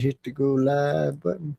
Hit the go live button.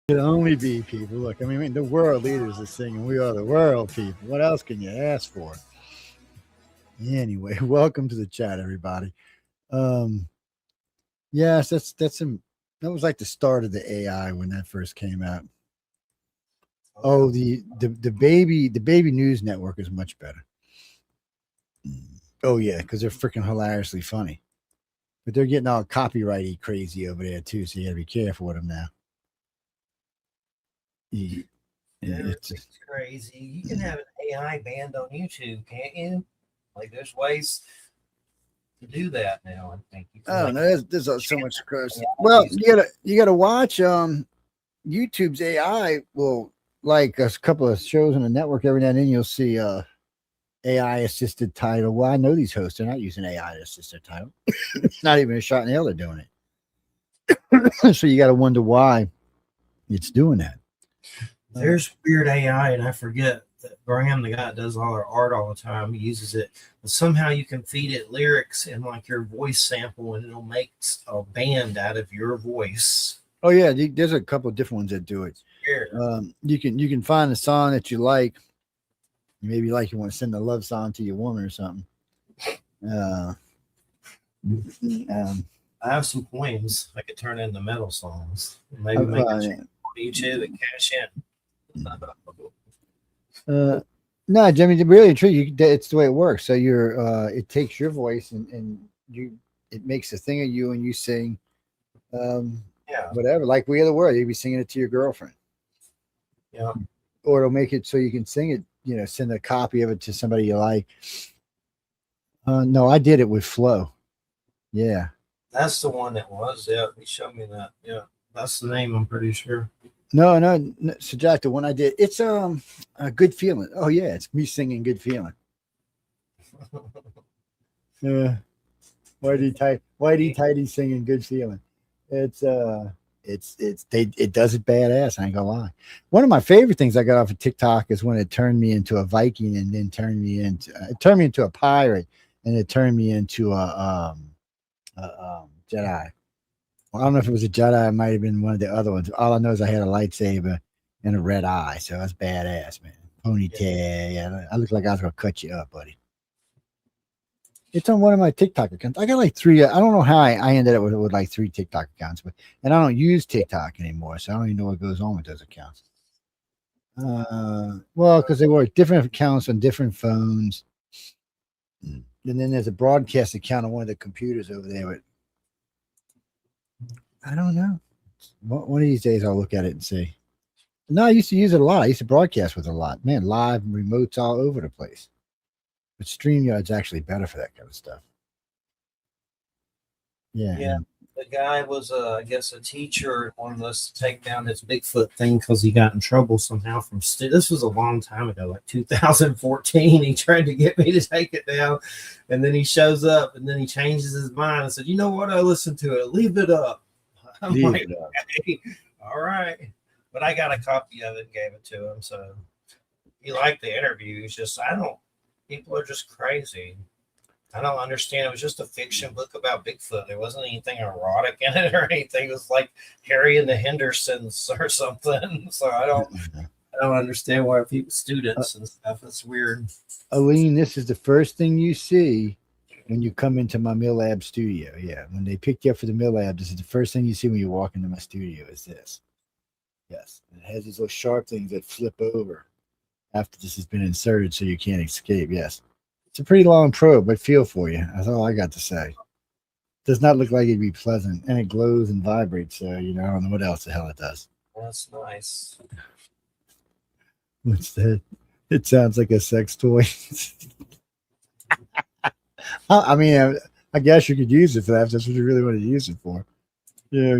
Could only be people. Look, I mean, the world leaders are singing "We Are the World," people. What else can you ask for? Anyway, welcome to the chat, everybody. Um, yes, that was like the start of the AI when that first came out. Oh, the baby news network is much better. Oh yeah, because they're freaking hilariously funny. But they're getting all copyrighty crazy over there too, so you gotta be careful with them now. Yeah, it's Everything's crazy. You can have an AI band on YouTube, can't you? Like there's ways to do that now. I think you can oh like no, there's so channel much crazy. AI Well, music. you gotta watch YouTube's AI will like a couple of shows on the network every now and then you'll see AI assisted title. Well, I know these hosts are not using AI assisted title. It's not even a shot in hell they're doing it. So you got to wonder why it's doing that. There's weird AI, and I forget that Graham, the guy that does all our art all the time, uses it. But somehow you can feed it lyrics and like your voice sample, and it'll make a band out of your voice. Oh yeah, there's a couple of different ones that do it. Weird. You can find a song that you like. Maybe like you want to send a love song to your woman or something. Uh, um, I have some poems I could turn into metal songs. uh, Maybe make a uh, channel on YouTube and cash in. uh, no, Jimmy, really true. It's the way it works. So it takes your voice and you, it makes a thing of you and you sing, Yeah. Whatever, like We Are the World. You'd be singing it to your girlfriend, Yeah. or it'll make it so you can sing it. Send a copy of it to somebody you like. No, I did it with Flow. Yeah. That's the one that was. Yeah. He showed me that. Yeah. That's the name, I'm pretty sure. No, no, no, so Jack, the one I did, it's a Good Feeling. Oh yeah, it's me singing Good Feeling. Yeah. Whitey Tighty singing Good Feeling. It's it does it badass. I ain't gonna lie. One of my favorite things I got off of TikTok is when it turned me into a Viking and then turned me into a pirate and it turned me into a Jedi. Well, I don't know if it was a Jedi. It might have been one of the other ones. All I know is I had a lightsaber and a red eye, so that's badass, man. Ponytail. Yeah, I look like I was gonna cut you up, buddy. It's on one of my TikTok accounts. I got like three. I don't know how I ended up with like three TikTok accounts, and I don't use TikTok anymore, so I don't even know what goes on with those accounts. Well, because they were different accounts on different phones, and then there's a broadcast account on one of the computers over there. But I don't know. One of these days I'll look at it and see. No, I used to use it a lot. I used to broadcast with it a lot. Man, live remotes all over the place. But StreamYard's actually better for that kind of stuff. Yeah. Yeah. The guy was, I guess, a teacher, wanted us to take down his Bigfoot thing because he got in trouble somehow from this was a long time ago, like 2014. He tried to get me to take it down, and then he shows up, and then he changes his mind and said, "You know what? I listened to it. Leave it up." I'm Leave like, it up. "Okay, all right." But I got a copy of it and gave it to him. So he liked the interview. He's just, I don't. People are just crazy. I don't understand. It was just a fiction book about Bigfoot. There wasn't anything erotic in it or anything. It was like Harry and the Hendersons or something. So I don't understand why people, students and stuff. It's weird. Aline, this is the first thing you see when you come into my Mill Lab studio. Yeah, when they pick you up for the Mill Lab, this is the first thing you see when you walk into my studio. Is this? Yes, it has these little sharp things that flip over after this has been inserted, so you can't escape. Yes. It's a pretty long probe, but feel for you. That's all I got to say. Does not look like it'd be pleasant, and it glows and vibrates. So I don't know what else the hell it does. That's nice. What's that? It sounds like a sex toy. I mean, I guess you could use it for that if that's what you really want to use it for. Yeah.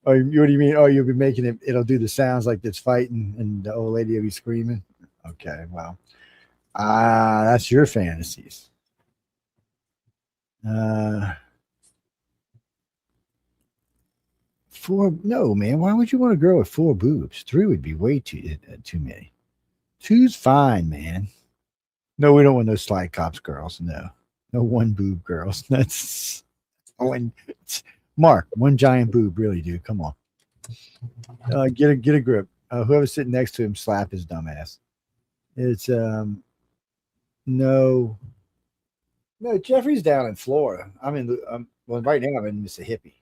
Oh, what do you mean? Oh, you'll be making it. It'll do the sounds like it's fighting, and the old lady will be screaming. Okay, well. That's your fantasies. No, man. Why would you want a girl with 4 boobs? 3 would be way too many. 2's fine, man. No, we don't want those slide cops girls. No, 1 boob girls. That's one. Mark, 1 giant boob, really, dude. Come on. Get a grip. Whoever's sitting next to him, slap his dumb ass. It's No, Jeffrey's down in Florida. Well, right now I'm in Mississippi.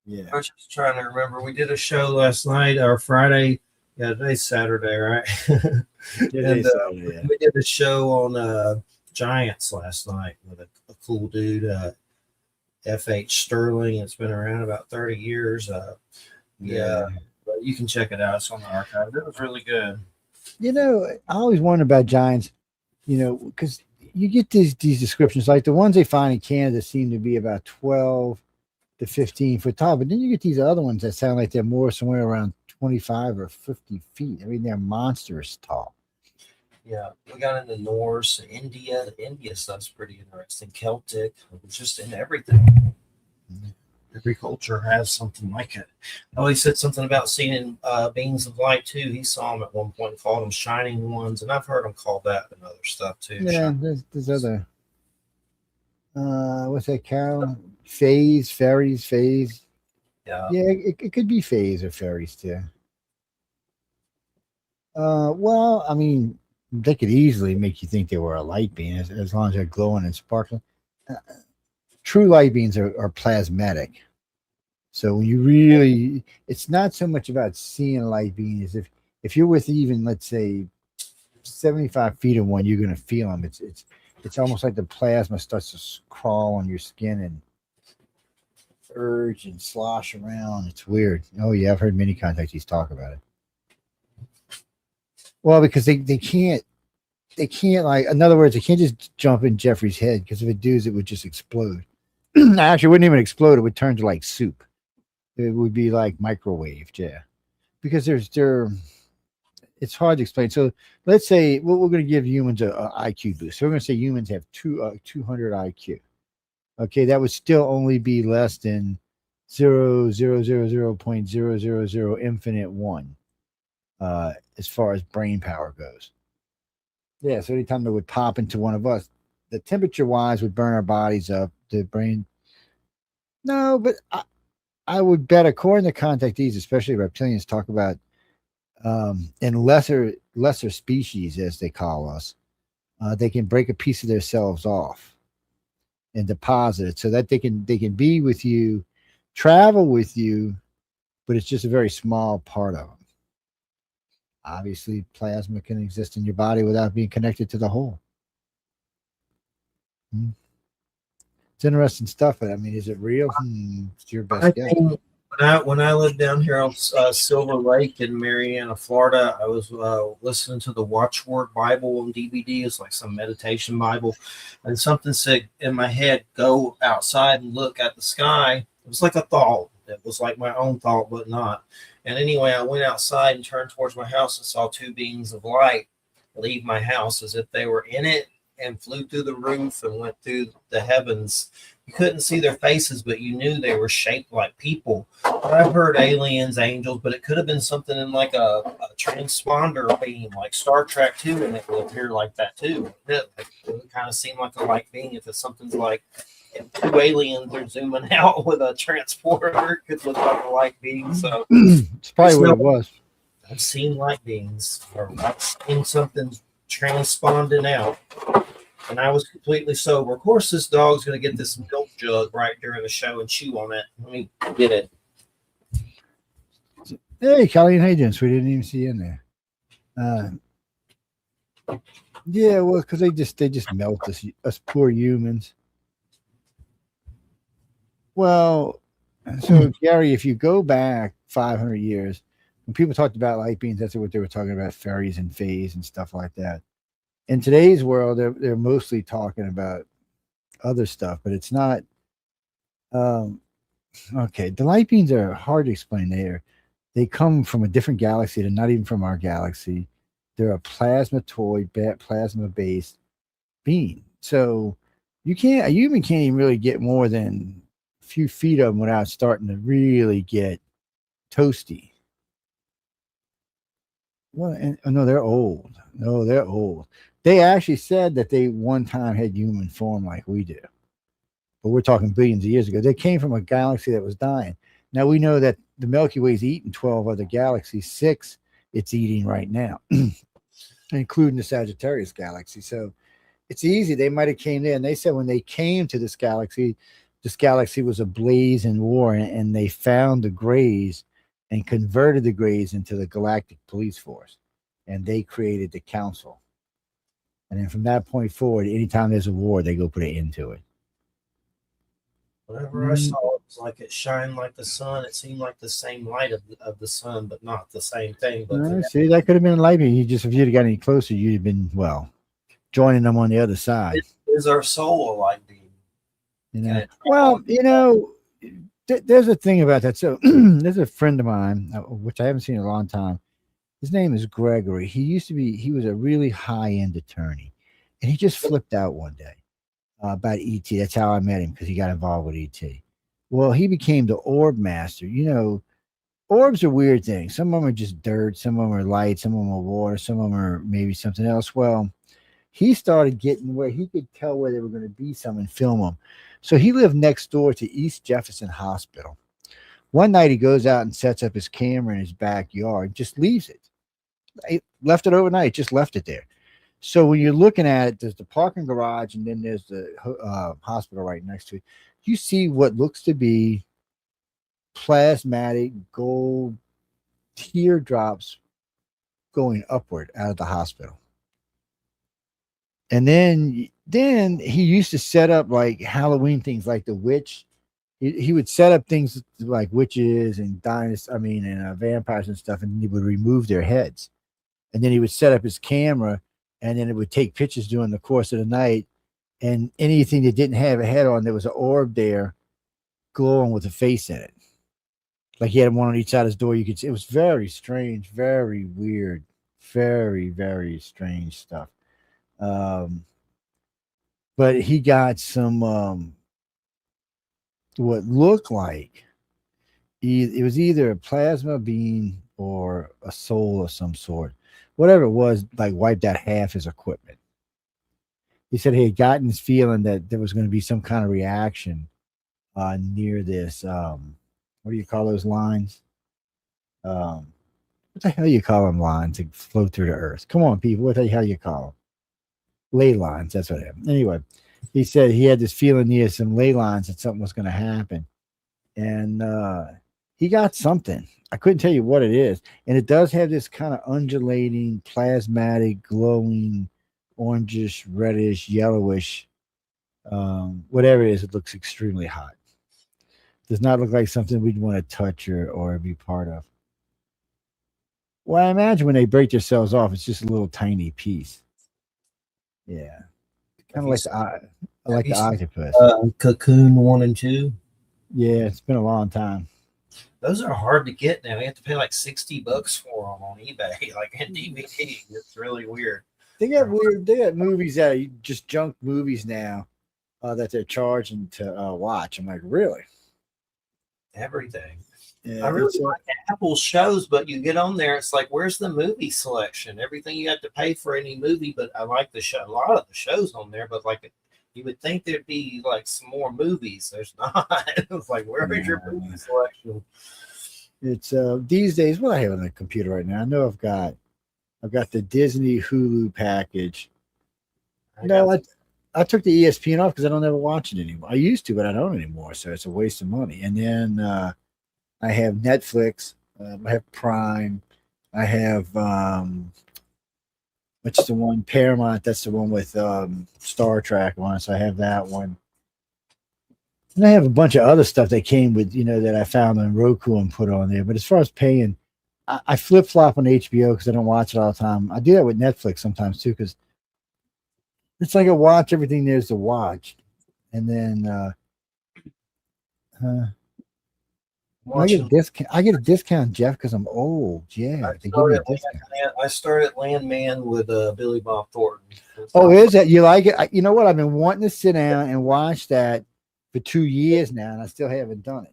Yeah. I was just trying to remember. We did a show last night or Friday. Yeah, today's Saturday, right? And we did a show on Giants last night with a cool dude, F.H. Sterling. It's been around about 30 years. Yeah, but you can check it out. It's on the archive. It was really good. I always wonder about Giants, because you get these descriptions, like the ones they find in Canada seem to be about 12 to 15 foot tall, but then you get these other ones that sound like they're more somewhere around 25 or 50 feet. I mean, they're monstrous tall. Yeah, we got into Norse, India. The India stuff's pretty interesting. Celtic, just in everything. Mm-hmm. Every culture has something like it. Oh, he said something about seeing beings of light too. He saw them at one point, called them shining ones, and I've heard them call that and other stuff too. Yeah, there's other. What's that, Carol? Fairies. Yeah, it could be phase or fairies too. Well, I mean, they could easily make you think they were a light beam as long as they're glowing and sparkling. True light beams are plasmatic. So when you really, it's not so much about seeing a light beam as if you're with even, let's say, 75 feet of one, you're going to feel them. it's almost like the plasma starts to crawl on your skin and urge and slosh around. It's weird. Oh yeah, I've heard many contactees talk about it. Well, because they can't like, in other words, they can't just jump in Jeffrey's head, because if it does, it would just explode. Actually, it wouldn't even explode. It would turn to like soup. It would be like microwaved. Yeah, because there. It's hard to explain. So let's say, well, we're going to give humans a IQ boost. So we're going to say humans have 200 IQ. Okay, that would still only be less than 0.000 infinite one, as far as brain power goes. Yeah, so anytime it would pop into one of us, the temperature wise would burn our bodies up. The brain, no, but I would bet, according to contactees, especially reptilians, talk about, and lesser species, as they call us, they can break a piece of themselves off and deposit it, so that they can be with you, travel with you, but it's just a very small part of them. Obviously, plasma can exist in your body without being connected to the whole. Hmm. It's interesting stuff, but I mean, is it real? It's your I best guess. think when I lived down here on Silver Lake in Marianna, Florida, I was listening to the Watchword Bible on DVD. It's like some meditation Bible, and something said in my head, "Go outside and look at the sky." It was like a thought. It was like my own thought, but not. And anyway, I went outside and turned towards my house and saw two beings of light leave my house as if they were in it, and flew through the roof and went through the heavens. You couldn't see their faces, but you knew they were shaped like people. But I've heard aliens, angels, but it could have been something in like a transponder beam, like Star Trek 2, and it will appear like that too. It would kind of seem like a light being. If it's something's like, if two aliens are zooming out with a transporter, it could look like a light being. So It's probably what it was. I've seen light beings, or I've seen something transponding out. And I was completely sober. Of course, this dog's going to get this milk jug right during the show and chew on it. Let me get it. Hey, Colleen, how you doing? So we didn't even see you in there. Yeah, well, because they just melt us poor humans. Well, so Gary, if you go back 500 years, when people talked about light beings, that's what they were talking about, fairies and fays and stuff like that. In today's world, they're mostly talking about other stuff, but it's not. Um, okay, the light beings are hard to explain. They come from a different galaxy. They're not even from our galaxy. They're a plasmatoid, plasma based being. So a human can't even really get more than a few feet of them without starting to really get toasty. Well, and oh, no, they're old. No, they're old. They actually said that they one time had human form like we do, but we're talking billions of years ago. They came from a galaxy that was dying. Now we know that the Milky Way is eating 12 other galaxies, six it's eating right now, including the Sagittarius galaxy. So it's easy. They might have came there, and they said when they came to this galaxy was ablaze in war, and they found the Greys and converted the Greys into the Galactic Police Force, and they created the Council. And then from that point forward, anytime there's a war, they go put an end to it. Whenever I saw it, it was like it shined like the sun. It seemed like the same light of the sun, but not the same thing. But See, that could have been light being. If you'd have got any closer, you'd have been, well, joining them on the other side. Is our soul a light being? Well, there's a thing about that. So there's a friend of mine, which I haven't seen in a long time. His name is Gregory. He was a really high end attorney, and he just flipped out one day about ET. That's how I met him, because he got involved with ET. Well, he became the orb master. Orbs are weird things. Some of them are just dirt, some of them are light, some of them are water, some of them are maybe something else. Well, he started getting where he could tell where they were going to be some and film them. So he lived next door to East Jefferson Hospital. One night he goes out and sets up his camera in his backyard, just leaves it. He left it overnight, just left it there. So when you're looking at it, there's the parking garage, and then there's the hospital right next to it. You see what looks to be plasmatic gold teardrops going upward out of the hospital. And then he used to set up like Halloween things, like the witch. He would set up things like witches and and vampires and stuff, and he would remove their heads. And then he would set up his camera, and then it would take pictures during the course of the night. And anything that didn't have a head on, there was an orb there glowing with a face in it. Like he had one on each side of his door. You could see it was very strange, very weird, very, very strange stuff. Um, but he got some what looked like it was either a plasma beam or a soul of some sort. Whatever it was, like wiped out half his equipment. He said he had gotten this feeling that there was going to be some kind of reaction near this. What do you call those lines? What the hell you call them lines that flow through the earth? Come on, people. What the hell you call them? Ley lines. That's what happened. Anyway, he said he had this feeling near some ley lines that something was going to happen. And he got something. I couldn't tell you what it is. And it does have this kind of undulating, plasmatic, glowing, orangish, reddish, yellowish, whatever it is, it looks extremely hot. Does not look like something we'd want to touch or be part of. Well, I imagine when they break themselves off, it's just a little tiny piece. Yeah. Kind of like the octopus. Cocoon 1 and 2. Yeah, it's been a long time. Those are hard to get now. You have to pay like $60 for them on eBay, like in DVD. It's really weird. They got weird. They got movies that are just junk movies now that they're charging to watch. I'm like, really? Everything. Yeah, I really like Apple shows, but you get on there, it's like, where's the movie selection? Everything you have to pay for any movie, but I like the show. A lot of the shows on there, but like you would think there'd be like some more movies. There's not. It's like, where is your movie selection? It's these days. What I have on the computer right now, I know I've got the Disney Hulu package. I took the ESPN off because I don't ever watch it anymore. I used to, but I don't anymore. So it's a waste of money. And then I have Netflix. I have Prime. I have what's the one? Paramount. That's the one with Star Trek on it. So I have that one. And I have a bunch of other stuff that came with, that I found on Roku and put on there. But as far as paying, I flip flop on HBO because I don't watch it all the time. I do that with Netflix sometimes too because it's like I watch everything there's to watch, and then I get a discount. I get a discount, Jeff, because I'm old. Yeah, they give me a discount. I started Landman with Billy Bob Thornton. Oh, is that you like it? You know what? I've been wanting to sit down and watch that for 2 years now, and I still haven't done it.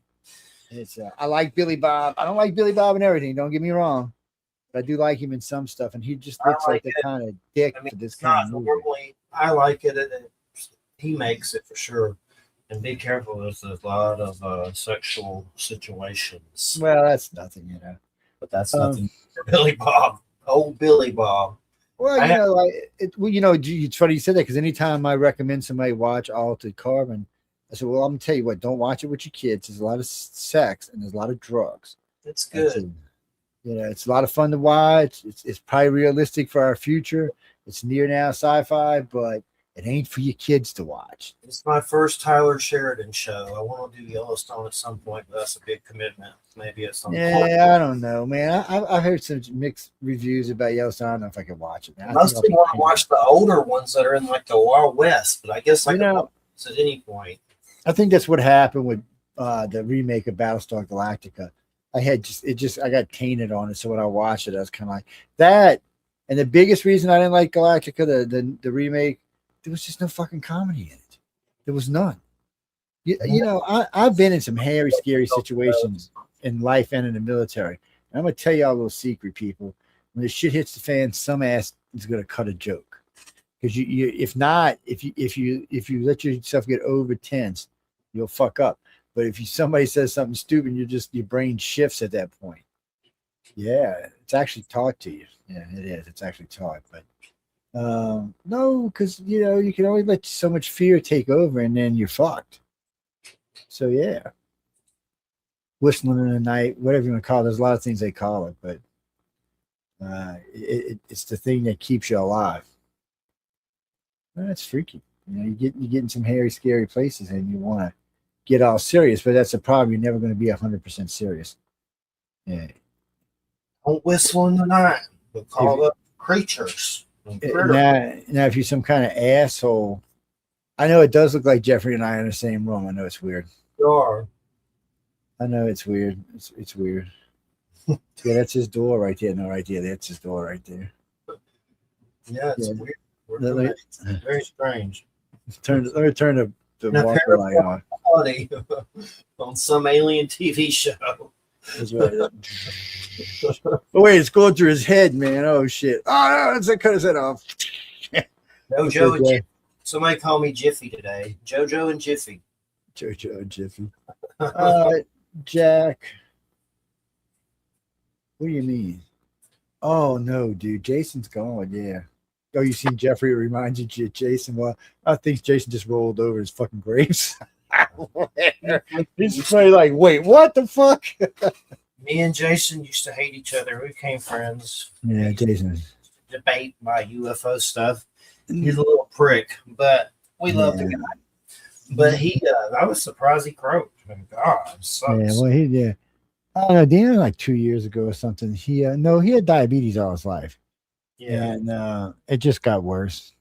It's I like Billy Bob. I don't like Billy Bob and everything. Don't get me wrong, but I do like him in some stuff, and he just looks like the kind of dick for this kind of movie. Normally, I like it, and he makes it for sure. And be careful. There's a lot of sexual situations. Well, that's nothing, But that's nothing for Billy Bob. Old Billy Bob. Well, it's funny you said that because anytime I recommend somebody watch Altered Carbon, I said, well, I'm gonna tell you what, don't watch it with your kids. There's a lot of sex and there's a lot of drugs. It's good. It's a lot of fun to watch. It's probably realistic for our future. It's near now sci-fi, but it ain't for your kids to watch. It's my first Tyler Sheridan show. I want to do Yellowstone at some point, but that's a big commitment. Maybe at some point. Yeah, I don't know, man. I've heard some mixed reviews about Yellowstone. I don't know if I can watch it. I mostly want to watch the older ones that are in like the Wild West, but I guess I can watch at any point. I think that's what happened with the remake of Battlestar Galactica. I got tainted on it. So when I watched it, I was kind of like that. And the biggest reason I didn't like Galactica, the remake, there was just no fucking comedy in it. There was none. I've been in some hairy, scary situations in life and in the military. And I'm gonna tell y'all a little secret, people. When the shit hits the fan, some ass is gonna cut a joke. Because if you let yourself get over tense, you'll fuck up. But if somebody says something stupid, your brain shifts at that point. Yeah, it's actually taught to you. Yeah, it is. It's actually taught. But no, because you can only let so much fear take over, and then you're fucked. So yeah, whistling in the night, whatever you want to call it. There's a lot of things they call it, but it's the thing that keeps you alive. That's freaky. You get in some hairy, scary places, and you want to get all serious, but that's the problem. You're never going to be 100% serious. Yeah. Don't whistle in the night. We'll call up creatures. Now, if you're some kind of asshole, I know it does look like Jeffrey and I are in the same room. I know it's weird. You are. I know it's weird. It's weird. Yeah, that's his door right there. No, right there. That's his door right there. Yeah, it's weird. Very strange. Let me turn the water light on. On some alien TV show. That's right. Oh wait, it's going through his head, man. Oh shit! Oh no, it's cut his head off. JoJo and Jiffy. Somebody call me Jiffy today. JoJo and Jiffy. JoJo and Jiffy. Jack. What do you mean? Oh no, dude. Jason's gone. Yeah. Oh, you seen Jeffrey? It reminds you of Jason. Well, I think Jason just rolled over his fucking graves. He's probably like, wait, what the fuck? Me and Jason used to hate each other. We became friends. Yeah, Jason. Debate by UFO stuff. He's a little prick, but we love the guy. But I was surprised he croaked. God, sucks. Yeah, well, I don't know. Dan, like 2 years ago or something. He had diabetes all his life. Yeah, and it just got worse.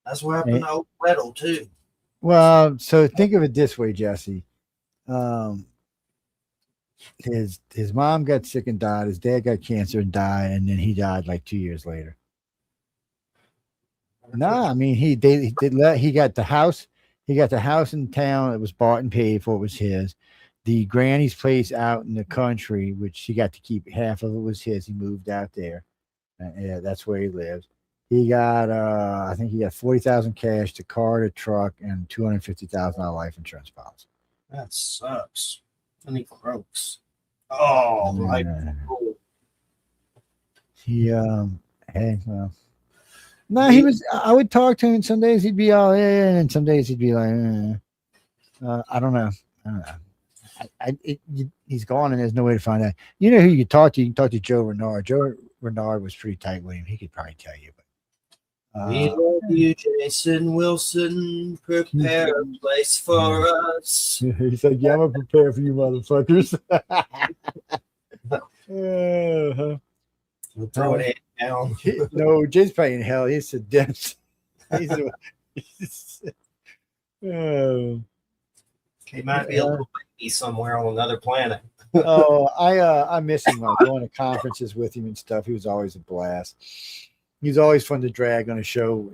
That's what happened to old Weddle too. Well, so think of it this way, Jesse. His mom got sick and died. His dad got cancer and died, and then he died like 2 years later. I mean he got the house. He got the house in town. It was bought and paid for. It was his. The granny's place out in the country, which he got to keep half of it, was his. He moved out there. Yeah, that's where he lives. He got, I think he got 40,000 cash, the car, the truck, and $250,000 life insurance policy. That sucks. And he croaks. Oh, right. He no, he was. I would talk to him. And some days he'd be all and some days he'd be like, I don't know. He's gone, and there's no way to find out. You know who you can talk to? You can talk to Joe Renard. Joe Renard was pretty tight with him. He could probably tell you. But we love you, Jason Wilson. Prepare a place for us. He's like, yeah, I'm gonna prepare for you, motherfuckers. We'll throw it down. No, Jay's probably in hell. He's a death. He might be a little baby somewhere on another planet. I miss him. Like going to conferences with him and stuff. He was always a blast. He's always fun to drag on a show.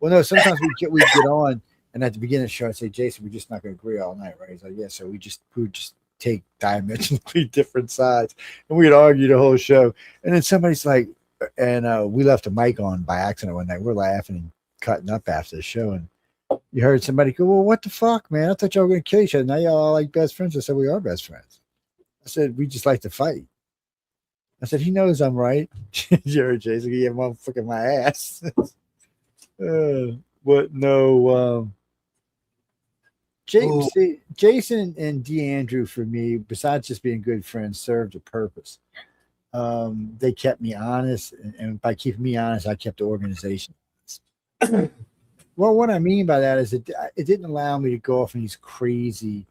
Well, no, sometimes we get on, and at the beginning of the show, I say, Jason, we're just not going to agree all night, right? He's like, yeah. So we would just take diametrically different sides, and we'd argue the whole show. And then somebody's like, and we left a mic on by accident one night. We're laughing and cutting up after the show, and you heard somebody go, well, what the fuck, man? I thought y'all were going to kill each other. Now y'all like best friends. I said, we are best friends. I said, we just like to fight. I said, he knows I'm right. Jared Jason, yeah, motherfucking my ass. But no, Jason and DeAndrew, for me, besides just being good friends, served a purpose. They kept me honest, and by keeping me honest, I kept the organization honest. Well, what I mean by that is it didn't allow me to go off in these crazy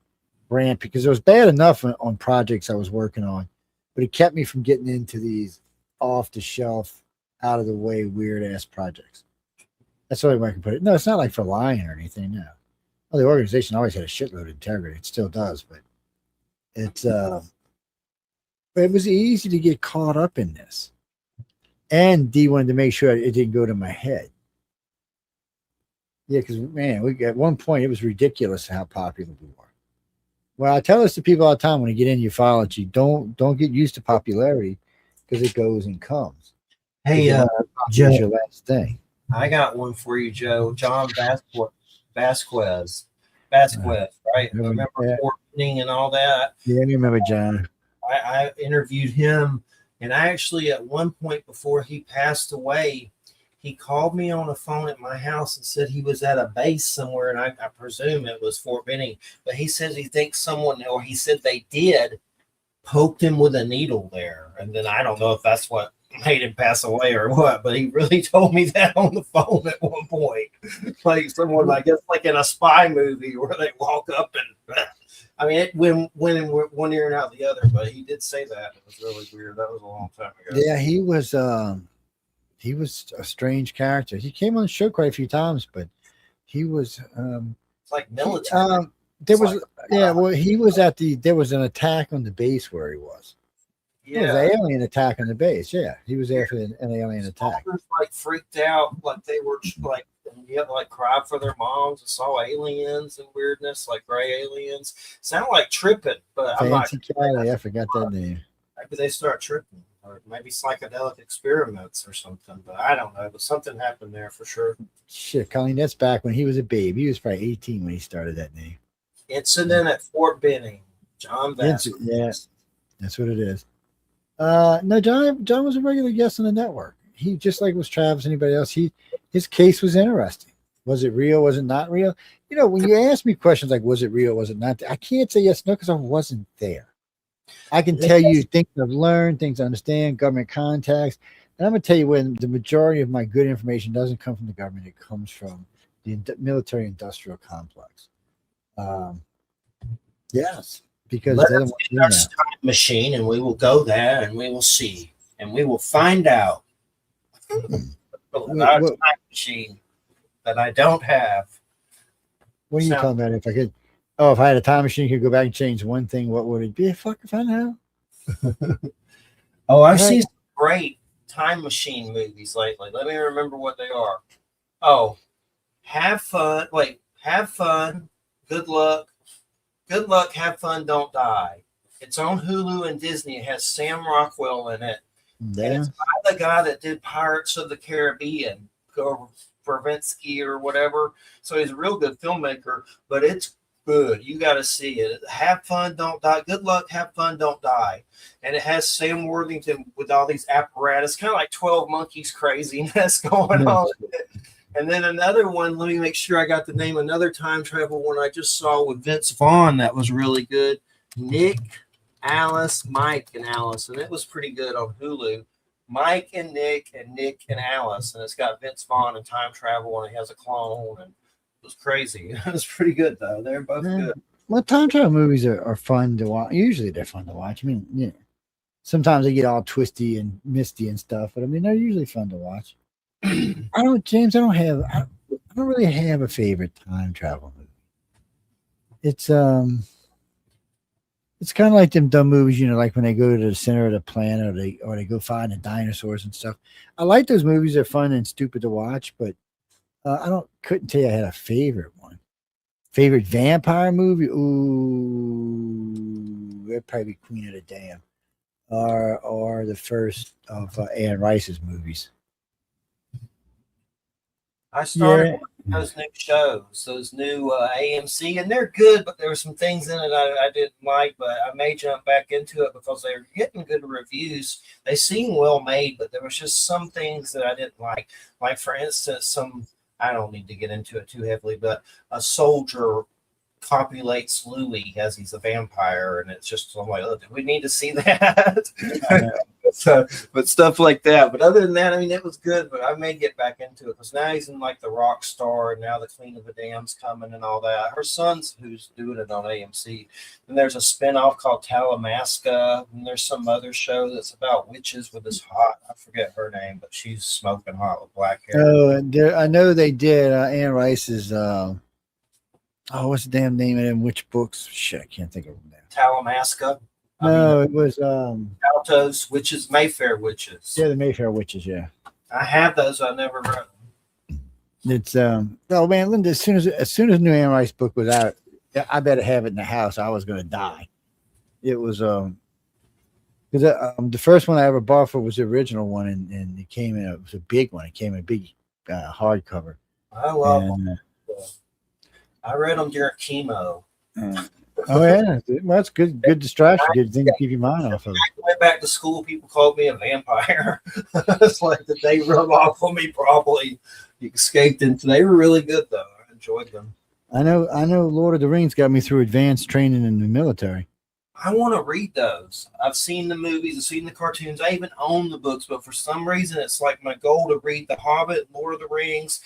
rant, because it was bad enough on projects I was working on, but it kept me from getting into these off the shelf, out of the way, weird ass projects. That's the only way I can put it. No, it's not like for lying or anything. No, well, the organization always had a shitload of integrity. It still does, but it's but it was easy to get caught up in this. And D wanted to make sure it didn't go to my head. Yeah, because man, at one point it was ridiculous how popular we were. Well, I tell this to people all the time when you get in ufology, don't get used to popularity, because it goes and comes. Hey, Joe, your last thing. I got one for you, Joe. John Vasquez, right? Remember Fortning and all that? Yeah, I remember John. I interviewed him, and I actually, at one point before he passed away, he called me on the phone at my house and said he was at a base somewhere, and I presume it was Fort Benning, but he says he thinks someone, or he said they did, poked him with a needle there. And then I don't know if that's what made him pass away or what, but he really told me that on the phone at one point. Like someone, I guess, like in a spy movie where they walk up and, I mean, it went one ear and out the other, but he did say that. It was really weird. That was a long time ago. Yeah, he was a strange character. He came on the show quite a few times, but he was it's like military. There was well, he was at there was an attack on the base where he was. Yeah, it was an alien attack on the base. Yeah, he was there for an alien attack. Like freaked out, like they were like cried for their moms and saw aliens and weirdness, like gray aliens. Sound like tripping, but I'm not. I forgot that name. Maybe they start tripping, or maybe psychedelic experiments or something. But I don't know. But something happened there for sure. Shit, Colleen, that's back when he was a babe. He was probably 18 when he started that name. Incident at Fort Benning. John Vasquez. Yeah, that's what it is. No, John was a regular guest on the network. He just like was Travis, anybody else. His case was interesting. Was it real? Was it not real? You know, when you ask me questions like, was it real? Was it not? I can't say yes, no, because I wasn't there. I can tell you things I've learned, things I understand, government contacts. And I'm going to tell you when the majority of my good information doesn't come from the government, it comes from the military industrial complex. Yes, because let us get our time machine and we will go there and we will see and we will find out about a time machine that I don't have. What are you talking about? If I could, if I had a time machine, could go back and change one thing, what would it be? Fuck if I know. I've seen some great time machine movies lately. Let me remember what they are. Oh, have fun. Wait, have fun. Good luck. Good luck, have fun, don't die. It's on Hulu and Disney. It has Sam Rockwell in it. Yeah. And it's by the guy that did Pirates of the Caribbean, Verbinsky or whatever. So he's a real good filmmaker, but it's good. You got to see it. Have fun, don't die. Good luck, have fun, don't die. And it has Sam Worthington with all these apparatus, kind of like 12 Monkeys craziness going on. And then another one, let me make sure I got the name, another time travel one I just saw with Vince Vaughn that was really good. Nick, Alice, Mike, and Alice. And it was pretty good on Hulu. Mike and Nick and Alice. And it's got Vince Vaughn and time travel and he has a clone. And it was crazy. It was pretty good, though. They're both good. Well, time travel movies are fun to watch. Usually they're fun to watch. I mean, yeah. Sometimes they get all twisty and misty and stuff, but I mean, they're usually fun to watch. I don't really have a favorite time travel movie. It's kind of like them dumb movies, you know, like when they go to the center of the planet or they go find the dinosaurs and stuff. I like those movies. They're fun and stupid to watch, but couldn't tell you I had a favorite one. Favorite vampire movie? Ooh, that'd probably be Queen of the Dam, or the first of Anne Rice's movies. I started those new shows, those new AMC, and they're good, but there were some things in it I didn't like, but I may jump back into it because they're getting good reviews. They seem well made, but there was just some things that I didn't like. Like, for instance, I don't need to get into it too heavily, but a soldier copulates Louis as he's a vampire, and it's just, I'm like, oh, do we need to see that? But stuff like that. But other than that, I mean, it was good, but I may get back into it because now he's in like the rock star, and now the Queen of the Dam's coming and all that. Her son's who's doing it on AMC. And there's a spinoff called Talamasca, and there's some other show that's about witches with this hot, I forget her name, but she's smoking hot with black hair. Oh, I know they did. Anne Rice's what's the damn name of them witch books? Shit, I can't think of them now. Talamasca. No, it was Altos Witches, Mayfair Witches. Yeah, the Mayfair Witches, yeah. I have those, I never read them. It's oh man, Linda, as soon as the new Anne Rice book was out, I better have it in the house. I was gonna die. It was because the first one I ever bought for was the original one, and it came in it was a big one. It came in a big hardcover. I love them. I read them during chemo. Oh yeah, well, that's good distraction, good thing to keep your mind off of. I went back to school. People called me a vampire. It's like that they rub off on me. Probably escaped into. They were really good though. I enjoyed them. I know. Lord of the Rings got me through advanced training in the military. I want to read those. I've seen the movies, I've seen the cartoons, I even own the books, but for some reason, it's like my goal to read The Hobbit, Lord of the Rings,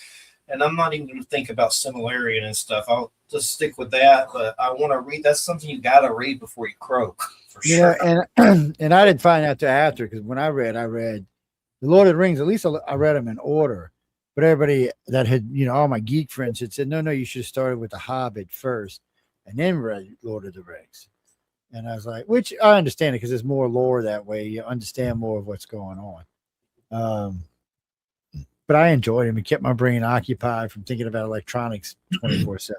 and I'm not even going to think about similarity and stuff. I'll just stick with that. But I want to read. That's something you got to read before you croak, for You know, sure. and and I didn't find out till after because when I read the Lord of the Rings. At least I read them in order. But everybody that had, all my geek friends had said, no, you should have started with The Hobbit first, and then read Lord of the Rings. And I was like, which I understand it because there's more lore that way. You understand more of what's going on. Um, but I enjoyed him. It kept my brain occupied from thinking about electronics 24/7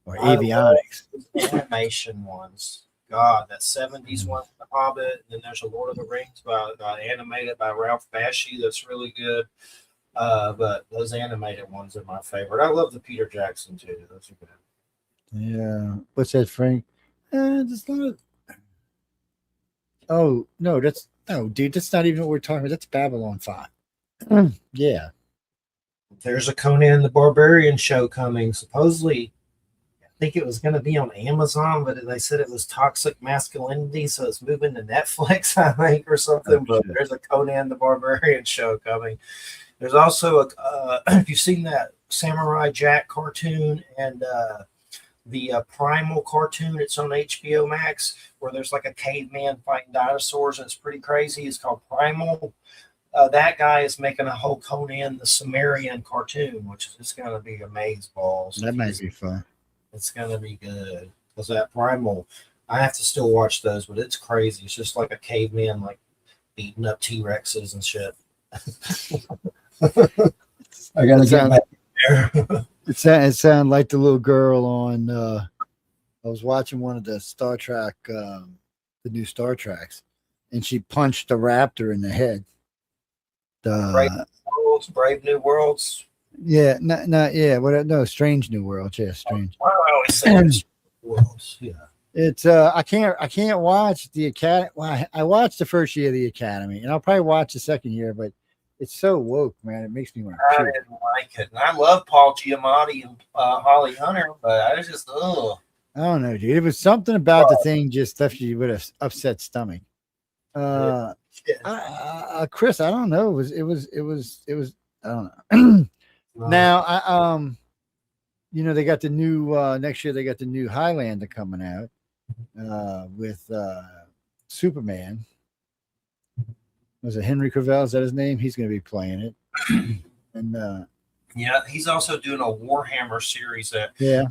or I love avionics. the animation ones. God, that 70s one, The Hobbit, and then there's a Lord of the Rings animated by Ralph Bakshi that's really good. But those animated ones are my favorite. I love the Peter Jackson too. Those are good. Yeah. What's that, Frank? Just not. Oh no, dude. That's not even what we're talking about. That's Babylon 5. Yeah. There's a Conan the Barbarian show coming. Supposedly, I think it was going to be on Amazon, but they said it was toxic masculinity, so it's moving to Netflix, I think, or something. Oh, But shit. there's a Conan the Barbarian show coming. There's also a. If you've seen that Samurai Jack cartoon and the Primal cartoon, it's on HBO Max, where there's like a caveman fighting dinosaurs, and it's pretty crazy. It's called Primal. That guy is making a whole Conan the Sumerian cartoon, which is just going to be amaze balls. That might be fun. It's going to be good because that Primal, I have to still watch those, but it's crazy. It's just like a caveman like beating up T Rexes and shit. I gotta get back there. It sounded like the little girl on. I was watching one of the Star Trek, the new Star Treks, and she punched the raptor in the head. Brave Brave New Worlds. Yeah, yeah. What? No, Strange New World. Yeah, Strange. Why do I always say it's Worlds? Yeah. It's I can't watch the Academy. Well, I watched the first year of the Academy, and I'll probably watch the second year, but it's so woke, man. It makes me want to I puke. didn't like it. And I love Paul Giamatti and Holly Hunter, but I was just, ugh. I don't know, dude. It was something about the thing just left you with an upset stomach. Chris, I don't know. It was. I don't know. Now, they got the new next year. They got the new Highlander coming out with Superman. Was it Henry Cavill? Is that his name? He's going to be playing it. And yeah, he's also doing a Warhammer series that yeah,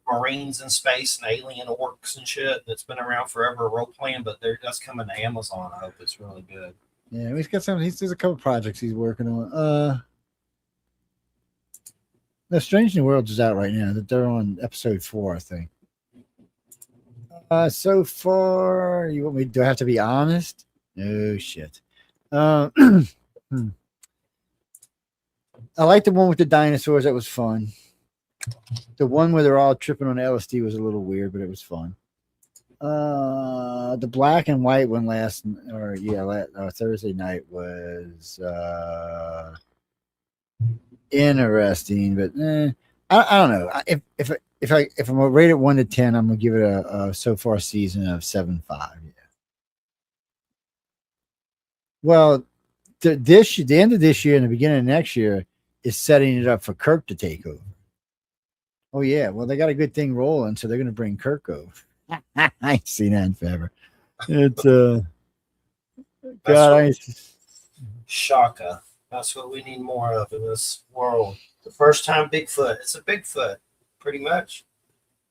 Marines in space and alien orcs and shit that's been around forever, role playing, but that's coming to Amazon. I hope it's really good. yeah, he's got some. There's a couple projects he's working on. The Strange New Worlds is out right now. That they're on episode 4, I think. So far, you want me? Do I have to be honest? No shit. I like the one with the dinosaurs. That was fun. The one where they're all tripping on LSD was a little weird, but it was fun. The black and white one Thursday night was interesting, but I don't know. If I'm gonna rate it 1 to 10, I'm gonna give it a so far season of 7.5. Yeah. Well, the end of this year and the beginning of next year is setting it up for Kirk to take over. Oh yeah, well they got a good thing rolling, so they're gonna bring Kirk over. I ain't seen that in forever. It's God, Shaka. That's what we need more of in this world. The first time Bigfoot. It's a Bigfoot, pretty much.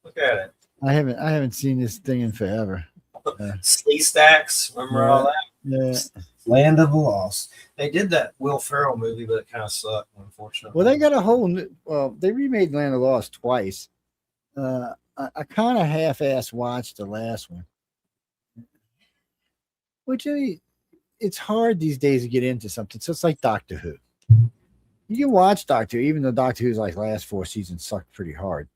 Look at it. I haven't seen this thing in forever. Slee Stacks. Remember all that? Yeah. Land of the Lost. They did that Will Ferrell movie, but it kind of sucked, unfortunately. Well, they got a whole new. Well, they remade Land of the Lost twice. I kind of half-ass watched the last one, which it's hard these days to get into something. So it's like Doctor Who. You can watch Doctor Who, even though Doctor Who's like last 4 seasons sucked pretty hard.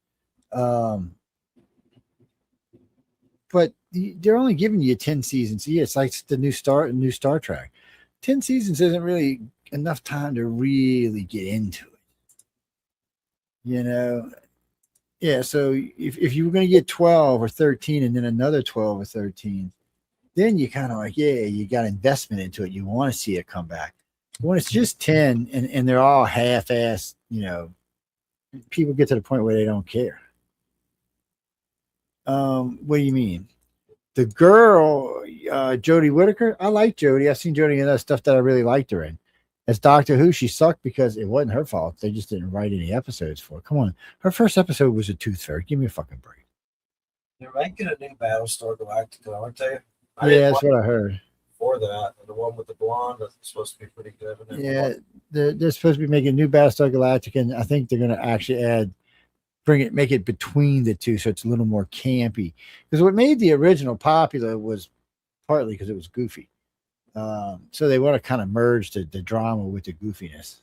But they're only giving you 10 seasons. Yeah, it's like the new Star Trek. 10 seasons isn't really enough time to really get into it. Yeah, so if you were going to get 12 or 13 and then another 12 or 13, then you kind of like, yeah, you got investment into it. You want to see it come back. When it's just 10 and they're all half-assed, people get to the point where they don't care. What do you mean? The girl, Jodie Whittaker, I like Jodie. I've seen Jodie in other stuff that I really liked her in. As Doctor Who, she sucked because it wasn't her fault. They just didn't write any episodes for her. Come on. Her first episode was a tooth fairy. Give me a fucking break. They're making a new Battlestar Galactica, aren't they? Yeah, that's what I heard. For that, the one with the blonde that's supposed to be pretty good. Yeah, they're supposed to be making a new Battlestar Galactica, and I think they're going to actually make it between the two, so it's a little more campy. Because what made the original popular was partly because it was goofy. So they want to kind of merge the drama with the goofiness.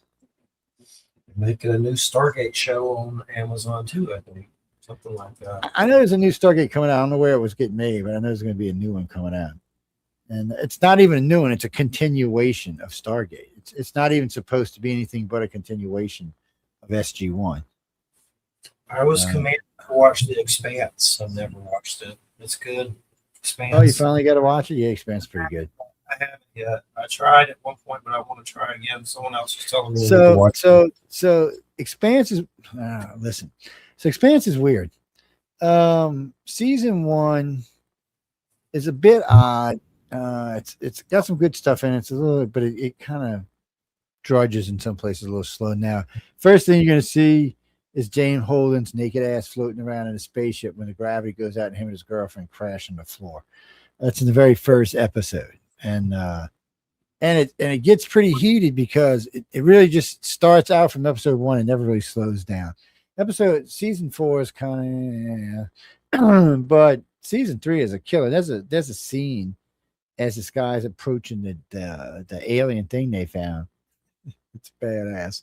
Making a new Stargate show on Amazon too, I think. Something like that. I know there's a new Stargate coming out. I don't know where it was getting made, but I know there's going to be a new one coming out. And it's not even a new one. It's a continuation of Stargate. It's not even supposed to be anything but a continuation of SG-1. I was commanded to watch The Expanse. I've never watched it. It's good. Expanse. Oh, you finally got to watch it? Yeah, Expanse is pretty good. I haven't yet. I tried at one point, but I want to try again. Someone else was telling me. So Expanse is listen. So Expanse is weird. Season 1 is a bit odd. It's got some good stuff in it. It's a little, but it kind of drudges in some places a little slow. Now, first thing you're going to see is Jane Holden's naked ass floating around in a spaceship when the gravity goes out and him and his girlfriend crash on the floor. That's in the very first episode. And it gets pretty heated because it really just starts out from episode 1 and never really slows down. Season 4 is kind of, but season 3 is a killer. There's a scene as this guy's approaching the alien thing they found. It's badass.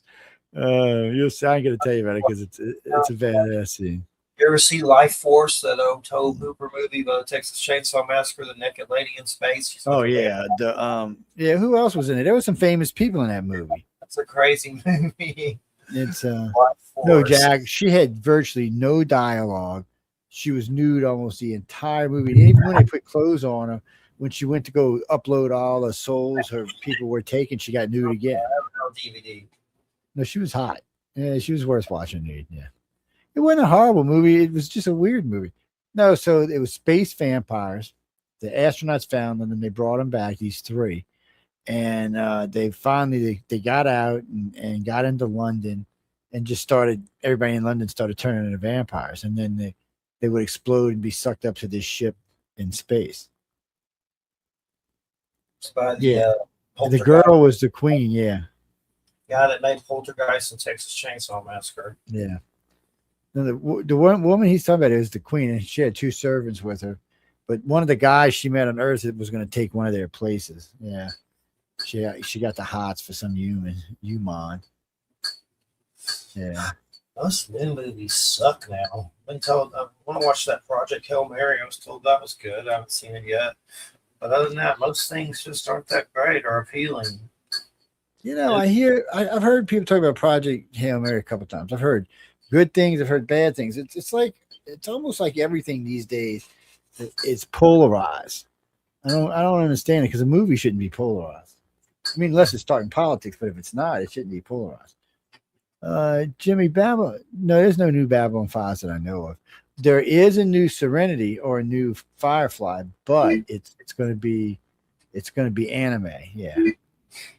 You'll see. I'm gonna tell you about it because it's a badass scene. You ever see Life Force, that old Tobe Hooper movie about the Texas Chainsaw Massacre, the naked lady in space? Oh yeah, who else was in it? There were some famous people in that movie. That's a crazy movie. It's no Jack. She had virtually no dialogue. She was nude almost the entire movie. And even when they put clothes on her, when she went to go upload all the souls her people were taking, she got nude again. No DVD. No, she was hot. Yeah, she was worth watching nude. Yeah. It wasn't a horrible movie. It was just a weird movie. No, so it was space vampires. The astronauts found them and they brought them back, these 3. And they finally got out and got into London and just everybody in London started turning into vampires. And then they would explode and be sucked up to this ship in space. The girl was the queen, yeah. Guy that made Poltergeist and Texas Chainsaw Massacre. Yeah. No, the one woman he's talking about is the queen, and she had 2 servants with her. But one of the guys she met on Earth was going to take one of their places. Yeah. She got the hots for some human. Yeah. Most new movies suck now. I've been told I want to watch that Project Hail Mary. I was told that was good. I haven't seen it yet. But other than that, most things just aren't that great or appealing. I've heard people talk about Project Hail Mary a couple of times. I've heard good things. I've heard bad things. It's almost like everything these days is polarized. I don't understand it because a movie shouldn't be polarized. I mean, unless it's talking politics, but if it's not, it shouldn't be polarized. Jimmy Babylon. No, there's no new Babylon 5 that I know of. There is a new Serenity or a new Firefly, but it's going to be anime. Yeah.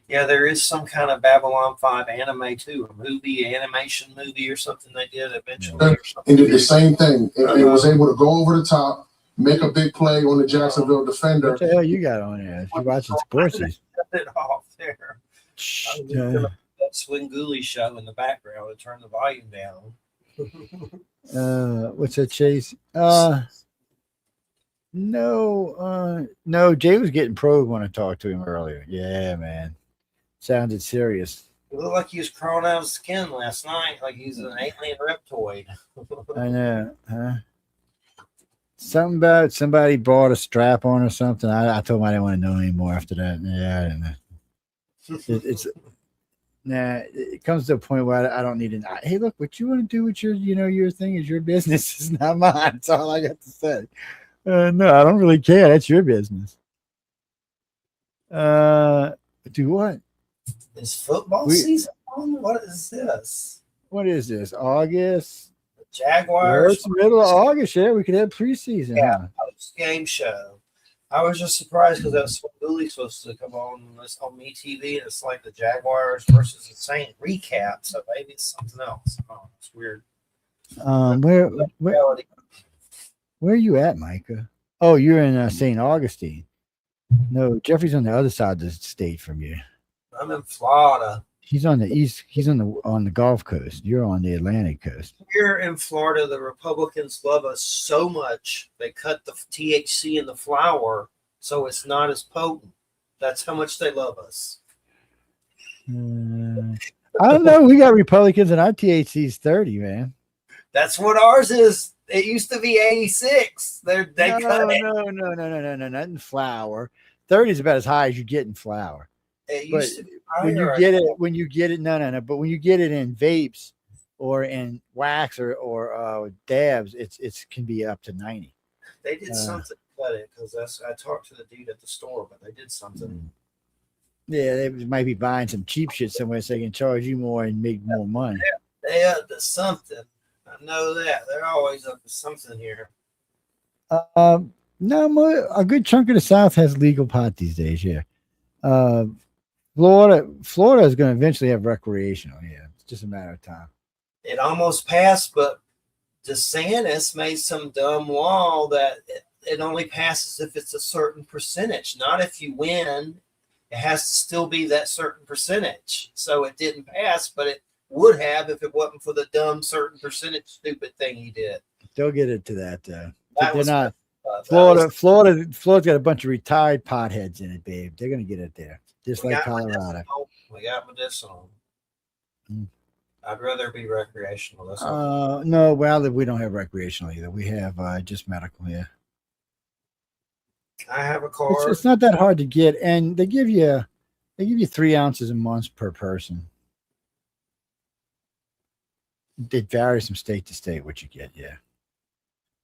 Yeah, there is some kind of Babylon 5 anime too, a animation movie or something they did eventually. And did the same thing. It was able to go over the top, make a big play on the Jacksonville Defender. What the hell you got on there? You're watching sports. Cut it off there. That Swingoolie show in the background and turn the volume down. What's that, Chase? No, Jay was getting probed when I talked to him earlier. Yeah, man. Sounded serious. It looked like he was crawling out of his skin last night, like he's an alien reptoid. I know, huh? Something about somebody bought a strap on or something. I told him I didn't want to know anymore after that. Yeah, I didn't know. Nah, it comes to a point where I don't need to. Hey, look, what you want to do with your thing is your business. It's not mine. That's all I got to say. No, I don't really care. That's your business. Do what? Is football season on? What is this? What is this? August? The Jaguars. It's the middle of August. Yeah, we could have preseason. Yeah, huh? post-game show. I was just surprised because that's Swahili supposed to come on MeTV, and it's like the Jaguars versus the Saints recap. So maybe it's something else. Oh, it's weird. Where are you at, Micah? Oh, you're in St. Augustine. No, Jeffrey's on the other side of the state from you. I'm in Florida. He's on the east. He's on the Gulf Coast. You're on the Atlantic coast. Here in Florida, the Republicans love us so much they cut the THC in the flower so it's not as potent. That's how much they love us. I don't know. We got Republicans and our THC's 30, man. That's what ours is. It used to be 86. They cut it. No, not in flour. 30 is about as high as you get in flour. It used to be when you get it, no. But when you get it in vapes or in wax or dabs, it can be up to 90. They did something to cut it because I talked to the dude at the store, but they did something. Yeah, they might be buying some cheap shit somewhere so they can charge you more and make more money. They up to something. I know that. They're always up to something here. No, a good chunk of the South has legal pot these days, yeah. Florida is going to eventually have recreational, yeah. It's just a matter of time. It almost passed, but DeSantis made some dumb law that it only passes if it's a certain percentage, not if you win. It has to still be that certain percentage. So it didn't pass, but it would have if it wasn't for the dumb certain percentage stupid thing he did. They'll get into that. They're not. Florida's got a bunch of retired potheads in it, babe. They're going to get it there, just like Colorado. We got medicinal. I'd rather be recreational. No, well, we don't have recreational either. We have just medical here. I have a card. It's not that hard to get, and they give you 3 ounces a month per person. It varies from state to state what you get, yeah.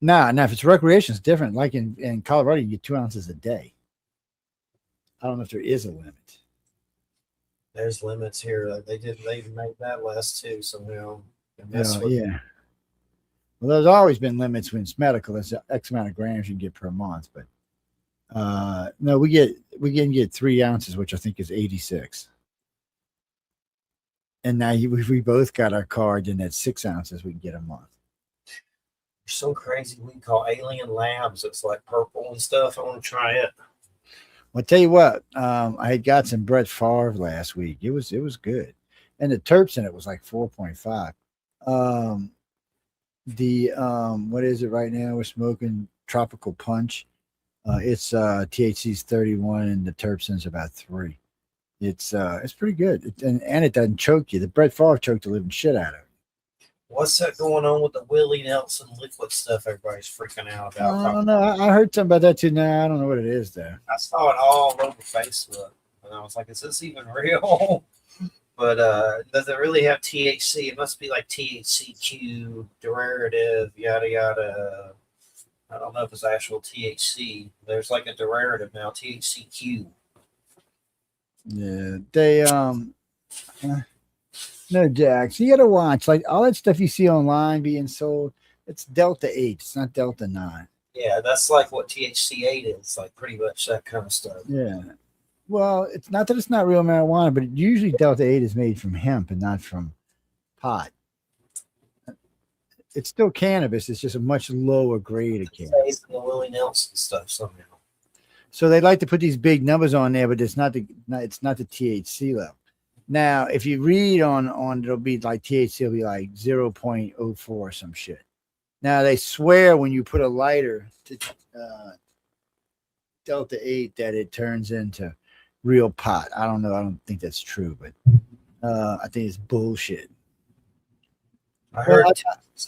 Now if it's recreation, it's different. Like in Colorado, you get 2 ounces a day. I don't know if there is a limit. There's limits here. They made that less too somehow. Yeah. Well, there's always been limits when it's medical. There's X amount of grams you can get per month, but no, we can get 3 ounces, which I think is 86. And now if we both got our card, then that's 6 ounces we can get a month. There's some crazy we call Alien Labs. It's like purple and stuff. I want to try it. Well, I'll tell you what, I had got some Brett Favre last week. It was good. And the terps in it was like 4.5. What is it right now? We're smoking Tropical Punch. It's THC's 31 and the terps in is about 3. It's pretty good. And it doesn't choke you. The Brett Favre choked the living shit out of it. What's that going on with the Willie Nelson liquid stuff everybody's freaking out about? I don't know. I heard something about that too. Now I don't know what it is though. I saw it all over Facebook. And I was like, is this even real? But does it really have THC? It must be like THCQ, derivative, yada, yada. I don't know if it's actual THC. There's like a derivative now, THCQ. Yeah, they no, Jax. You gotta watch like all that stuff you see online being sold. It's Delta 8. It's not Delta 9. Yeah, that's like what THC 8 is. Like pretty much that kind of stuff. Yeah. Well, it's not that it's not real marijuana, but usually Delta 8 is made from hemp and not from pot. It's still cannabis. It's just a much lower grade of cannabis. The Willie Nelson stuff somehow. So they like to put these big numbers on there, but it's not the THC level. Now, if you read on it'll be like THC will be like 0.04 or some shit. Now they swear when you put a lighter to Delta 8 that it turns into real pot. I don't know. I don't think that's true, but I think it's bullshit. I heard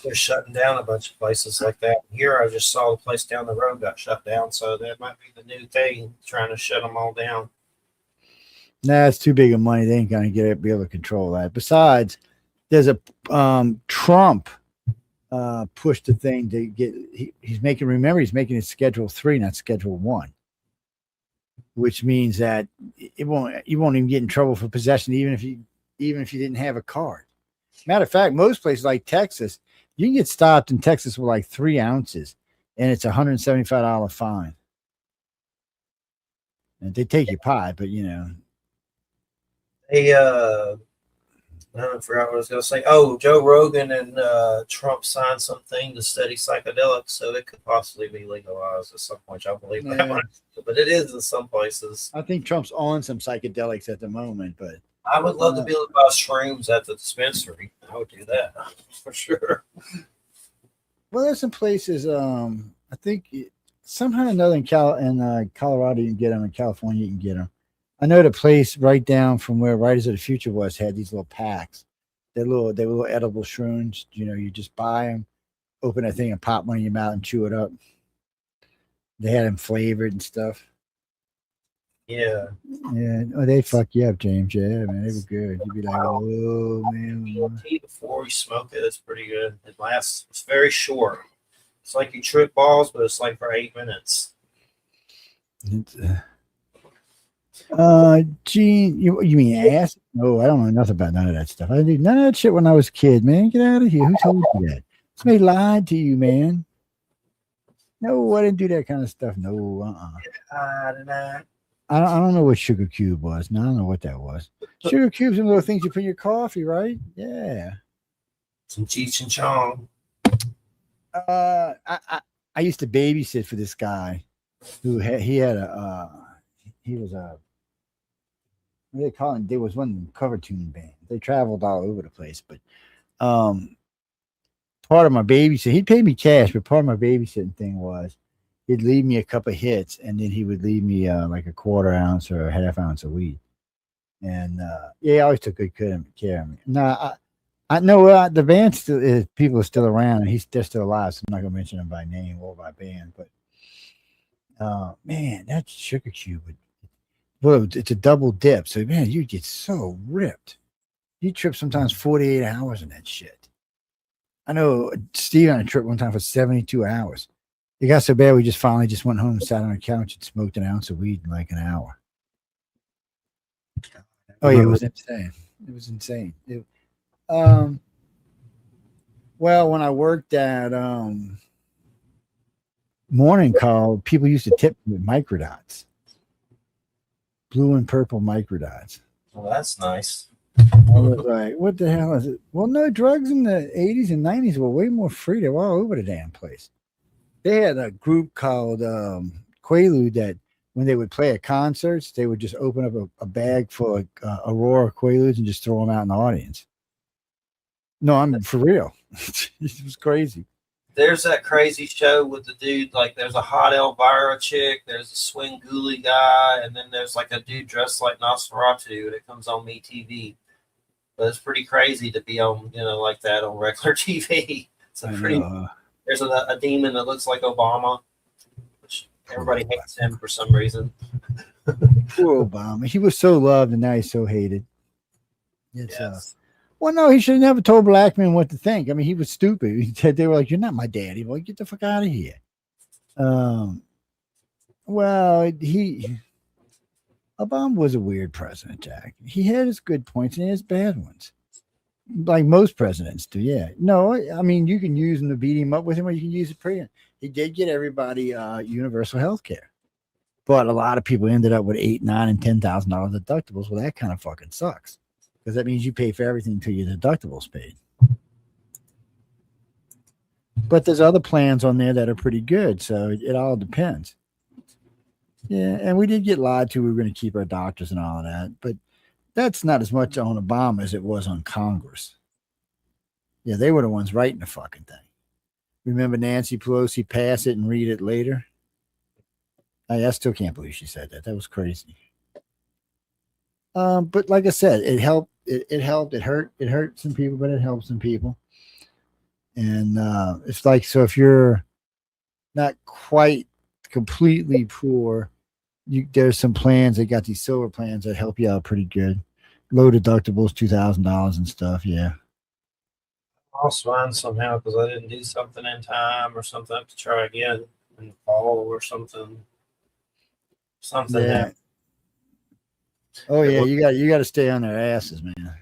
they're shutting down a bunch of places like that. Here, I just saw the place down the road got shut down, so that might be the new thing, trying to shut them all down. Nah, it's too big of money. They ain't gonna be able to control that. Besides, there's a Trump pushed the thing to get. He's making. Remember, he's making it Schedule 3, not Schedule 1, which means that you won't even get in trouble for possession, even if you didn't have a card. Matter of fact, most places like Texas, you can get stopped in Texas with like 3 ounces, and it's $175 fine. And they take your pot, but They I forgot what I was going to say. Oh, Joe Rogan and Trump signed something to study psychedelics, so it could possibly be legalized at some point. I believe that, but it is in some places. I think Trump's on some psychedelics at the moment, but I would love to be able to buy shrooms at the dispensary. I would do that for sure. Well, there's some places. I think somehow or another in Colorado you can get them. In California you can get them. I know the place right down from where Writers of the Future was had these little packs. They were little edible shrooms. You just buy them, open that thing, and pop one in your mouth and chew it up. They had them flavored and stuff. Yeah. Yeah. Oh, they fuck you up, James. Yeah, man, they were good. You'd be like, oh man. Before you smoke it, it's pretty good. It lasts. It's very short. It's like you trip balls, but it's like for 8 minutes. Gene, you mean ass? No, I don't know nothing about none of that stuff. I did none of that shit when I was a kid, man. Get out of here. Who told you that? Somebody lied to you, man. No, I didn't do that kind of stuff. No, I don't know what sugar cube was. No, I don't know what that was. Sugar cubes and little things you put in your coffee, right? Yeah. Some Cheech and Chong. I used to babysit for this guy who he was a, what do they call him? There was one cover tune band. They traveled all over the place, but part of my babysitting, he'd pay me cash, but part of my babysitting thing was he'd leave me a couple of hits, and then he would leave me like a quarter ounce or a half ounce of weed. And he always took good care of me. No, I know the band people are still around, and they're still alive, so I'm not gonna mention them by name or by band, but man, that sugar cube it's a double dip. So man, you get so ripped. You trip sometimes 48 hours in that shit. I know Steve on a trip one time for 72 hours. It got so bad we finally went home and sat on a couch and smoked an ounce of weed in like an hour. Oh yeah, it was insane. It was insane. Well, when I worked at Morning Call, people used to tip me with microdots. Blue and purple microdots. Well, that's nice. I was like, what the hell is it? Well, no, drugs in the 80s and 90s were way more free. They were all over the damn place. They had a group called Quaalude that when they would play at concerts, they would just open up a bag full of Aurora Quaaludes and just throw them out in the audience. No, I'm for real. It was crazy. There's that crazy show with the dude, like there's a hot Elvira chick, there's a Swingoolie guy, and then there's like a dude dressed like Nosferatu that comes on MeTV. But it's pretty crazy to be on, like that on regular TV. It's there's a demon that looks like Obama, which everybody hates him for some reason. Poor Obama. He was so loved and now he's so hated. Yes. Well, no, he should have never told black men what to think. I mean, he was stupid. They were like, "You're not my daddy." Well, get the fuck out of here. Well, Obama was a weird president, Jack. He had his good points and his bad ones, like most presidents do. Yeah. No, I mean, you can use him to beat him up with him, or you can use it pretty. He did get everybody universal health care, but a lot of people ended up with $8,000, $9,000, and $10,000 deductibles. Well, that kind of fucking sucks. Because that means you pay for everything until your deductible's paid. But there's other plans on there that are pretty good, so it all depends. Yeah, and we did get lied to. We were going to keep our doctors and all of that, but that's not as much on Obama as it was on Congress. Yeah, they were the ones writing the fucking thing. Remember Nancy Pelosi pass it and read it later? I still can't believe she said that. That was crazy. But like I said, it helped. It helped. It hurt. It hurt some people, but it helped some people. And it's like, so if you're not quite completely poor, there's some plans. They got these silver plans that help you out pretty good. Low deductibles, $2,000 and stuff. Yeah. I'll find somehow because I didn't do something in time or something. I have to try again in the fall or something. Something Yeah. happened. Oh It yeah, was- you got to stay on their asses, man.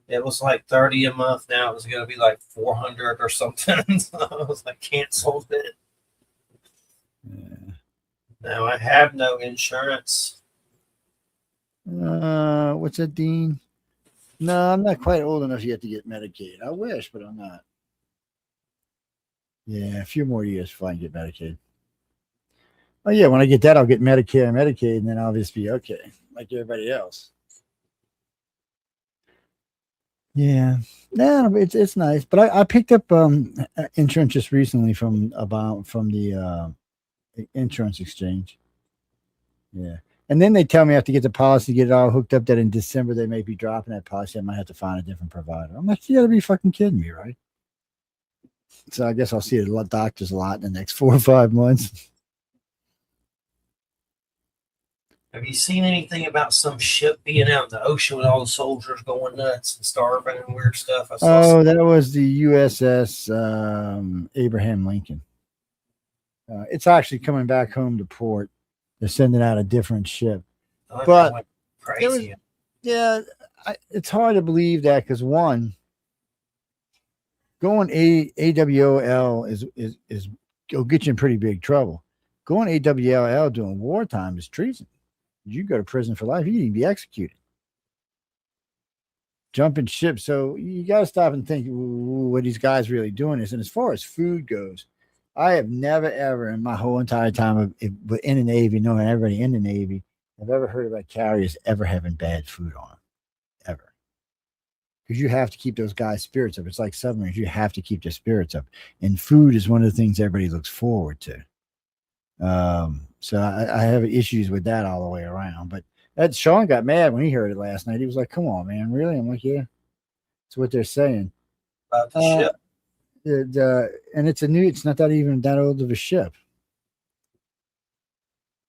It was like 30 a month. Now it was going to be like 400 or something. So I was like, canceled it. Yeah. Now I have no insurance. What's that, Dean? No, I'm not quite old enough yet to get Medicaid. I wish, but I'm not. Yeah, a few more years before I can get Medicaid. Oh yeah, when I get that, I'll get Medicare and Medicaid, and then I'll just be okay, like everybody else. Yeah, no, it's nice. But I picked up insurance just recently from the insurance exchange. Yeah. And then they tell me I have to get the policy, get it all hooked up, that in December they may be dropping that policy. I might have to find a different provider. I'm like, you gotta be fucking kidding me, right? So I guess I'll see the doctors a lot in the next 4 or 5 months. Have you seen anything about some ship being out in the ocean with all the soldiers going nuts and starving and weird stuff? I saw Oh, that was the USS Abraham Lincoln. It's actually coming back home to port. They're sending out a different ship. But went it was- crazy. Yeah, it's hard to believe that because one, going AWOL is will get you in pretty big trouble. Going AWOL during wartime is treason. You go to prison for life. You can even be executed. Jumping ship. So you got to stop and think what these guys really doing is. And as far as food goes, I have never ever in my whole entire time in the Navy, knowing everybody in the Navy, I've ever heard about carriers ever having bad food on them, ever. Because you have to keep those guys' spirits up. It's like submarines. You have to keep their spirits up. And food is one of the things everybody looks forward to. So I have issues with that all the way around. But that Sean got mad when he heard it last night. He was like, "Come on, man, really?" I'm like, "Yeah, that's what they're saying." About the ship. And it's not that even that old of a ship.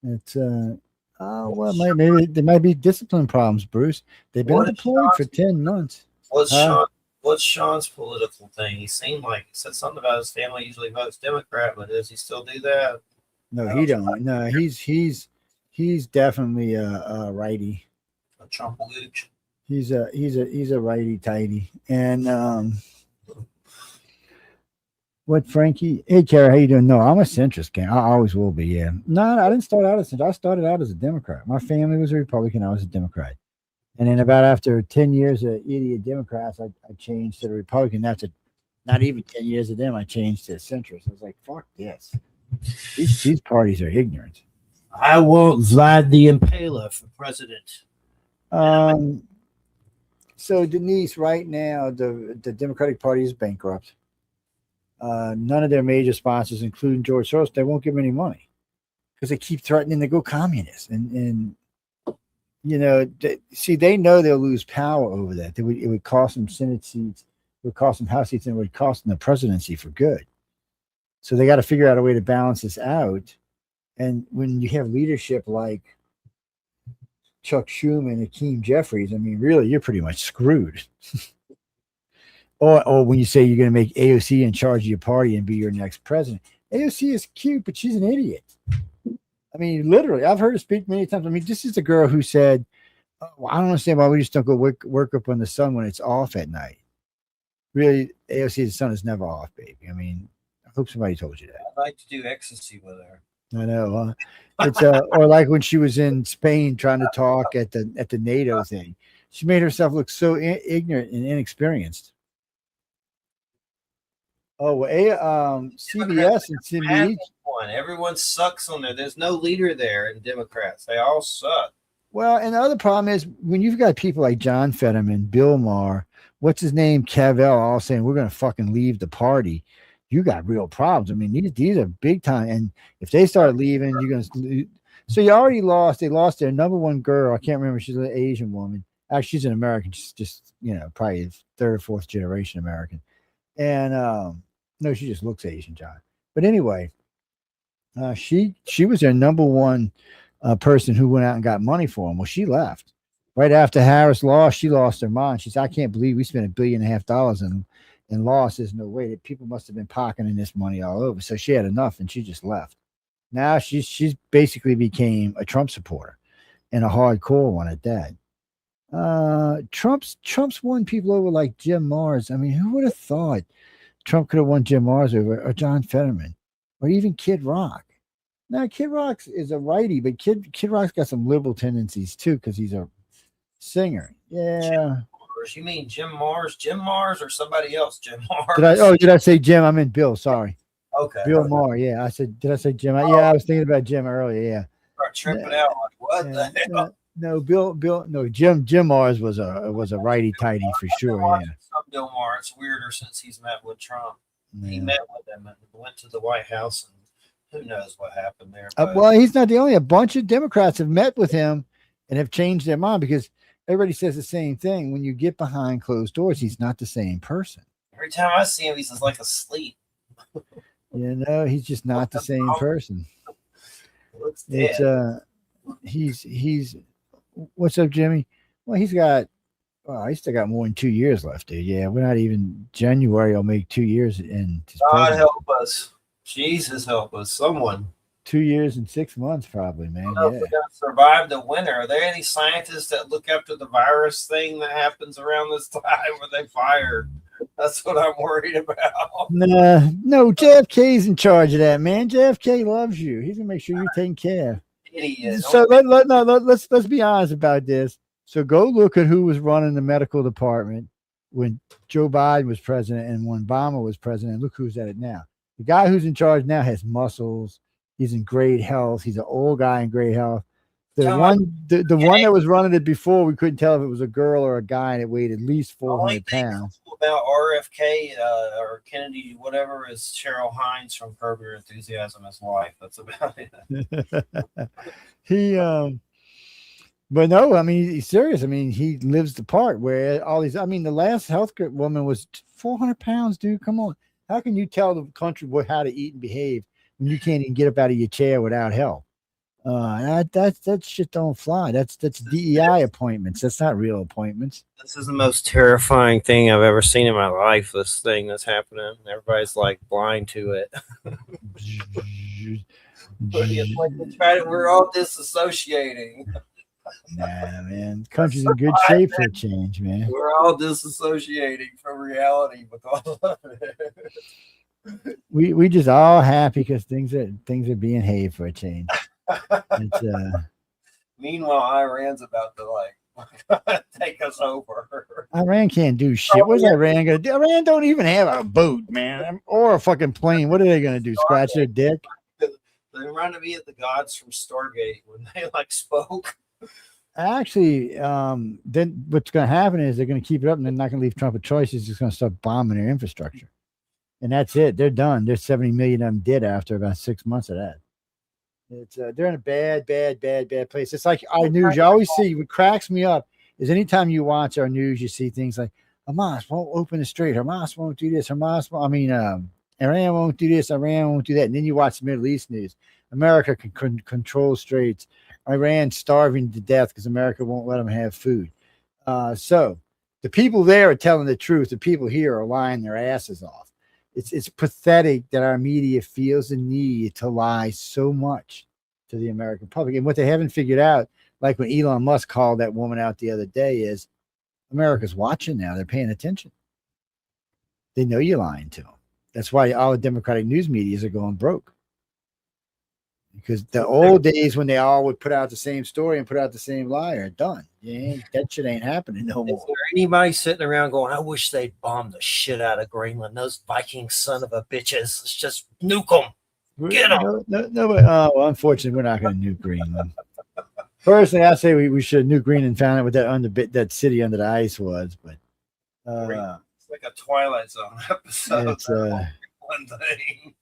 It's well, maybe there might be discipline problems, Bruce. They've been What is deployed for Sean's- 10 months. What's Sean's political thing? He seemed like he said something about his family usually votes Democrat, but does he still do that? No, he don't. No, he's definitely a righty. A Trump gooch. He's a righty tighty. And what Frankie? Hey, Kara, how you doing? No, I'm a centrist, Ken. I always will be. Yeah. No, I didn't start out as I started out as a Democrat. My family was a Republican. I was a Democrat. And then about after 10 years of idiot Democrats, I changed to the Republican. After not even 10 years of them, I changed to centrist. I was like, fuck this. These parties are ignorant. I want Vlad the Impaler for president. So Denise, right now, the Democratic Party is bankrupt. None of their major sponsors, including George Soros, they won't give them any money because they keep threatening to go communist. And you know, they know they'll lose power over that. It would cost them Senate seats, it would cost them House seats, and it would cost them the presidency for good. So they got to figure out a way to balance this out. And when you have leadership like Chuck Schumer and Hakeem Jeffries, I mean, really, you're pretty much screwed. Or when you say you're going to make AOC in charge of your party and be your next president. AOC is cute, but she's an idiot. I mean, literally, I've heard her speak many times. I mean, this is the girl who said, I don't understand why we just don't go work up on the sun when it's off at night. Really, AOC's sun is never off, baby. I mean, I hope somebody told you that. I'd like to do ecstasy with her. I know. It's or like when she was in Spain trying to talk at the NATO thing. She made herself look so ignorant and inexperienced. Oh, well, CBS and CBH. One. Everyone sucks on there. There's no leader there in Democrats. They all suck. Well, and the other problem is when you've got people like John Fetterman, Bill Maher, what's his name, Cavell, all saying we're going to fucking leave the party. You got real problems. I mean, these are big time. And if they start leaving, you're going to. So you already lost. They lost their number one girl. I can't remember. She's an Asian woman. Actually, she's an American. She's just, probably third or fourth generation American. And no, she just looks Asian, John. But anyway, she was their number one person who went out and got money for him. Well, she left right after Harris lost. She lost her mind. She said, "I can't believe we spent $1.5 billion in loss. There's no way that people must have been pocketing this money all over." So she had enough, and she just left. Now she's basically became a Trump supporter, and a hardcore one at that. Trump's won people over like Jim Mars. I mean, who would have thought Trump could have won Jim Mars over, or John Fetterman, or even Kid Rock? Now, Kid Rock is a righty, but Kid Rock's got some liberal tendencies too because he's a singer. Yeah. You mean Jim Mars? Jim Mars or somebody else? Jim Mars? Did I say Jim? I meant Bill. Sorry. Okay. Bill Maher. Yeah, did I say Jim? Yeah, I was thinking about Jim earlier. Yeah. Start tripping out like what the hell? No, no, Jim Mars was a righty tighty for sure. Yeah. Some Bill Maher. It's weirder since he's met with Trump. Yeah. He met with him and went to the White House, and who knows what happened there. Well, he's not the only. A bunch of Democrats have met with him and have changed their mind because everybody says the same thing. When you get behind closed doors, he's not the same person. Every time I see him, he's just like asleep. He's just not the same person. It's he's what's up, Jimmy? Well, he's still got more than 2 years left, dude. Yeah, we're not even January. I'll make 2 years in. God help us, Jesus help us, someone. 2 years and 6 months, probably, man. Yeah. We're gonna survive the winter. Are there any scientists that look after the virus thing that happens around this time where they fired? That's what I'm worried about. No, JFK's in charge of that, man. JFK loves you. He's gonna make sure you're taken care of. Idiot. So let's be honest about this. So go look at who was running the medical department when Joe Biden was president and when Obama was president. Look who's at it now. The guy who's in charge now has muscles. He's in great health. He's an old guy in great health. The one that was running it before, we couldn't tell if it was a girl or a guy, and it weighed at least 400 pounds. About RFK or Kennedy, whatever, is Cheryl Hines from Curb Your Enthusiasm as wife. That's about it. But no, I mean, he's serious. I mean, he lives the part where all these. I mean, the last healthcare woman was 400 pounds, dude. Come on, how can you tell the country how to eat and behave when you can't even get up out of your chair without help? That shit don't fly. That's DEI appointments. That's not real appointments. This is the most terrifying thing I've ever seen in my life. This thing that's happening. Everybody's like blind to it. We're all disassociating. Nah, man. The country's in good shape for a change, man. We're all disassociating from reality because of it. We just all happy because things are being behaved for a change. Meanwhile, Iran's about to take us over. Iran can't do shit. What's Iran gonna do? Iran don't even have a boat, man, or a fucking plane. What are they gonna do? Scratch their dick? They reminded me of the gods from Stargate when they spoke. Actually, then what's gonna happen is they're gonna keep it up, and they're not gonna leave Trump a choice. He's just gonna start bombing their infrastructure, and that's it. They're done. There's 70 million of them dead after about 6 months of that. It's they're in a bad place. It's like our news. You always see what cracks me up is anytime you watch our news, you see things like Hamas won't open the strait, Hamas won't do this, Iran won't do this, Iran won't do that. And then you watch the Middle East news. America can control straits. Iran starving to death because America won't let them have food. So the people there are telling the truth. The people here are lying their asses off. It's pathetic that our media feels the need to lie so much to the American public. And what they haven't figured out, like when Elon Musk called that woman out the other day, is America's watching now. They're paying attention. They know you're lying to them. That's why all the Democratic news medias are going broke. Because the old days when they all would put out the same story and put out the same lie are done. That shit ain't happening no more. Is there anybody sitting around going, I wish they'd bomb the shit out of Greenland? Those Viking son of a bitches. Let's just nuke them. Get them. No, well, unfortunately, we're not going to nuke Greenland. Personally, I say we should nuke Greenland and found out what that city under the ice was. But it's like a Twilight Zone episode. It's one thing.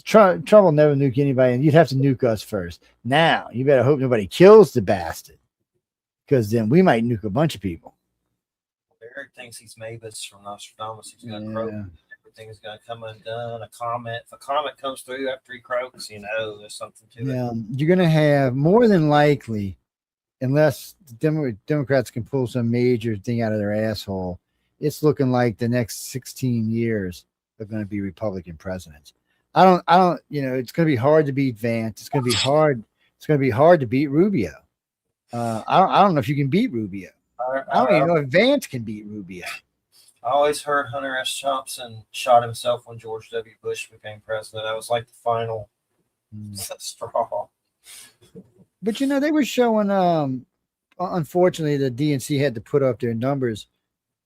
Trump will never nuke anybody, and you'd have to nuke us first. Now, you better hope nobody kills the bastard, because then we might nuke a bunch of people. Eric thinks he's Mavis from Nostradamus. He's going to croak everything is going to come undone. If a comet comes through after he croaks, there's something to it. Now, you're going to have more than likely, unless the Democrats can pull some major thing out of their asshole, it's looking like the next 16 years are going to be Republican presidents. I don't, it's going to be hard to beat Vance. It's going to be hard. It's going to be hard to beat Rubio. I don't know if you can beat Rubio. I don't even know if Vance can beat Rubio. I always heard Hunter S. Thompson shot himself when George W. Bush became president. That was like the final straw. But they were showing. Unfortunately, the DNC had to put up their numbers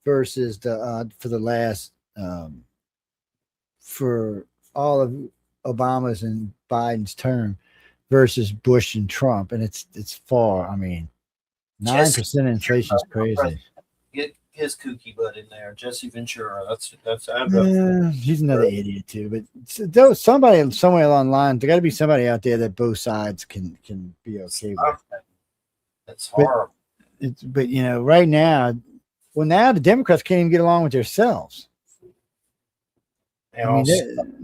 versus the for the last for all of Obama's and Biden's term versus Bush and Trump, and it's far. I mean, 9% inflation is crazy. Get his kooky butt in there, Jesse Ventura. That's he's another idiot too. But there was somebody somewhere along the line. There got to be somebody out there that both sides can be okay with. It's horrible. But right now, now the Democrats can't even get along with themselves. I mean,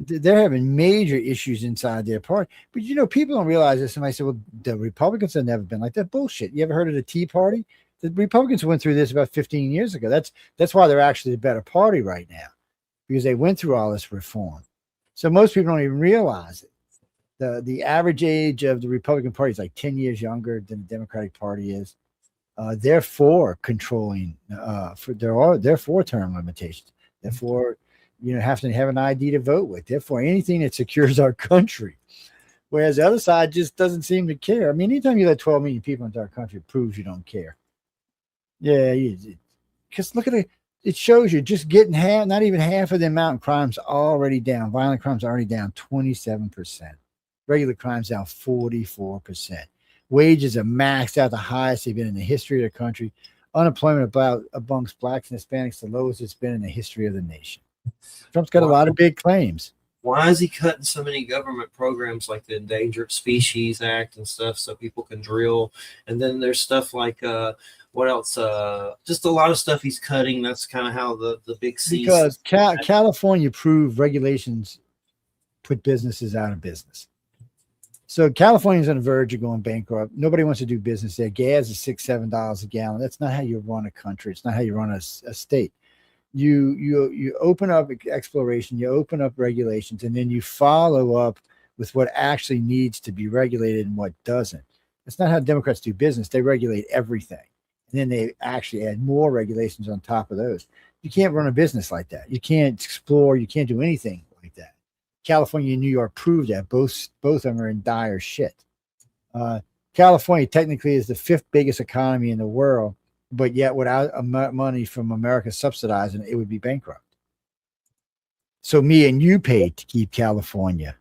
they're having major issues inside their party. But people don't realize this. Somebody said, "Well, the Republicans have never been like that." Bullshit. You ever heard of the Tea Party? The Republicans went through this about 15 years ago. That's why they're actually the better party right now, because they went through all this reform. So most people don't even realize it. The average age of the Republican Party is like 10 years younger than the Democratic Party is. Therefore, controlling there are for term limitations. Therefore, have to have an ID to vote with. Therefore, anything that secures our country. Whereas the other side just doesn't seem to care. I mean, anytime you let 12 million people into our country, it proves you don't care. Yeah, because look at it. It shows you just getting not even half of the amount of crimes already down. Violent crimes already down 27%. Regular crimes down 44%. Wages are maxed out, the highest they've been in the history of the country. Unemployment amongst blacks and Hispanics, the lowest it's been in the history of the nation. Trump's got a lot of big claims. Why is he cutting so many government programs like the Endangered Species Act and stuff so people can drill? And then there's stuff like what else? Just a lot of stuff he's cutting. That's kind of how the big C. Because California proved regulations put businesses out of business. So California's on the verge of going bankrupt. Nobody wants to do business there. Gas is $6-7 a gallon. That's not how you run a country. It's not how you run a state. You open up exploration, you open up regulations, and then you follow up with what actually needs to be regulated and what doesn't. That's not how Democrats do business. They regulate everything, and then they actually add more regulations on top of those. You can't run a business like that. You can't explore. You can't do anything like that. California and New York proved that. Both of them are in dire shit. California technically is the 5th biggest economy in the world, but yet without money from America subsidizing it, it would be bankrupt. So me and you paid to keep California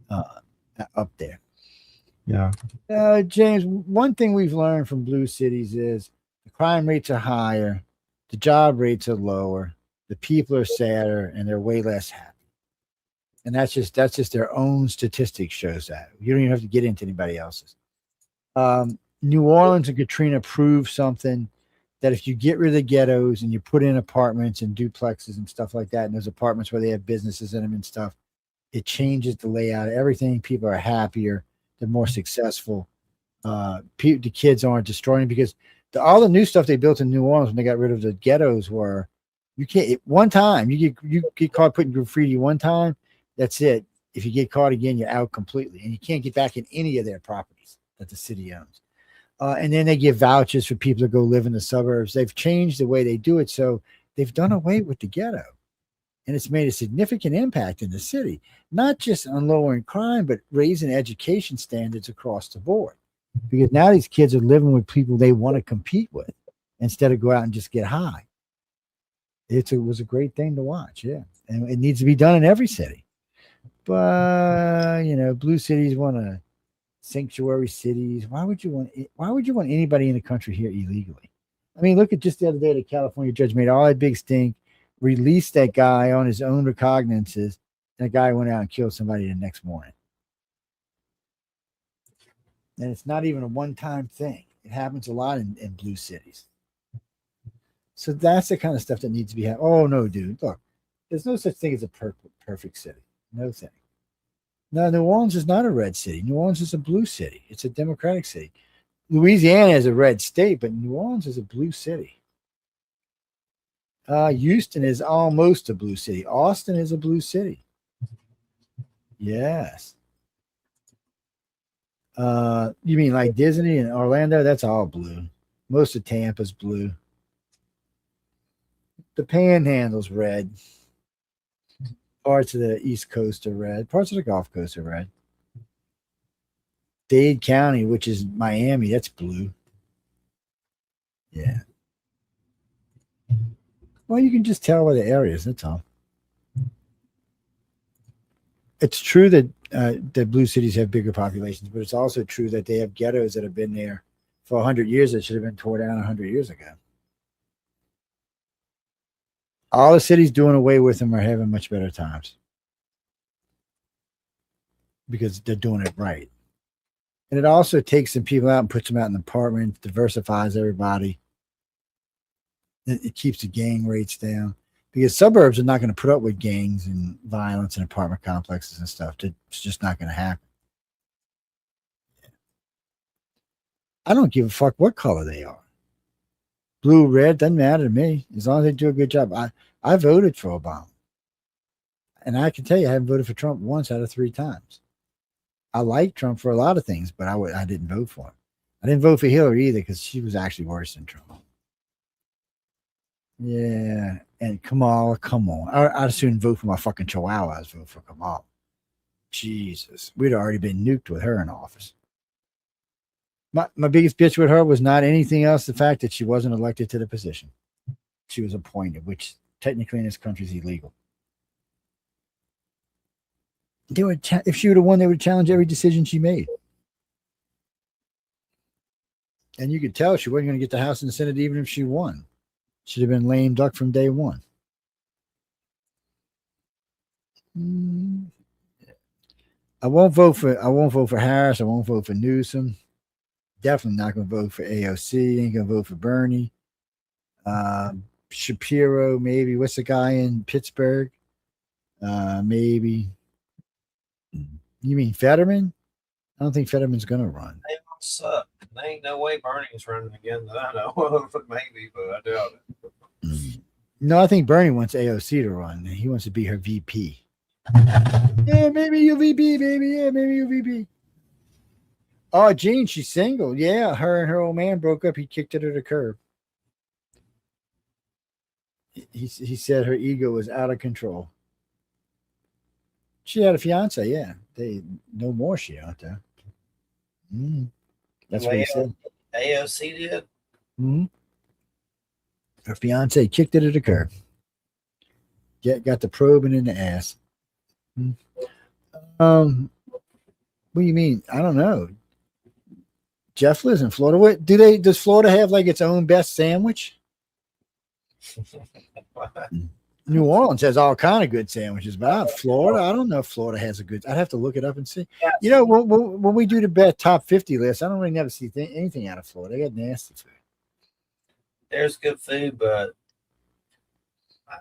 up there. Yeah. James, one thing we've learned from blue cities is the crime rates are higher, the job rates are lower, the people are sadder, and they're way less happy. And that's just their own statistics shows that. You don't even have to get into anybody else's. New Orleans and Katrina proved something, that if you get rid of the ghettos and you put in apartments and duplexes and stuff like that, and those apartments where they have businesses in them and stuff, it changes the layout of everything. People are happier. They're more successful. The kids aren't destroying, because all the new stuff they built in New Orleans when they got rid of the ghettos were, you can't, one time, you get caught putting graffiti one time, that's it. If you get caught again, you're out completely, and you can't get back in any of their properties that the city owns. And then they give vouchers for people to go live in the suburbs. They've changed the way they do it. So they've done away with the ghetto. And it's made a significant impact in the city, not just on lowering crime, but raising education standards across the board. Because now these kids are living with people they want to compete with instead of go out and just get high. It was a great thing to watch. Yeah. And it needs to be done in every city. But, blue cities want to sanctuary cities. Why would you want anybody in the country here illegally? I mean, look at just the other day, the California judge made all that big stink, released that guy on his own recognizances, and the guy went out and killed somebody the next morning. And it's not even a one-time thing. It happens a lot in blue cities. So that's the kind of stuff that needs to be happening. Oh no, dude, look, There's no such thing as a perfect city. No thing. No, New Orleans is not a red city. New Orleans is a blue city. It's a democratic city. Louisiana is a red state, but New Orleans is a blue city. Houston is almost a blue city. Austin is a blue city. Yes. You mean like Disney and Orlando? That's all blue. Most of Tampa's blue. The Panhandle's red. Parts of the East Coast are red. Parts of the Gulf Coast are red. Dade County, which is Miami, that's blue. Yeah. Well, you can just tell by the areas. That's all. It's true that the blue cities have bigger populations, but it's also true that they have ghettos that have been there for 100 years that should have been torn down 100 years ago. All the cities doing away with them are having much better times because they're doing it right. And it also takes some people out and puts them out in apartments, diversifies everybody. It keeps the gang rates down because suburbs are not going to put up with gangs and violence and apartment complexes and stuff. It's just not going to happen. I don't give a fuck what color they are. Blue, red, doesn't matter to me. As long as they do a good job. I voted for Obama. And I can tell you, I haven't voted for Trump once out of 3 times. I like Trump for a lot of things, but I didn't vote for him. I didn't vote for Hillary either because she was actually worse than Trump. Yeah, and Kamala, come on. I'd as soon vote for my fucking chihuahua as vote for Kamala. Jesus, we'd already been nuked with her in office. My biggest bitch with her was not anything else, the fact that she wasn't elected to the position. She was appointed, which technically in this country is illegal. If she would have won, they would challenge every decision she made. And you could tell she wasn't going to get the House and the Senate even if she won. Should have been lame duck from day one. I won't vote for Harris. I won't vote for Newsom. Definitely not going to vote for AOC. Ain't going to vote for Bernie. Shapiro, maybe. What's the guy in Pittsburgh? Maybe. You mean Fetterman? I don't think Fetterman's going to run. They all suck. There ain't no way Bernie's running again that I know of. Maybe, but I doubt it. No, I think Bernie wants AOC to run. He wants to be her VP. Yeah, maybe you VP, baby. Yeah, maybe you VP. Oh, Jean, she's single. Yeah, her and her old man broke up. He kicked her to the curb. He said her ego was out of control. She had a fiance, yeah. They no more shit out there. That's what he said. AOC did? Her fiance kicked her to the curb. Got the probing in the ass. What do you mean? I don't know. Jeff lives in Florida. What does Florida have like its own best sandwich? New Orleans has all kind of good sandwiches, but Florida, I don't know if Florida has a good. I'd have to look it up and see. Yeah. You know, when we do the best top 50 list, I don't really never see anything out of Florida. They got nasty food. There's good food, but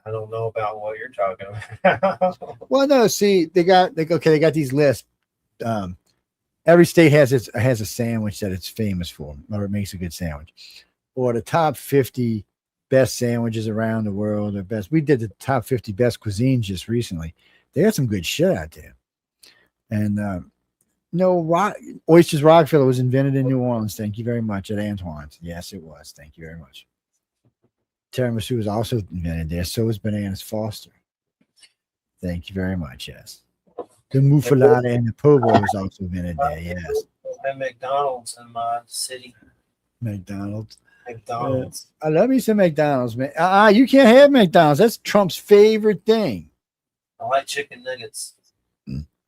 I don't know about what you're talking about. Well, no, see, they got these lists. Every state has a sandwich that it's famous for, or it makes a good sandwich, or the top 50 best sandwiches around the world, or best. We did the top 50 best cuisines just recently. They got some good shit out there. And Oysters Rockefeller was invented in New Orleans. Thank you very much. At Antoine's. Yes, it was. Thank you very much. Tiramisu was also invented there. So was Bananas Foster. Thank you very much. Yes. The muffalata and the po' boy was also invented there. Yes. And McDonald's in my city. McDonald's. I love me some McDonald's, man. You can't have McDonald's. That's Trump's favorite thing. I like chicken nuggets.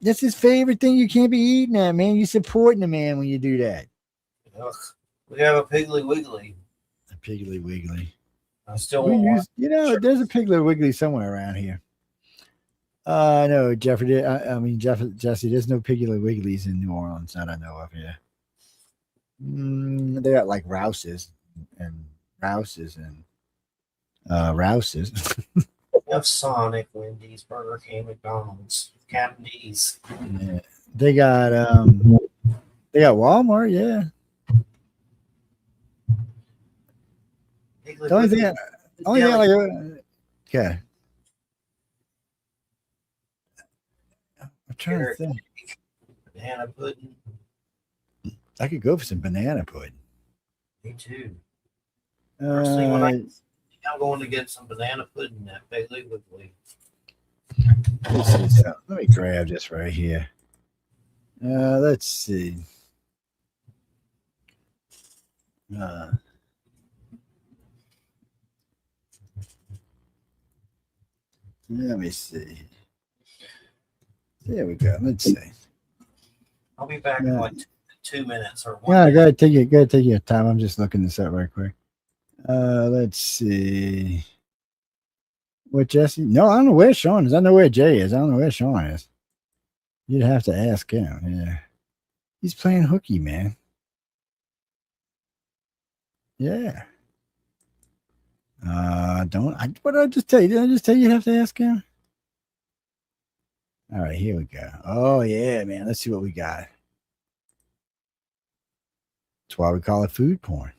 That's his favorite thing. You can't be eating that, man. You're supporting the man when you do that. Ugh. We have a Piggly Wiggly. A Piggly Wiggly. I still want there's a Piggly Wiggly somewhere around here. No, Jeffrey. Jesse, there's no Piggly Wigglies in New Orleans that I know of here. They got like Rouses. We have Sonic, Wendy's, Burger King, McDonald's, Captain D's. Yeah. They got Walmart, yeah. The only thing I like, okay. I'm trying to think. Banana pudding. I could go for some banana pudding. Me too. First thing when Uh, I'm going to get some banana pudding at Bailey Wiggly. let's see something. Let me grab this right here. Let's see. Let me see. There we go. Let's see. I'll be back in like 2 minutes or 1 Yeah, minute. gotta take your time. I'm just looking this up right quick. Let's see. What Jesse? No, I don't know where Sean is. I know where Jay is. I don't know where Sean is. You'd have to ask him. Yeah. He's playing hooky, man. Yeah. What did I just tell you? Did I just tell you have to ask him? All right, here we go. Oh yeah, man. Let's see what we got. That's why we call it food porn.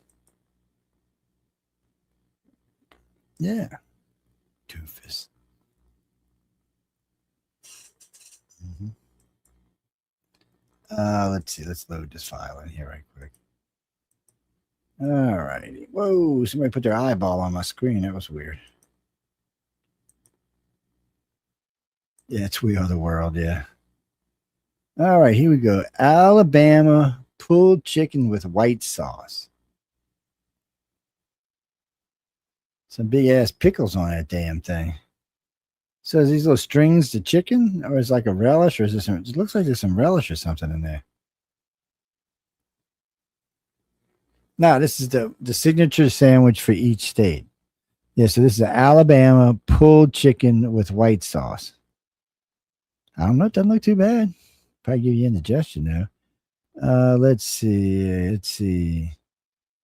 Yeah. Doofus. Mm-hmm. Let's see. Let's load this file in here right quick. All righty. Whoa, somebody put their eyeball on my screen. That was weird. Yeah, it's We Are the World, yeah. All right, here we go. Alabama pulled chicken with white sauce. Some big ass pickles on that damn thing. So is these little strings to chicken, or is it like a relish, or is this? It looks like there's some relish or something in there. No, this is the signature sandwich for each state. Yeah, so this is Alabama pulled chicken with white sauce. I don't know. It doesn't look too bad. Probably give you indigestion though. Let's see. Let's see.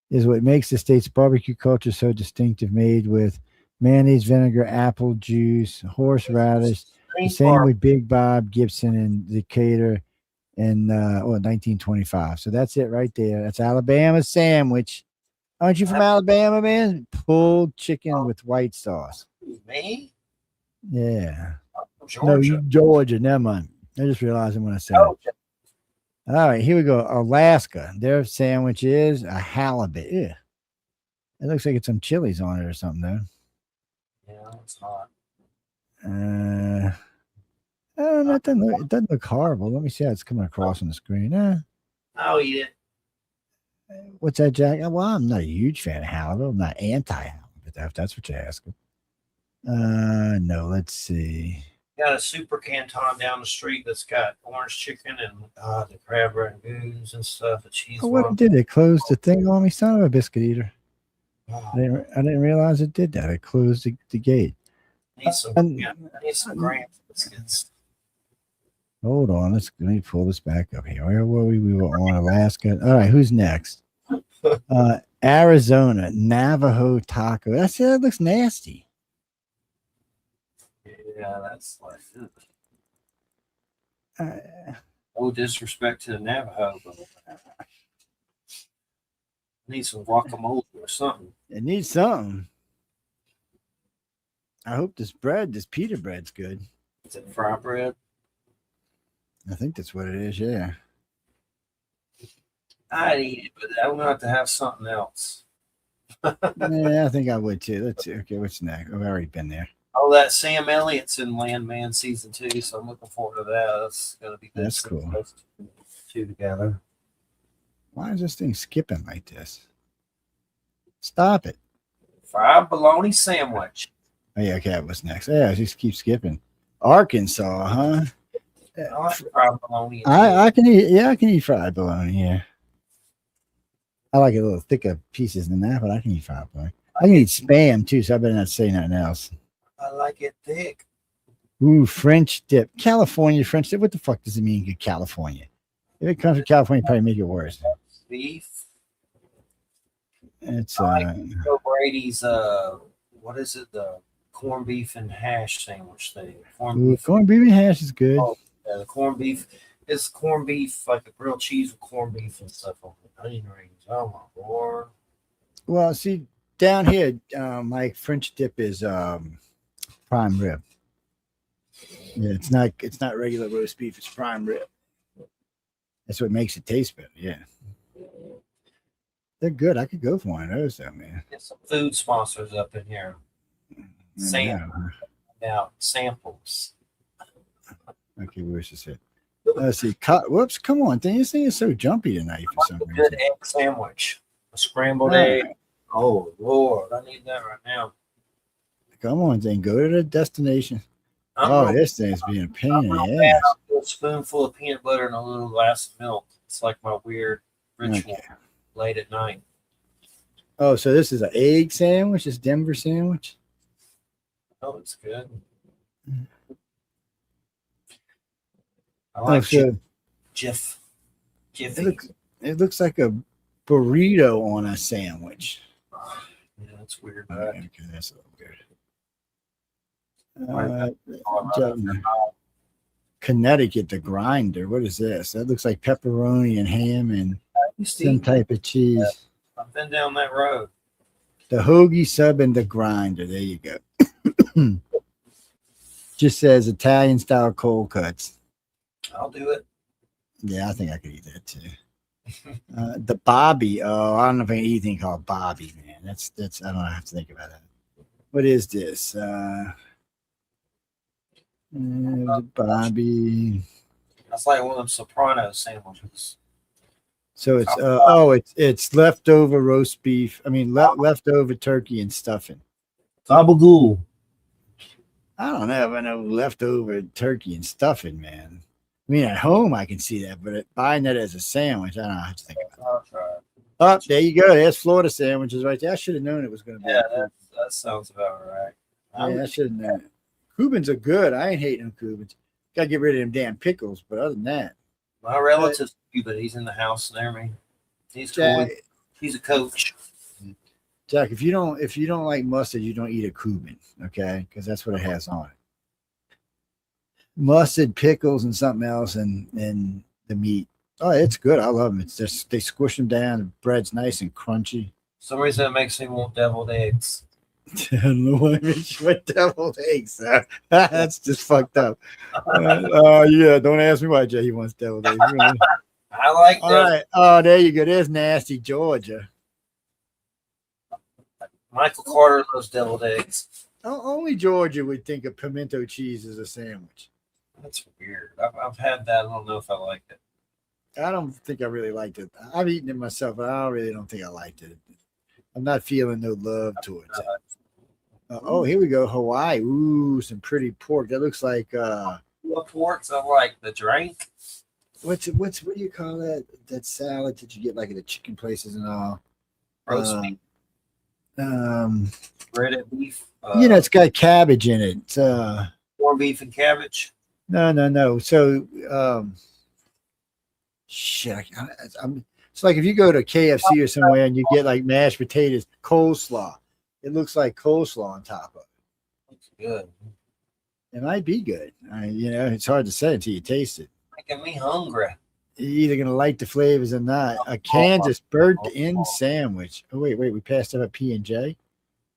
Is what makes the state's barbecue culture so distinctive, made with mayonnaise, vinegar, apple juice, horseradish. The same with Big Bob Gibson in Decatur in 1925. So that's it right there. That's Alabama sandwich. Aren't you from Alabama, man? Pulled chicken with white sauce. Me? Yeah. Georgia. No, Georgia. Never mind. I just realized when I said it. All right, here we go. Alaska. Their sandwich is a halibut. Ew. It looks like it's some chilies on it or something, though. Yeah, it's hot. I don't know. It doesn't look horrible. Let me see how it's coming across on the screen. I'll eat it. What's that, Jack? Well, I'm not a huge fan of halibut. I'm not anti-halibut, if that's what you're asking. No, let's see. Got a super canton down the street that's got orange chicken and the crab rangoons and stuff. The cheese. Oh, what it did? It closed the thing on me, son of a biscuit eater. Oh. I didn't realize it did that. It closed the gate. I need some Graham biscuits. Hold on, let me pull this back up here. Where were we? We were on Alaska. All right, who's next? Arizona Navajo taco. That looks nasty. Yeah, that's like no disrespect to the Navajo, but need some guacamole or something. It needs something. I hope this pita bread's good. Is it fry bread? I think that's what it is, yeah. I'd eat it, but I'm gonna have to have something else. Yeah, I think I would too. Let's see. Okay, what's next? I've already been there. Oh, that Sam Elliott's in Landman season 2, so I'm looking forward to that. That's gonna be good. That's cool. Those two together. Why is this thing skipping like this? Stop it. Fried bologna sandwich. Oh yeah, okay, what's next? Yeah, I just keep skipping. Arkansas, huh? I like fried bologna. I can eat. Yeah, I can eat fried bologna. Yeah, I like it a little thicker pieces than that, but I can eat fried bologna. I can eat spam too, so I better not say nothing else. I like it thick. Ooh, French dip, California French dip. What the fuck does it mean, good California? If it comes from California, probably make it worse. Beef. It's I like Joe Brady's. What is it? The corned beef and hash sandwich thing. Ooh, corned beef and hash is good. Oh, yeah, the corned beef is corned beef, like a grilled cheese with corned beef and stuff on it. Onion rings. Oh my lord. Well, see, down here, my French dip is prime rib. Yeah, it's not regular roast beef. It's prime rib. That's what makes it taste better. Yeah, they're good. I could go for one of those, though, man. Get some food sponsors up in here. Samples. Okay, where's this at? Let's see. Whoops, come on. This thing is so jumpy tonight for some reason. Good egg sandwich. A scrambled egg. Oh, Lord. I need that right now. Come on, thing. Go to the destination. This thing's being a pain in the ass. A spoonful of peanut butter and a little glass of milk. It's like my weird ritual late at night. Oh, so this is an egg sandwich? This Denver sandwich? Oh, it's good. I like Jiffy. It looks like a burrito on a sandwich. Yeah, that's weird. Okay, that's a little weird. Connecticut, the grinder. What is this? That looks like pepperoni and ham and some type of cheese. Yeah. I've been down that road. The hoagie sub and the grinder. There you go. Just says Italian style cold cuts. I'll do it. Yeah, I think I could eat that too. The Bobby. Oh, I don't know if I can eat anything called Bobby, man. That's I don't have to think about that. What is this? The Bobby. That's like one of them Soprano sandwiches. So it's it's leftover roast beef. I mean leftover turkey and stuffing. Gabagool. I don't know if I know leftover turkey and stuffing, man. I mean, at home I can see that, but buying that as a sandwich, I don't know how to think about it. Oh, there you go. There's Florida sandwiches right there. I should have known it was going to be. Yeah, that sounds about right. Yeah, I should have known it. Cubans are good. I ain't hating them Cubans. Got to get rid of them damn pickles. But other than that, my relative's Cuban. He's in the house near me. He's cool. He's a coach. Jack, if you don't like mustard, you don't eat a Cuban, okay? Because that's what it has on it. Mustard, pickles, and something else, and the meat. Oh, it's good. I love them. It's just they squish them down. The bread's nice and crunchy. For some reason, it makes me want deviled eggs. I don't know why it makes you want deviled eggs. That's just fucked up. Yeah, don't ask me why Jay wants deviled eggs. I like that. All right. Oh, there you go. There's nasty Georgia. Michael Carter loves deviled eggs. Only Georgia would think of pimento cheese as a sandwich. That's weird. I've had that. I don't know if I like it. I don't think I really liked it. I've eaten it myself, but I really don't think I liked it. I'm not feeling no love towards it. Oh, here we go. Hawaii. Ooh, some pretty pork. That looks like what porks I like the drink. What do you call that? That salad that you get like at the chicken places and all. Roast beef. Breaded beef. It's got cabbage in it. Corned beef and cabbage. No. So shit. It's like if you go to KFC or somewhere and you get like mashed potatoes, coleslaw. It looks like coleslaw on top of it. Looks good. It might be good. It's hard to say until you taste it. Making me hungry. You're either gonna like the flavors or not. A Kansas burnt-in sandwich. Oh wait, we passed up a P&J.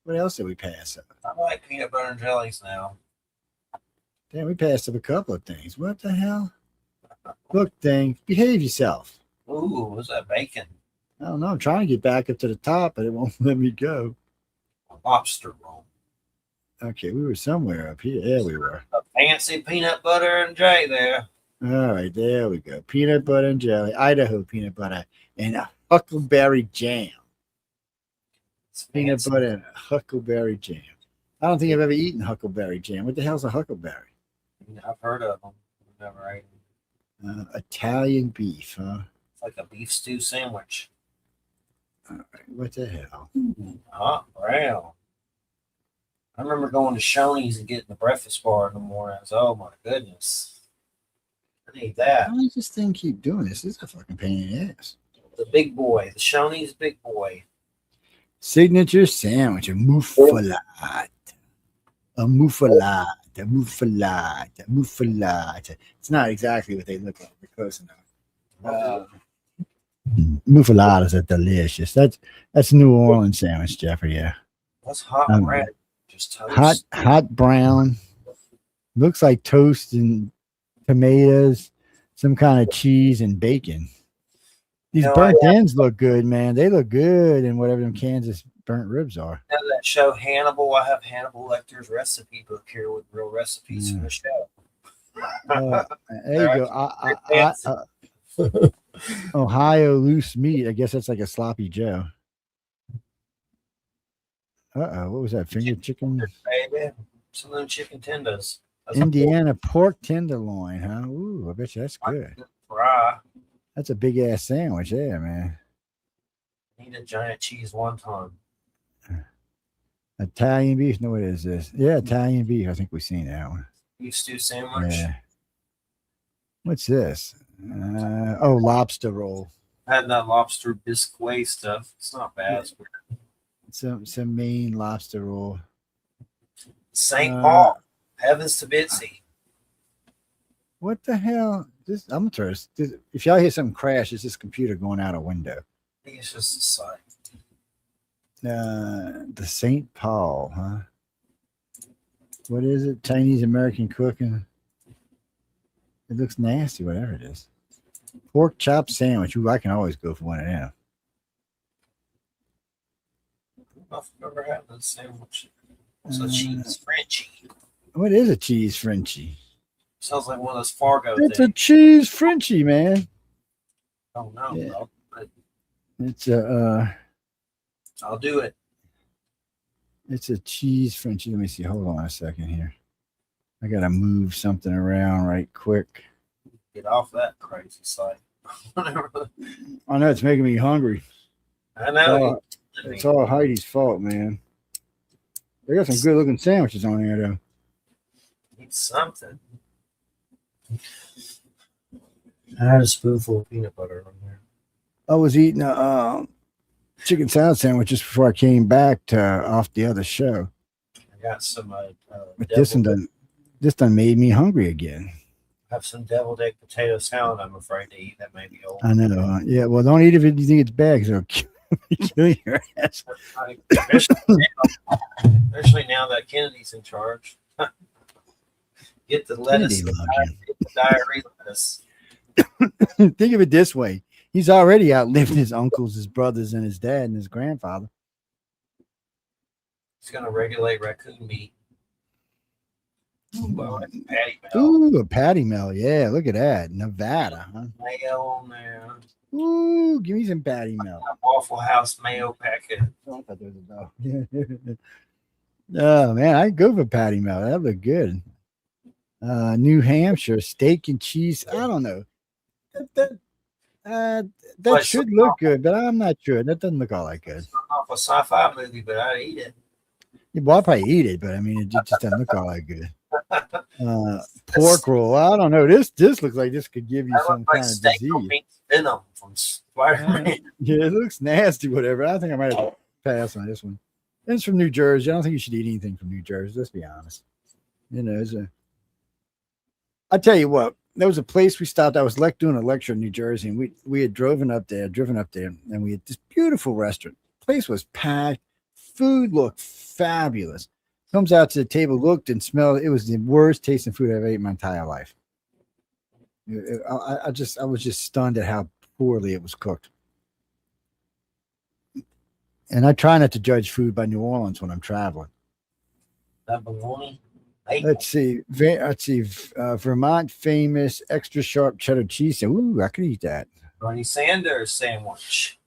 What else did we pass up? I like peanut butter and jellies now. Damn, we passed up a couple of things. What the hell? Look, thing, behave yourself. Ooh, what's that bacon? I don't know. I'm trying to get back up to the top, but it won't let me go. A lobster roll. Okay, we were somewhere up here. There we were. A fancy peanut butter and jelly there. All right, there we go. Peanut butter and jelly, Idaho peanut butter, and a huckleberry jam. Peanut butter and huckleberry jam. I don't think I've ever eaten huckleberry jam. What the hell's a huckleberry? I've heard of them. I've never eaten. Italian beef, huh? It's like a beef stew sandwich. All right, what the hell? Hot brown. I remember going to Shoney's and getting the breakfast bar in the morning. Oh my goodness. I need that. Why does this thing keep doing this? This is a fucking pain in the ass. The big boy. The Shoney's big boy. Signature sandwich, a muffalade. A muffalata, muffalata, muffalata. It's not exactly what they look like. They're close enough. Muffaladas are delicious. That's New Orleans sandwich, Jeffrey. Yeah. What's hot Um, bread? Just toast. hot brown. Looks like toast and tomatoes, some kind of cheese and bacon. These No, burnt ends look good, man. They look good in whatever them Kansas burnt ribs are. Now that show Hannibal, I have Hannibal Lecter's recipe book here with real recipes from the show. There you go. Ohio loose meat. I guess that's like a sloppy Joe. What was that? Finger chicken? Baby. Some of them chicken tenders. Indiana pork tenderloin, huh? Ooh, I bet you that's good. Fry. That's a big ass sandwich, yeah, man. Eat a giant cheese one time. Italian beef. No, what is this? Yeah, Italian beef. I think we've seen that one. Beef stew sandwich. Yeah. What's this? Lobster roll. I had that lobster biscuit stuff. It's not bad. Some Maine lobster roll. St. Paul. Heavens to Bitsy. What the hell? I'm interested. If y'all hear something crash, it's this computer going out a window. I think it's just a site. The St. Paul, huh? What is it? Chinese American cooking. It looks nasty, whatever it is. Pork chop sandwich. Ooh, I can always go for one of them. I've never had that sandwich. It's a cheese Frenchie. What is a cheese Frenchie? Sounds like one of those Fargo It's things. a cheese Frenchie, man. Oh no, Yeah. bro. But It's a I'll do it. it's a cheese Frenchie. Let me see. Hold on a second here. I gotta move something around right quick. Get off that crazy site. I know it's making me hungry. I know. It's all Heidi's fault, man. They got some good looking sandwiches on here though. Eat something. I had a spoonful of peanut butter on there. I was eating a chicken salad sandwich just before I came back off the other show. I got some. But this done made me hungry again. Have some deviled egg potato salad. I'm afraid to eat. That may be old. I know. Yeah. Well, don't eat it if you think it's bad because it'll kill your ass. Especially now that Kennedy's in charge. Get the lettuce. Get the diarrhea lettuce. Think of it this way. He's already outlived his uncles, his brothers, and his dad and his grandfather. He's going to regulate raccoon meat. Well, like a patty melt. Ooh, a patty melt. Yeah, look at that. Nevada, huh? Mayo on there. Ooh, give me some patty melt. Waffle House mayo packet. Oh, I thought there was a dog. Oh, man, I'd go for patty melt. That look good. New Hampshire steak and cheese. I don't know. That should look good, but I'm not sure. That doesn't look all that good. It's not off a sci-fi movie, but I'd eat it. Yeah, well, I'll probably eat it, but I mean, it just doesn't look all that good. Pork roll. I don't know. This looks like this could give you some kind of disease. Venom from Spider-Man. Yeah, it looks nasty. Whatever. I think I might have pass on this one. It's from New Jersey. I don't think you should eat anything from New Jersey. Let's be honest. You know, I tell you what. There was a place we stopped. I was doing a lecture in New Jersey, and we had driven up there, and we had this beautiful restaurant. Place was packed. Food looked fabulous. Comes out to the table, looked and smelled. It was the worst tasting food I've ever ate in my entire life. I was just stunned at how poorly it was cooked. And I try not to judge food by New Orleans when I'm traveling. That bologna. Let's see. Vermont famous extra sharp cheddar cheese. Ooh, I could eat that. Bernie Sanders sandwich.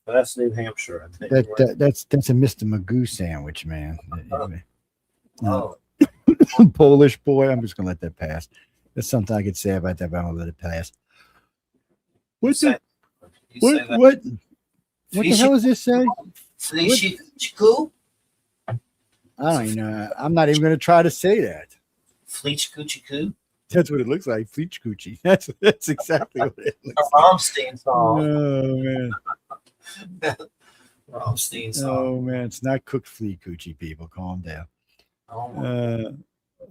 But that's New Hampshire, I think. That's a Mr. Magoo sandwich, man. Oh. Polish boy. I'm just gonna let that pass. There's something I could say about that, but I'm gonna let it pass. What the hell does this say? Fleechcoochie. I don't even know. I'm not even going to try to say that. Fleechcoochie. That's what it looks like. Fleech coochie. That's exactly what it looks like. Rammstein song. Oh, man. Rammstein song. Oh, man. It's not cooked flea coochie, people. Calm down. Oh my.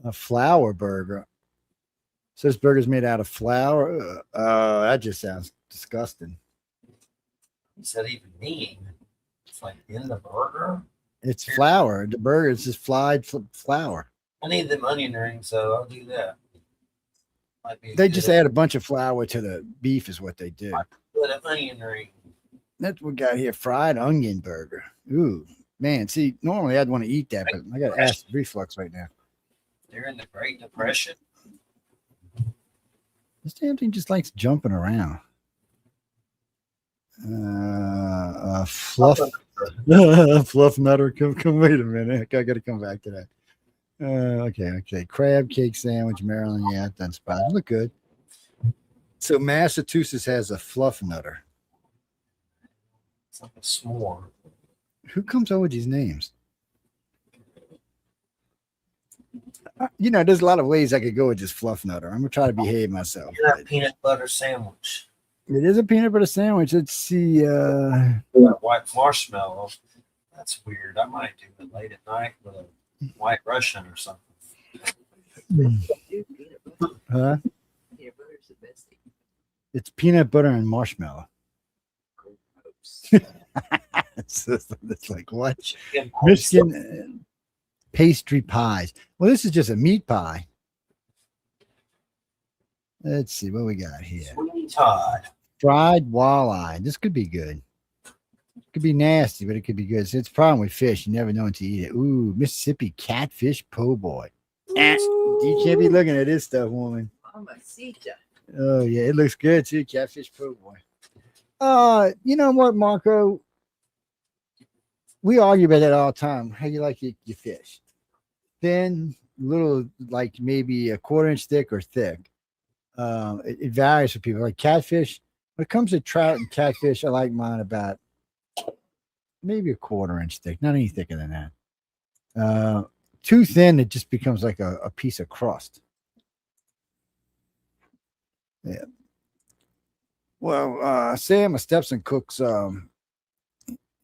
A flour burger. So this burger's made out of flour. That just sounds disgusting. What's that even mean? It's like in the burger. It's flour. The burger is just fried flour. I need them onion rings, so I'll do that. Might be They good. just add a bunch of flour to the beef, is what they do. Put an onion ring. That's what we got here. Fried onion burger. Ooh, man. See, normally I'd want to eat that, but I got acid reflux right now. They're in the Great Depression. This damn thing just likes jumping around. Fluff. Fluff nutter. Come, wait a minute. I got to come back to that. Okay. Crab cake sandwich, Maryland. Yeah, I've done spots. Look good. So Massachusetts has a fluff nutter. It's like a s'more. Who comes up with these names? You know, there's a lot of ways I could go with just fluff nutter. I'm gonna try to behave myself. That peanut butter sandwich. It is a peanut butter sandwich. Let's see. White marshmallow. That's weird. I might do it late at night with a white Russian or something. Huh? It's peanut butter and marshmallow. it's like what? Michigan pastry pies. Well, this is just a meat pie. Let's see what we got here. Sweeney Todd. Fried walleye. This could be good. It could be nasty, but it could be good. So it's a problem with fish. You never know until you eat it. Ooh, Mississippi catfish po' boy. You can't be looking at this stuff, woman. Oh, yeah. It looks good, too. Catfish po' boy. You know what, Marco? We argue about that all the time. How you like your fish? Thin, little, like maybe a 1/4 inch thick or thick. It varies for people. Like catfish, when it comes to trout and catfish, I like mine about maybe a 1/4 inch thick, not any thicker than that. Too thin, it just becomes like a piece of crust. Yeah. Well, Sam, my stepson, cooks.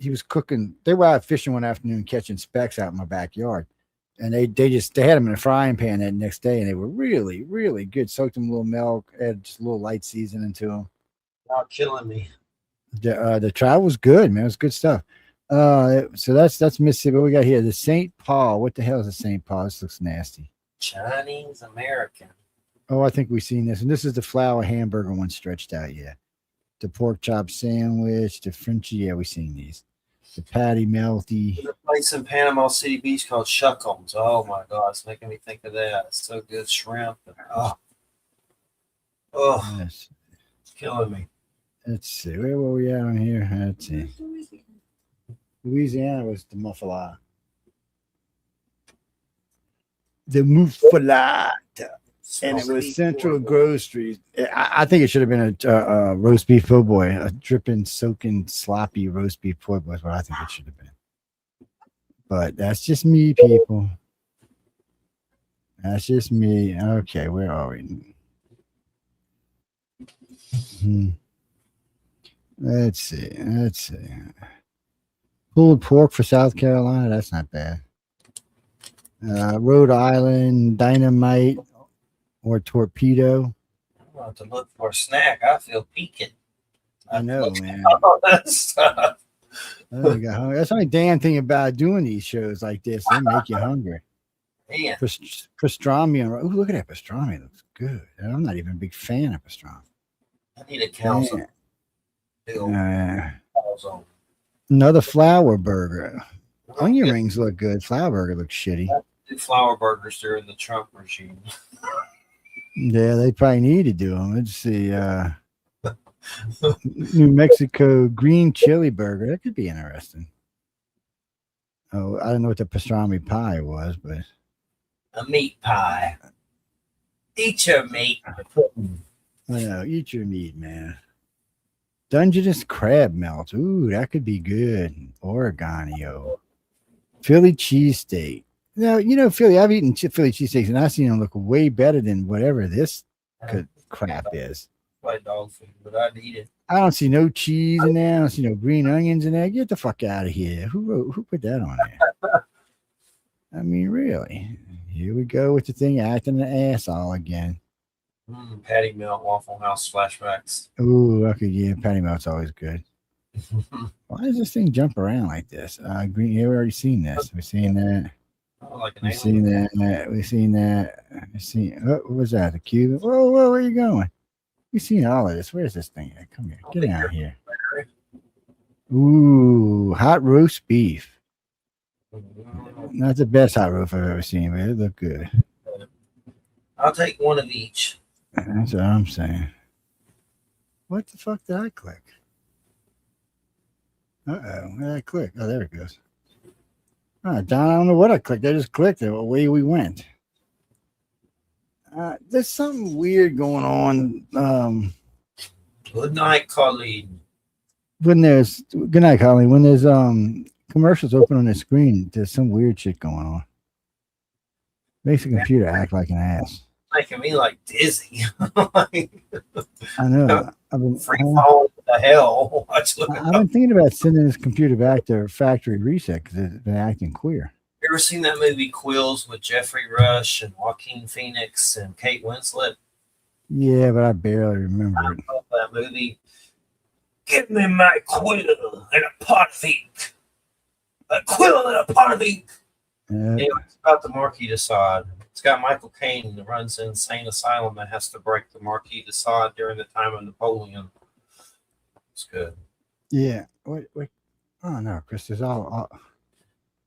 He was cooking. They were out fishing one afternoon, catching specks out in my backyard, and they had them in a frying pan that next day, and they were really, really good. Soaked them in a little milk, added just a little light seasoning to them. Not killing me. The trout was good, man. It was good stuff. So that's Mississippi. What we got here? The St. Paul. What the hell is a St. Paul? This looks nasty. Chinese American. Oh, I think we've seen this. And this is the flour hamburger one stretched out. Yeah. The pork chop sandwich, the Frenchy. Yeah, we've seen these. The patty melty. There's a place in Panama City Beach called Shuckums. Oh my God, it's making me think of that. It's so good, shrimp. Yes. It's killing me. Let's see. Where were we at on here? Let's see. Louisiana was the muffalata. The muffalata. And it was Central Grocery. I think it should have been a roast beef po' boy, a dripping, soaking, sloppy roast beef po' boy is what I think it should have been. But that's just me, people. That's just me. Okay, where are we? Let's see. Pulled pork for South Carolina. That's not bad. Rhode Island, dynamite. Or torpedo. I'm about to look for a snack. I feel peaking. I know, man. All that stuff. That's the only damn thing about doing these shows like this. They make you hungry. Man. Pastrami. Oh, look at that pastrami. It looks good. I'm not even a big fan of pastrami. I need a calzone. Another flour burger. Onion rings look good. Flour burger looks shitty. Do flour burgers during the Trump regime. Yeah, they probably need to do them. Let's see. New Mexico green chili burger. That could be interesting. Oh, I don't know what the pastrami pie was, but a meat pie. Eat your meat. I know. Eat your meat, man. Dungeness crab melt. Ooh, that could be good. Oregano. Philly cheesesteak. Now, you know, Philly, I've eaten Philly cheesesteaks and I've seen them look way better than whatever this crap is. Like dog food, but I'd eat it. I don't see no cheese in there. I don't see no green onions in there. Get the fuck out of here. Who put that on there? I mean, really. Here we go with the thing acting an ass all again. Patty Melt, Waffle House flashbacks. Ooh, okay, yeah, Patty Melt's always good. Why does this thing jump around like this? Green, yeah, we already seen this. We've seen that. Oh, like an We've seen alien. that. We've seen that. We've seen. What was that? The cube? Whoa, whoa, where are you going? We've seen all of this. Where's this thing at? Come here. Get out here. Ooh, hot roast beef. Not the best hot roast I've ever seen, but it looked good. I'll take one of each. That's what I'm saying. What the fuck did I click? Uh-oh, where did I click? Oh, there it goes. Oh, Don, I don't know what I clicked. I just clicked it. Away we went. There's something weird going on. Good night, Colleen. Good night, Colleen. When there's commercials open on the screen, there's some weird shit going on. Makes the computer act like an ass. Making me like dizzy. I know. I've been free fall to hell. I've been thinking about sending this computer back to factory reset because it's been acting queer. You ever seen that movie Quills with Jeffrey Rush and Joaquin Phoenix and Kate Winslet? Yeah, but I barely remember it. I love that movie. Give me my quill and a pot of ink. A quill and a pot of ink. Anyway, it's about the Marquis de Sade. It's got Michael Caine that runs an insane asylum that has to break the Marquis de Sade during the time of Napoleon. It's good. Yeah. Wait. Oh no, Chris, there's all.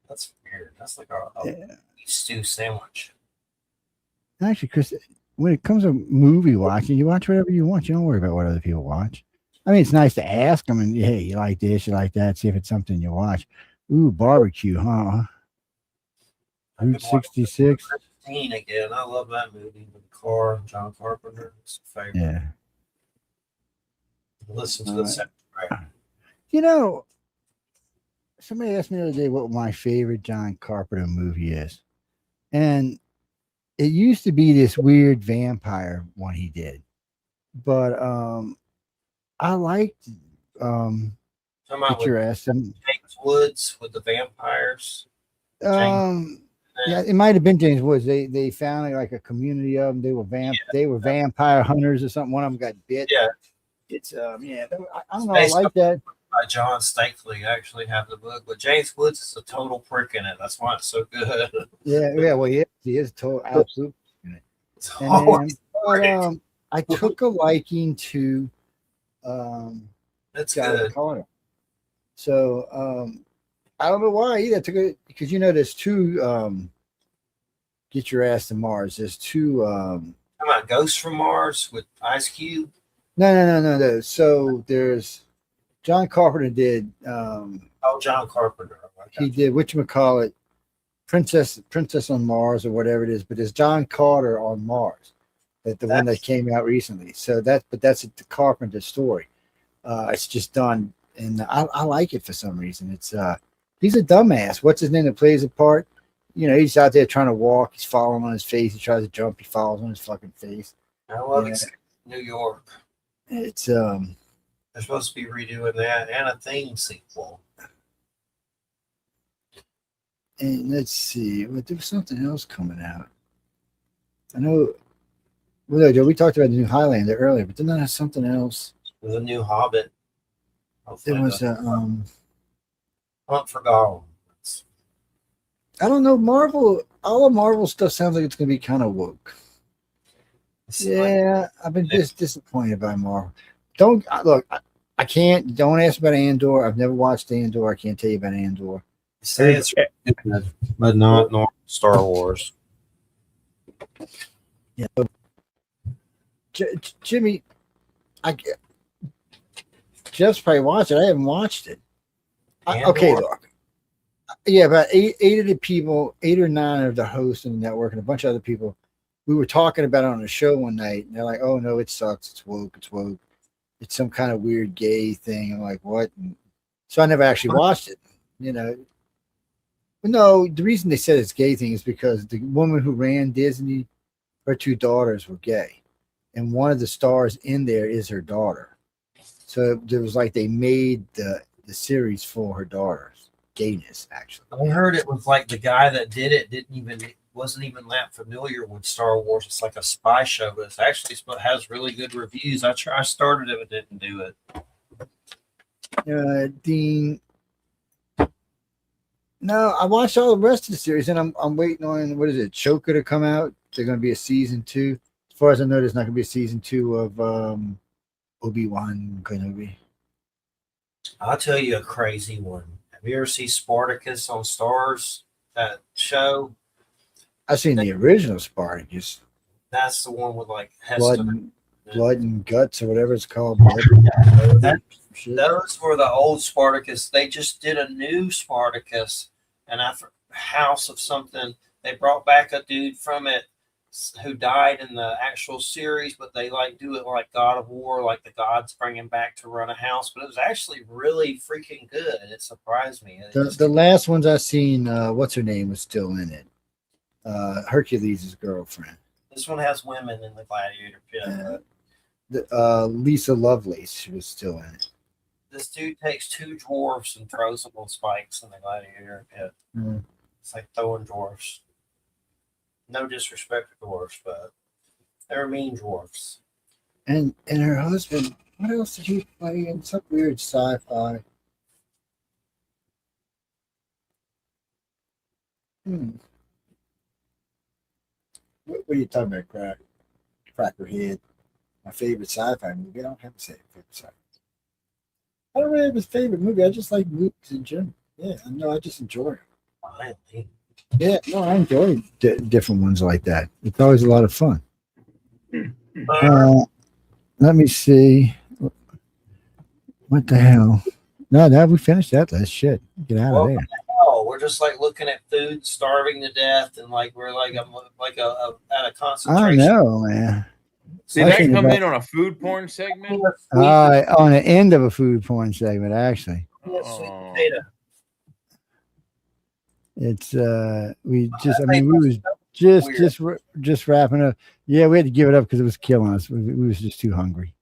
That's weird. That's like a beef stew sandwich. Actually, Chris, when it comes to movie watching, you watch whatever you want. You don't worry about what other people watch. I mean, it's nice to ask them, and hey, you like this, you like that, see if it's something you watch. Ooh, barbecue, huh? Route 66. Again, I love that movie. The car, John Carpenter, it's a favorite. Yeah. Listen to the soundtrack. You know, somebody asked me the other day what my favorite John Carpenter movie is, and it used to be this weird vampire one he did, but I liked Get Your Ass. James Woods with the vampires. Yeah, it might have been James Woods. They found like a community of them. They were vampire hunters or something. One of them got bit. Yeah, it's I don't know. I like that. By John Stakely, I actually have the book, but James Woods is a total prick in it. That's why it's so good. Yeah. Well, he is total absolute in it. And I took a liking to that's John good. Carter. So I don't know why either. I took it because there's two Get Your Ass to Mars. There's two Come on, Ghost from Mars with Ice Cube. No. So there's John Carpenter did John Carpenter. He did whatchamacallit, Princess on Mars or whatever it is, but there's John Carter on Mars. That's one that came out recently. So that's the Carpenter story. It's just done, and I like it for some reason. It's he's a dumbass. What's his name that plays the part? He's out there trying to walk. He's falling on his face. He tries to jump. He falls on his fucking face. I love New York. It's they're supposed to be redoing that and a Thing sequel. And let's see, there was something else coming out. I know. Well, Joe, we talked about the new Highlander earlier, but then there's something else. The new Hobbit. There was a Hunt for Gollum. I don't know. Marvel, all of Marvel stuff sounds like it's going to be kind of woke. Yeah, I've been disappointed by Marvel. Don't ask about Andor. I've never watched Andor. I can't tell you about Andor. Say it's good, but not normal Star Wars. Yeah, Jimmy, Jeff's probably watched it. I haven't watched it. Okay, look. Yeah, about eight of the people, 8 or 9 of the hosts in the network, and a bunch of other people. We were talking about it on the show one night, and they're like, "Oh no, it sucks. It's woke. It's woke. It's some kind of weird gay thing." I'm like, "What?" And so I never actually watched it. But no, the reason they said it's gay thing is because the woman who ran Disney, her 2 daughters were gay, and one of the stars in there is her daughter. So there was like they made the series for her daughters. gayness, actually. I heard it was like the guy that did it wasn't even that familiar with Star Wars. It's like a spy show, but it's actually has really good reviews. I started it, but didn't do it. Dean. No, I watched all the rest of the series, and I'm waiting on, what is it, Choker to come out. They're going to be a season 2. As far as I know, there's not going to be a season 2 of Obi-Wan Kenobi. I'll tell you a crazy one. Have you ever seen Spartacus on Stars? That show? I've seen the original Spartacus. That's the one with like Hester. Blood and guts, or whatever it's called. Those were the old Spartacus. They just did a new Spartacus, and after House of something, they brought back a dude from it who died in the actual series, but they like do it like God of War, like the gods bring him back to run a house. But it was actually really freaking good. It surprised me. The last ones I've seen, what's her name, was still in it. Hercules' girlfriend. This one has women in the gladiator pit. Lisa Lovelace, she was still in it. This dude takes 2 dwarfs and throws them on spikes in the gladiator pit. Mm. It's like throwing dwarfs. No disrespect to dwarfs, but they're mean dwarfs. And her husband, what else did he play in? Some weird sci-fi. What are you talking about, Crackerhead? My favorite sci-fi movie. I don't have to say favorite sci-fi. I don't really have a favorite movie. I just like movies in general. Yeah, no, I just enjoy them. Finally. Yeah, no, I enjoy different ones like that. It's always a lot of fun. Let me see. What the hell? No, we finished that. That's shit. Get out of there. Oh, we're just like looking at food, starving to death, and like we're like at a concentration. I know, man. See, that come in on a food porn segment? On the end of a food porn segment, actually. Sweet potato. It's we was just wrapping up. Yeah, we had to give it up because it was killing us. We was just too hungry.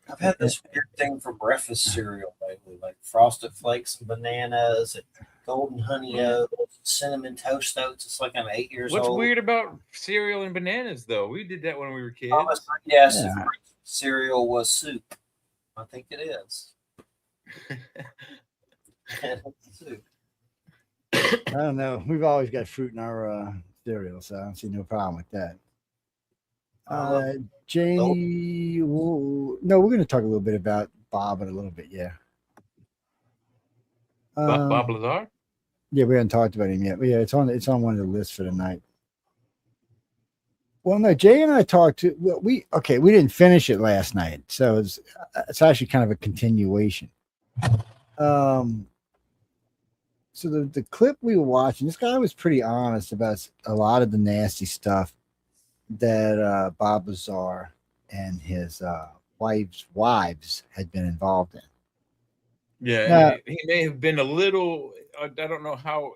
I've had this weird thing for breakfast cereal lately, like Frosted Flakes and bananas and golden honey oats, cinnamon toast oats. It's like I'm 8 years old. What's weird about cereal and bananas, though? We did that when we were kids. Yes, if cereal was soup. I think it is. Soup. I don't know. We've always got fruit in our cereal, so I don't see no problem with that. Janie, no, we're going to talk a little bit about Bob in a little bit, yeah. Bob Lazar? Yeah, we haven't talked about him yet. But yeah, it's on one of the lists for tonight. Well, no, Jay and I talked to. Well, we didn't finish it last night, so it's actually kind of a continuation. So the clip we were watching, this guy was pretty honest about a lot of the nasty stuff that Bob Lazar and his wives had been involved in. Yeah, he may have been a little. I don't know how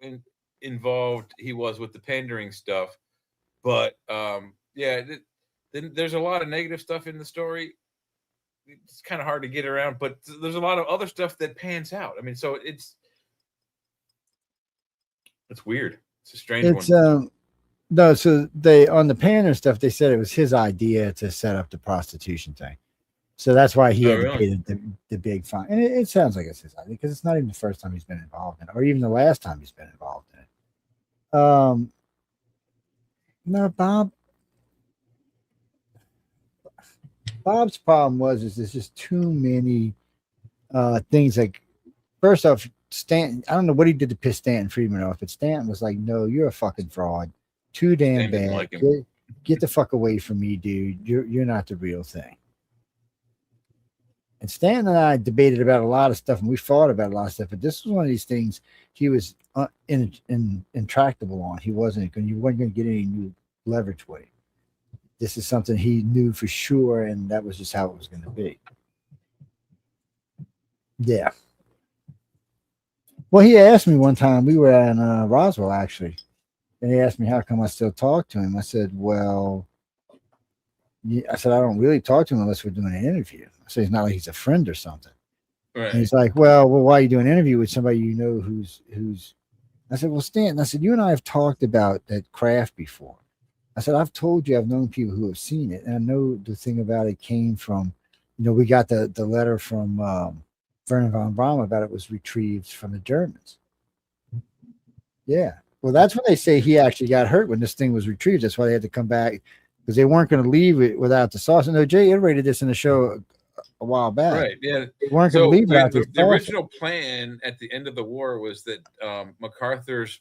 involved he was with the pandering stuff, but there's a lot of negative stuff in the story. It's kind of hard to get around, but there's a lot of other stuff that pans out. I mean, so it's weird. It's a strange one. No, so they on the pander stuff, they said it was his idea to set up the prostitution thing. So that's why he had to pay the big fine. And it sounds like it's his idea because it's not even the first time he's been involved in it, or even the last time he's been involved in it. No, Bob's problem is there's just too many things. Like, first off, Stanton, I don't know what he did to piss Stanton Friedman off, but Stanton was like, no, you're a fucking fraud. Too damn bad. Like get the fuck away from me, dude. You're not the real thing. And Stan and I debated about a lot of stuff, and we fought about a lot of stuff. But this was one of these things he was intractable on. You wasn't going to get any new leverage with him. This is something he knew for sure, and that was just how it was going to be. Yeah. Well, he asked me one time. We were in Roswell, actually. And he asked me how come I still talk to him. I said, well, I don't really talk to him unless we're doing an interview. So it's not like he's a friend or something. Right. And he's like, well, why are you doing an interview with somebody you know who's? I said, well, Stanton, I said, you and I have talked about that craft before. I said, I've told you I've known people who have seen it. And I know the thing about it came from, we got the letter from Werner von Braun about it was retrieved from the Germans. Yeah. Well, that's when they say he actually got hurt when this thing was retrieved. That's why they had to come back because they weren't going to leave it without the saucer. No, Jay iterated this in the show a while back. Right. Yeah. They weren't going to leave without the original plan at the end of the war was that MacArthur's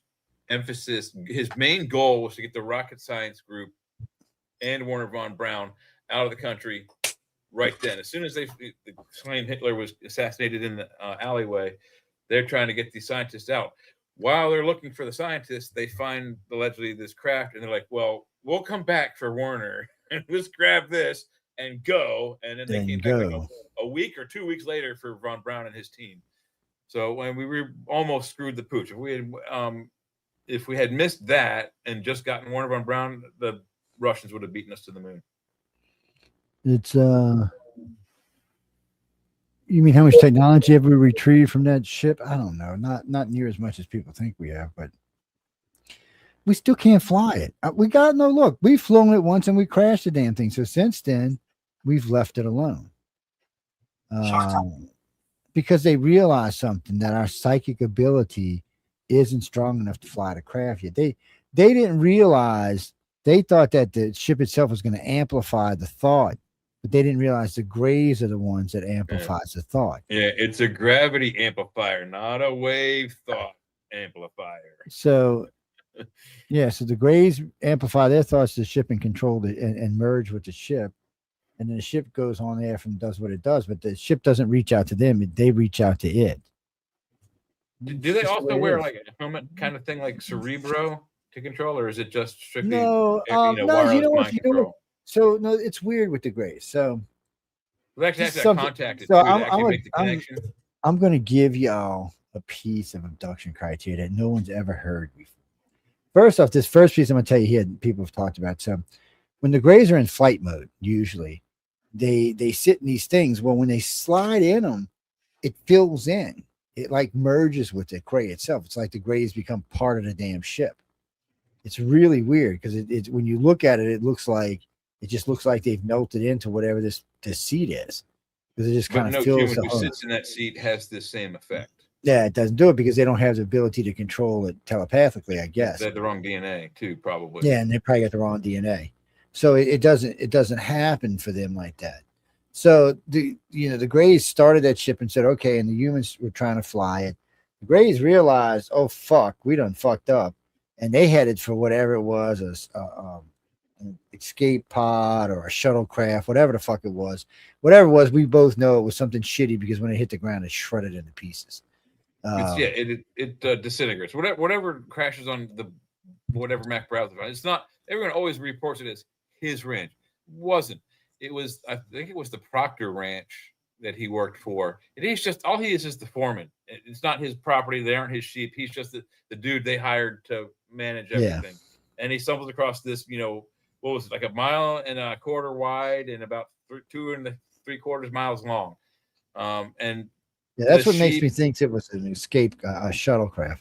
emphasis, his main goal was to get the rocket science group and Werner von Braun out of the country right then. As soon as they claimed Hitler was assassinated in the alleyway, they're trying to get these scientists out. While they're looking for the scientists, they find allegedly this craft, and they're like, well, we'll come back for Werner and just grab this and go. And then they came back like a week or 2 weeks later for von Braun and his team. So when we were almost screwed the pooch. If we had missed that and just gotten Werner von Braun, the Russians would have beaten us to the moon. It's you mean how much technology have we retrieved from that ship? I don't know. Not near as much as people think we have, but we still can't fly it. We got no look. We've flown it once and we crashed the damn thing. So since then, we've left it alone. Because they realized something, that our psychic ability isn't strong enough to fly the craft yet. They didn't realize, they thought that the ship itself was going to amplify the thought, but they didn't realize the grays are the ones that amplifies the thought. Yeah, it's a gravity amplifier, not a wave thought amplifier. So yeah, so the grays amplify their thoughts to the ship and control it and merge with the ship. And then the ship goes on there and does what it does, but the ship doesn't reach out to them. They reach out to it. Do they also wear like a helmet kind of thing like Cerebro to control, or is it just strictly wireless mind control? So no, it's weird with the grays. So we actually have to have contact. So I'm going to give y'all a piece of abduction criteria that no one's ever heard before. First off, this first piece I'm going to tell you here, people have talked about. So when the grays are in flight mode, usually they sit in these things. Well, when they slide in them, it fills in. It like merges with the gray itself. It's like the grays become part of the damn ship. It's really weird because it's when you look at it, it just looks like they've melted into whatever this seat is, because it just kind of fills. No human who sits in that seat has the same effect. Yeah, it doesn't do it because they don't have the ability to control it telepathically, I guess. They have the wrong DNA too, probably. Yeah, and they probably got the wrong DNA. So it doesn't happen for them like that. So the Greys started that ship and said, okay, and the humans were trying to fly it. The Greys realized, oh fuck, we done fucked up, and they headed for whatever it was, an escape pod or a shuttlecraft, whatever the fuck it was. Whatever it was, we both know it was something shitty because when it hit the ground, it shredded into pieces. It disintegrates. Whatever crashes on whatever Mac browser. It's not. Everyone always reports it as his ranch. Wasn't. It was. I think it was the Proctor Ranch that he worked for. And he's just all he is the foreman. It's not his property. They aren't his sheep. He's just the dude they hired to manage everything. Yeah. And he stumbles across this. What was it, like 1.25 miles wide and about 2 3/4 miles long. And yeah, that's what makes me think it was an escape shuttlecraft.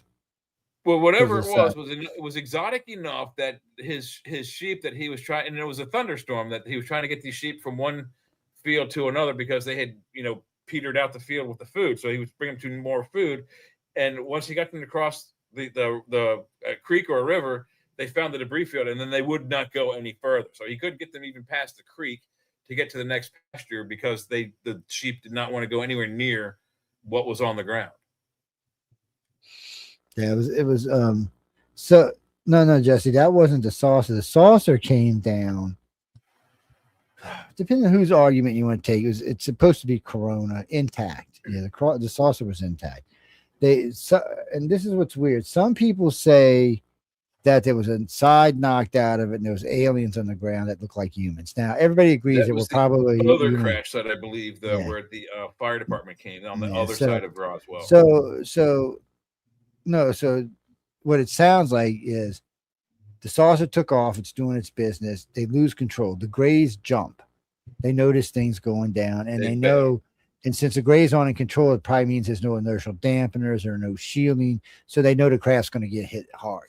Well, whatever it was exotic enough that his sheep that he was trying, and it was a thunderstorm that he was trying to get these sheep from one field to another because they had petered out the field with the food, so he was bringing them to more food. And once he got them across the creek or a river, they found the debris field, and then they would not go any further. So he couldn't get them even past the creek to get to the next pasture because the sheep did not want to go anywhere near what was on the ground. Yeah, it was so no, Jesse, that wasn't the saucer. The saucer came down. Depending on whose argument you want to take, it's supposed to be Corona intact. Yeah, the saucer was intact. And this is what's weird. Some people say that there was a side knocked out of it and there was aliens on the ground that looked like humans. Now everybody agrees it was probably another crash site, I believe, though, where the fire department came on the other side of Roswell. So what it sounds like is the saucer took off. It's doing its business. They lose control. The Greys jump. They notice things going down, and they know And since the gray's on and control, it probably means there's no inertial dampeners or no shielding. So they know the craft's going to get hit hard.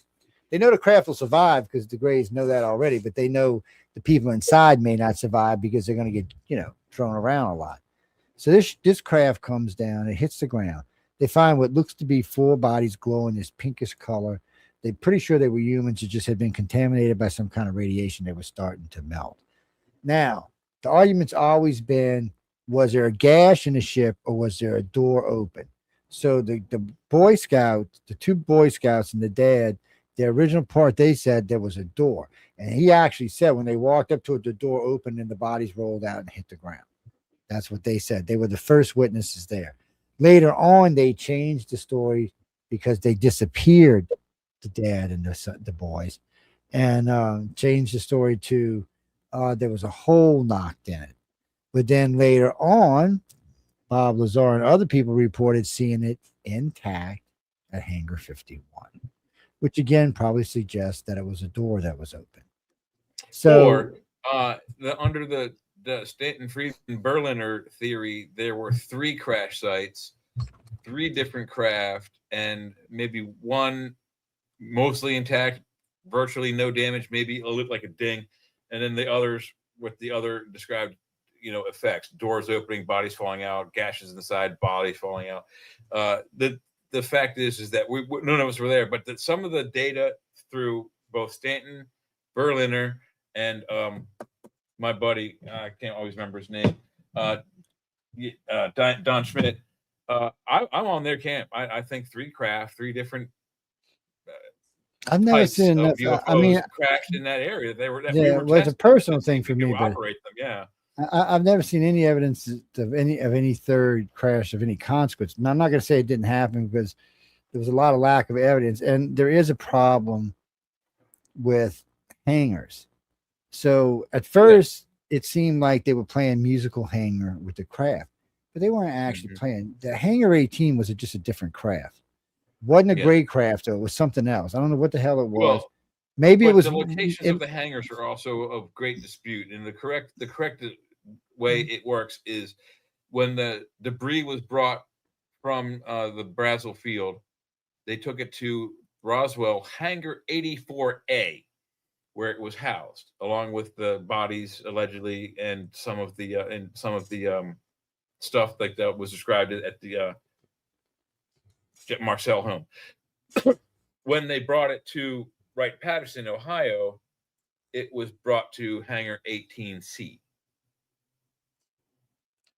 They know the craft will survive because the grays know that already, but they know the people inside may not survive because they're going to get, thrown around a lot. So this craft comes down, it hits the ground. They find what looks to be 4 bodies glowing this pinkish color. They're pretty sure they were humans who just had been contaminated by some kind of radiation that was starting to melt. Now, the argument's always been, was there a gash in the ship or was there a door open? So the Boy Scouts, the 2 Boy Scouts and the dad, the original part, they said there was a door. And he actually said when they walked up to it, the door opened and the bodies rolled out and hit the ground. That's what they said. They were the first witnesses there. Later on, they changed the story because they disappeared, the dad and the boys, and changed the story to there was a hole knocked in it. But then later on, Bob Lazar and other people reported seeing it intact at Hangar 51, which again probably suggests that it was a door that was open. So, or under the Stanton Friedman Berliner theory, there were 3 crash sites, 3 different craft, and maybe one mostly intact, virtually no damage, maybe a look like a ding, and then the others with the other described effects: doors opening, bodies falling out, gashes in the side, bodies falling out. The fact is that none of us were there, but that some of the data through both Stanton, Berliner, and my buddy, I can't always remember his name, Don Schmidt. I'm on their camp. I think 3 craft, 3 different. I've never seen enough. UFOs crashed in that area. They were. It was a personal thing for me, but operate them. Yeah. I've never seen any evidence of any third crash of any consequence. And I'm not going to say it didn't happen because there was a lot of lack of evidence, and there is a problem with hangars. So at first, it seemed like they were playing musical hangar with the craft, but they weren't actually playing. The Hangar 18 was just a different craft. Wasn't a gray craft though. It was something else. I don't know what the hell it was. Well, maybe it was the locations of the hangars are also of great dispute, and the correct way it works is when the debris was brought from the Brazel field, they took it to Roswell Hangar 84A, where it was housed, along with the bodies allegedly and some of the stuff like that was described at the Marcel home. When they brought it to Wright-Patterson, Ohio, it was brought to Hangar 18C.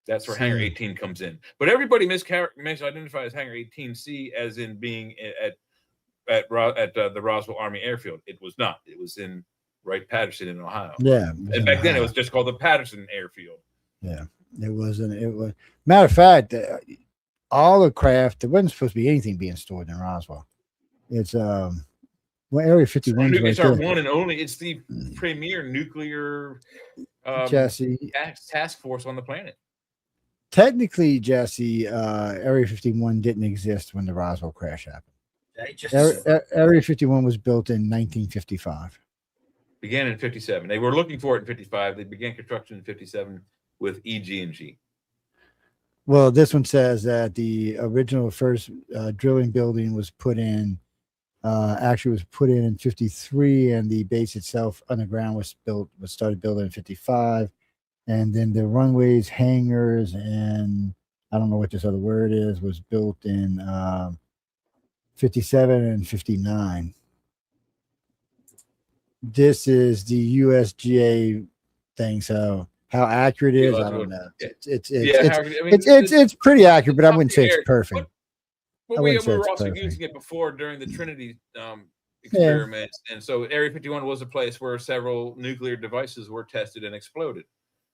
That's where Hangar 18 comes in. But everybody misidentifies Hangar 18C as in being at the Roswell Army Airfield. It was not. It was in Wright-Patterson in Ohio. Yeah. And back then it was just called the Patterson Airfield. Yeah. It was. Matter of fact, all the craft, there wasn't supposed to be anything being stored in Roswell. It's Area 51. It's our one and only. It's the premier nuclear Jesse task force on the planet. Technically, Jesse, Area 51 didn't exist when the Roswell crash happened. Area 51 was built in 1955. Began in 57. They were looking for it in 55. They began construction in 57 with EG&G. Well, this one says that the original first drilling building was put in, actually was put in 53, and the base itself underground was started building in 55. And then the runways, hangars, and I don't know what this other word is, was built in 57 and 59. This is the USGA thing. So how accurate it is, I don't know. It's pretty accurate, but I wouldn't say it's perfect. But we were also using it before during the Trinity experiments, and so Area 51 was a place where several nuclear devices were tested and exploded.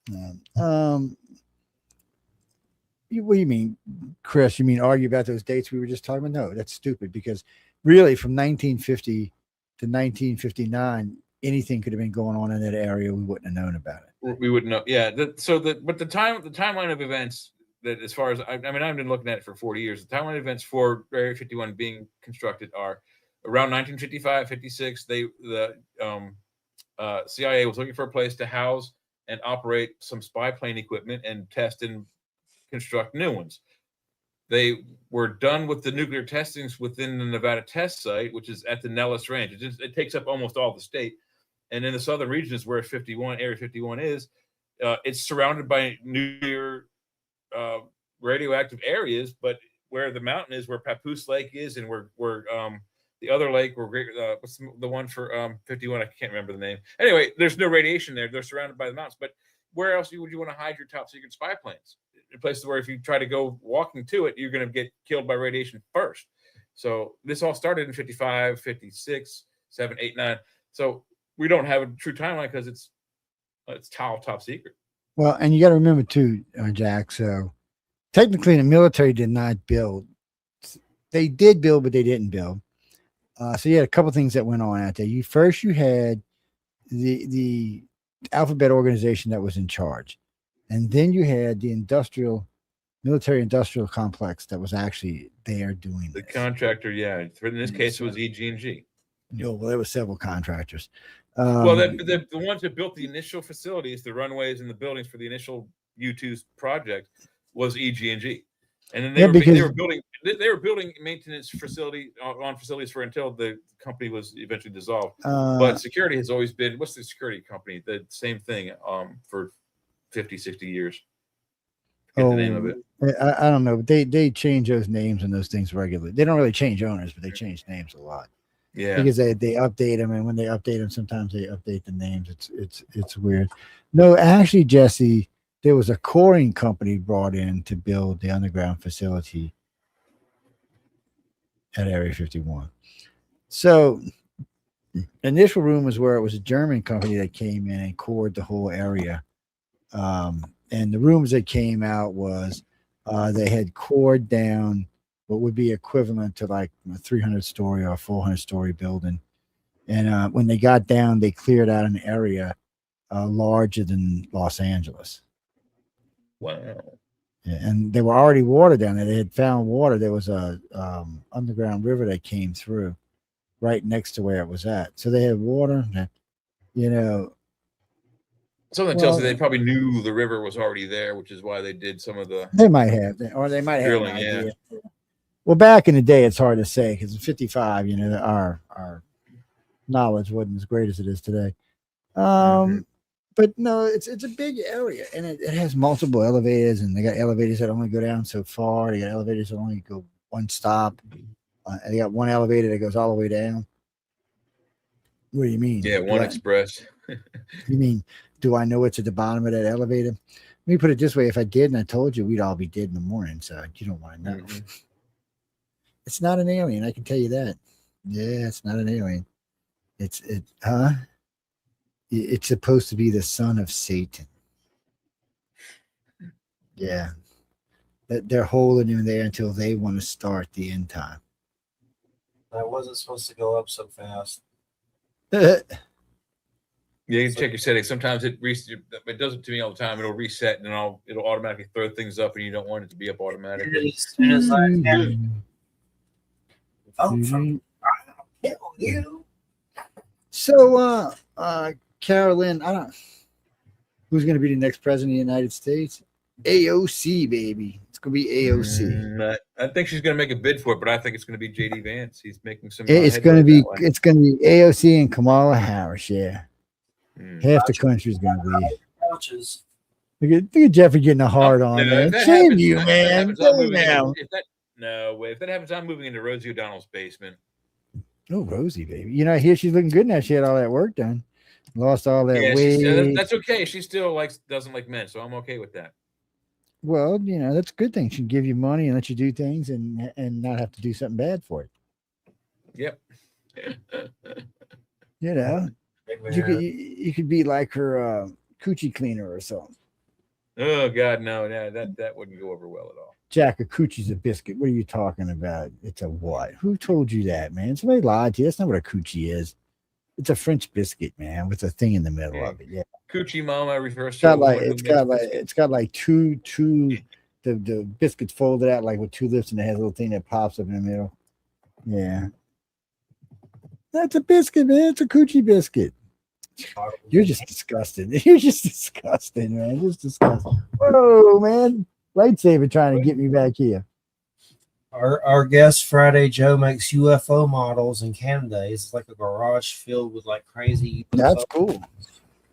What do you mean, Chris? You mean argue about those dates we were just talking about? No, that's stupid, because really from 1950 to 1959, anything could have been going on in that area. We wouldn't have known about it. We wouldn't know. Yeah. But the timeline of events, that as far as I've been looking at it for 40 years, the timeline events for Area 51 being constructed are around 1955, 56. The CIA was looking for a place to house and operate some spy plane equipment and test and construct new ones. They were done with the nuclear testings within the Nevada test site, which is at the Nellis Range. It takes up almost all the state. And in the southern regions where Area 51 is, it's surrounded by nuclear radioactive areas, but where the mountain is, where Papoose Lake is, and where the other lake, where what's the one for 51? I can't remember the name. Anyway, there's no radiation there. They're surrounded by the mountains. But where else would you want to hide your top secret spy planes? In places where if you try to go walking to it, you're going to get killed by radiation first. So this all started in 55, 56, 7, 8, 9. So we don't have a true timeline because it's top secret. Well, and you got to remember too, Jack. So technically, the military did not build. They did build, but they didn't build. So you had a couple things that went on out there. You had the alphabet organization that was in charge, and then you had the military industrial complex that was actually there doing the this. Contractor. Yeah, in this case, it was EG&G. No, well, there were several contractors. Well, the ones that built the initial facilities, the runways and the buildings for the initial U2's project was EG&G, and then they were building maintenance facilities for until the company was eventually dissolved. But security has always been, what's the security company? The same thing for 50, 60 years. Forget the name of it. I don't know, but they change those names and those things regularly. They don't really change owners, but they change names a lot. Yeah, because they update them, and when they update them, sometimes they update the names. It's weird. No, actually, Jesse, there was a coring company brought in to build the underground facility at Area 51. So initial rumors were it was a German company that came in and cored the whole area. And the rumors that came out was they had cored down what would be equivalent to like a 300-story or 400-story building. And when they got down, they cleared out an area larger than Los Angeles. Wow. Yeah, and there were already water down there. They had found water. There was a underground river that came through right next to where it was at. So they had water, Something tells me they probably knew the river was already there, which is why they did some of the. They might have, or they might have drilling, an idea. yeah. Well, back in the day, it's hard to say because in 55, our knowledge wasn't as great as it is today. But no, it's a big area, and it has multiple elevators, and they got elevators that only go down so far. They got elevators that only go one stop. And they got one elevator that goes all the way down. What do you mean? Yeah, one express. You mean, do I know what's at the bottom of that elevator? Let me put it this way. If I did and I told you, we'd all be dead in the morning. So you don't want to know. Mm-hmm. It's not an alien. I can tell you that. Yeah, it's not an alien. It's supposed to be the son of Satan. Yeah. They're holding him there until they want to start the end time. That wasn't supposed to go up so fast. Yeah, you can check your settings. Sometimes it does it to me all the time. It'll reset and it'll automatically throw things up, and you don't want it to be up automatically. As soon as I kill you. So, Carolyn, who's going to be the next president of the United States? AOC, baby. It's going to be AOC. I think she's going to make a bid for it, but I think it's going to be JD Vance. He's making some. It's going to be AOC and Kamala Harris. Yeah, half the country's going to be. Look at Jeffrey getting a hard on. Shame you, man. If that happens, I'm moving into Rosie O'Donnell's basement. Oh, Rosie, baby. I hear she's looking good now. She had all that work done. Lost all that weight. That's okay. She still doesn't like men, so I'm okay with that. Well, that's a good thing. She can give you money and let you do things and not have to do something bad for it. Yep. You could be like her coochie cleaner or something. Oh God, no, that wouldn't go over well at all. Jack, a coochie's a biscuit. What are you talking about? It's a what? Who told you that, man? Somebody lied to you. That's not what a coochie is. It's a French biscuit, man, with a thing in the middle of it. Yeah. Coochie mama refers to it's got like two the biscuits folded out like with two lips, and it has a little thing that pops up in the middle. Yeah. That's a biscuit, man. It's a coochie biscuit. You're just disgusting. You're just disgusting, man. Just disgusting. Whoa, man. lightsaber trying to get me back here. Our guest Friday Joe makes UFO models in Canada. It's like a garage filled with like crazy UFO. That's cool.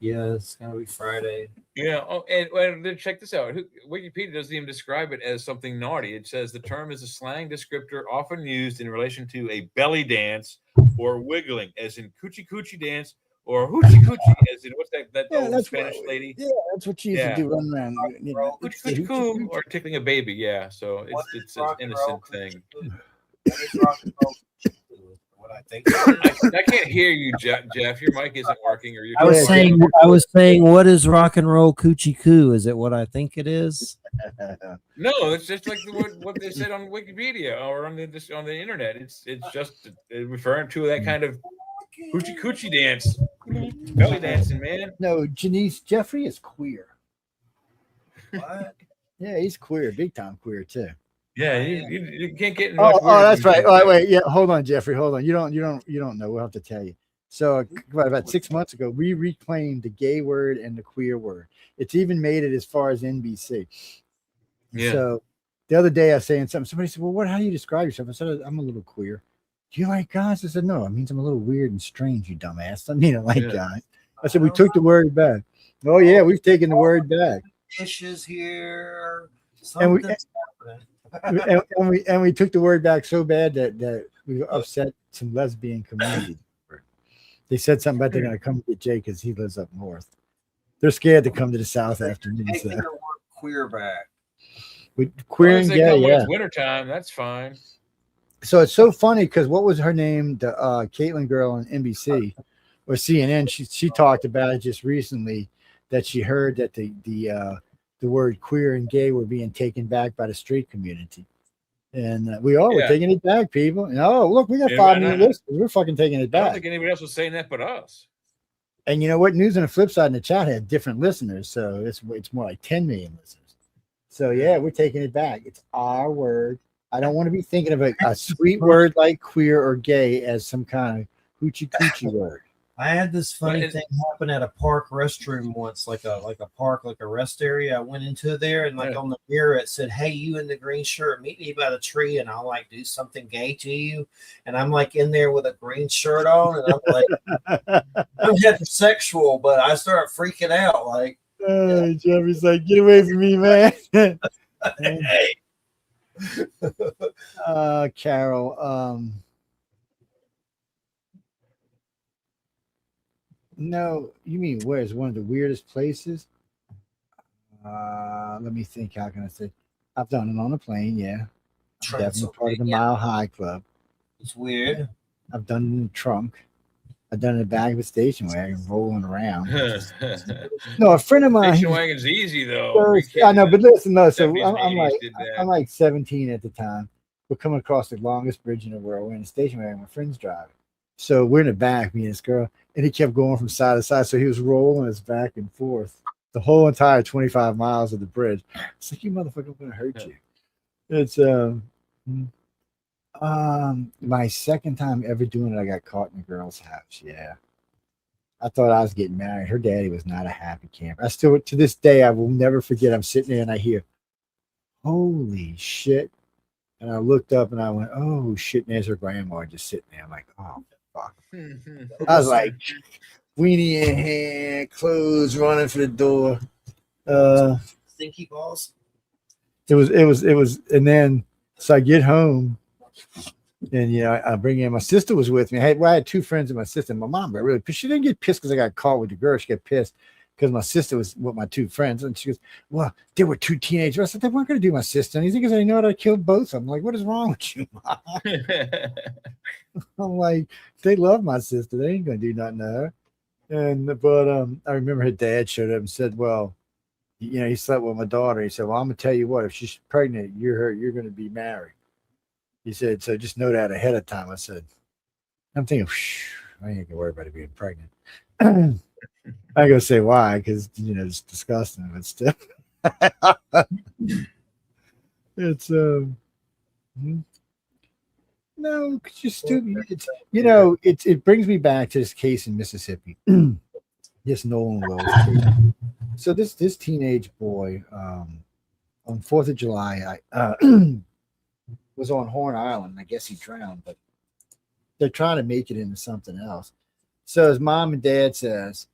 Yeah, it's gonna be Friday. Yeah. Oh, and then check this out. Wikipedia doesn't even describe it as something naughty. It says the term is a slang descriptor often used in relation to a belly dance or wiggling, as in coochie coochie dance, or hoochie coochie, as in what's that old Spanish lady? Yeah, that's what she used to do, run around. You know, Coochie coochie coo, or tickling a baby. Yeah. So it's an innocent thing. What I think. I can't hear you, Jeff. Your mic isn't working, or you. I was saying, what is rock and roll coochie coo? Is it what I think it is? No, it's just like what they said on Wikipedia or on the internet. It's just referring to that kind of coochie coochie dance, belly dancing, man. No, Janice Jeffrey is queer. What? Yeah, he's queer, big time queer too. Yeah, you can't get. Oh, that's right. Oh, wait, yeah. Hold on, Jeffrey. Hold on. You don't know. We'll have to tell you. So about 6 months ago, we reclaimed the gay word and the queer word. It's even made it as far as NBC. Yeah. So the other day I was saying something. Somebody said, "Well, how do you describe yourself?" I said, "I'm a little queer." Do you like guys? I said, "No, it means I'm a little weird and strange, you dumbass. I mean, I like guys." I said, "We took the word back." Oh yeah, we've taken the word back. Dishes here. And we took the word back so bad that we upset some lesbian community. They said something about they're going to come get Jay because he lives up north. They're scared to come to the south after me. Taking the word queer back. With queer and gay, when yeah. it's wintertime, that's fine. So it's so funny because what was her name? The Caitlin girl on NBC or CNN. She talked about it just recently that she heard that the word queer and gay were being taken back by the straight community. And we're taking it back, people. And look, we got 5 million listeners. We're fucking taking it back. I don't think anybody else was saying that but us. And you know what? News on the flip side in the chat had different listeners. So it's more like 10 million listeners. So yeah, we're taking it back. It's our word. I don't want to be thinking of a sweet word like queer or gay as some kind of hoochie coochie word. I had this funny thing happen at a park restroom once, like a park, like a rest area. I went into there and on the mirror it said, "Hey, you in the green shirt, meet me by the tree and I'll like do something gay to you." And I'm like in there with a green shirt on and I'm like, I'm heterosexual, but I start freaking out. Like, Jeffrey's like, "Get away from me, man." Hey. Carol, no, you mean where's one of the weirdest places? Let me think. How can I say? I've done it on a plane. Yeah, definitely part of the Mile High Club. It's weird. I've done it in the trunk. I've done it in the back of a station wagon rolling around. No, a friend of mine. Station wagon's easy though. I know, but listen, no. So I'm like 17 at the time. We're coming across the longest bridge in the world. We're in a station wagon. My friend's driving. So we're in the back, me and this girl, and he kept going from side to side. So he was rolling us back and forth the whole entire 25 miles of the bridge. It's like, you motherfucker, I'm gonna hurt you. It's my second time ever doing it. I got caught in a girl's house. Yeah, I thought I was getting married. Her daddy was not a happy camper. I still, to this day, I will never forget. I'm sitting there and I hear, "Holy shit!" And I looked up and I went, "Oh shit!" And there's her grandma just sitting there. I'm like, "Oh." I was like, weenie in hand, clothes running for the door. Stinky balls. It was, and then so I get home, and I bring in my sister was with me. I had 2 friends and my sister. And my mom got really pissed. She didn't get pissed because I got caught with the girl. She got pissed because my sister was with my 2 friends, and she goes, "Well, they were 2 teenagers." I said, "They weren't going to do my sister." And he's like, "I know that I killed both of them." I'm like, "What is wrong with you, Mom?" I'm like, "They love my sister. They ain't going to do nothing to her." But I remember her dad showed up and said, "Well, he slept with my daughter." He said, "Well, I'm going to tell you what. If she's pregnant, you're going to be married." He said, "So just know that ahead of time." I said, I'm thinking, I ain't going to worry about it being pregnant. I ain't gonna say why, because it's disgusting, but still, it's no, because you're stupid. It brings me back to this case in Mississippi, this Nolan Rose case. So this teenage boy, on 4th of July, I was on Horn Island. I guess he drowned, but they're trying to make it into something else. So his mom and dad says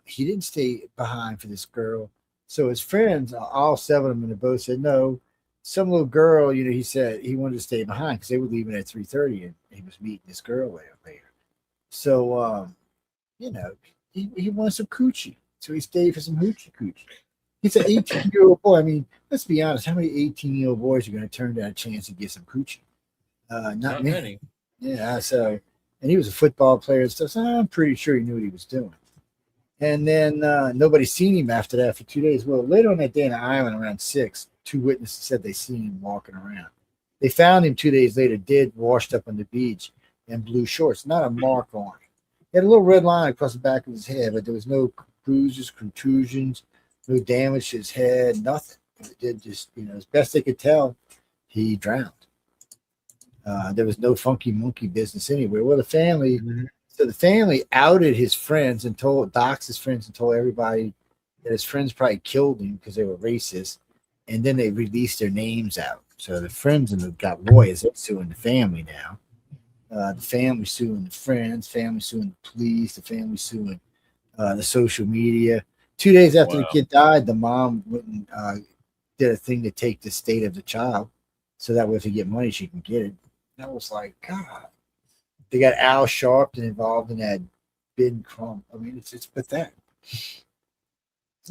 he didn't stay behind for this girl. So his friends, all 7 of them in the boat, said no. Some little girl, he said he wanted to stay behind because they were leaving at 3:30, and he was meeting this girl later. So, he wanted some coochie, so he stayed for some hoochie coochie. He's an 18-year-old boy. I mean, let's be honest. How many 18-year-old boys are going to turn down a chance to get some coochie? Not many. Yeah. So, and he was a football player and stuff. So I'm pretty sure he knew what he was doing. And then nobody seen him after that for 2 days. Well, later on that day on the island around 6, 2 witnesses said they seen him walking around. They found him 2 days later, dead, washed up on the beach in blue shorts, not a mark on him. He had a little red line across the back of his head, but there was no bruises, contusions, no damage to his head, nothing. It did just, as best they could tell, he drowned. There was no funky monkey business anywhere. Well, the family, so the family outed his friends and doxed his friends and told everybody that his friends probably killed him because they were racist. And then they released their names out. So the friends got lawyers. They're suing the family now. The family suing the friends, family suing the police, the family suing the social media. 2 days after the kid died, the mom went and did a thing to take the state of the child, so that way if they get money, she can get it. And I was like, God, they got Al Sharpton involved in that bid crump. I mean, it's pathetic.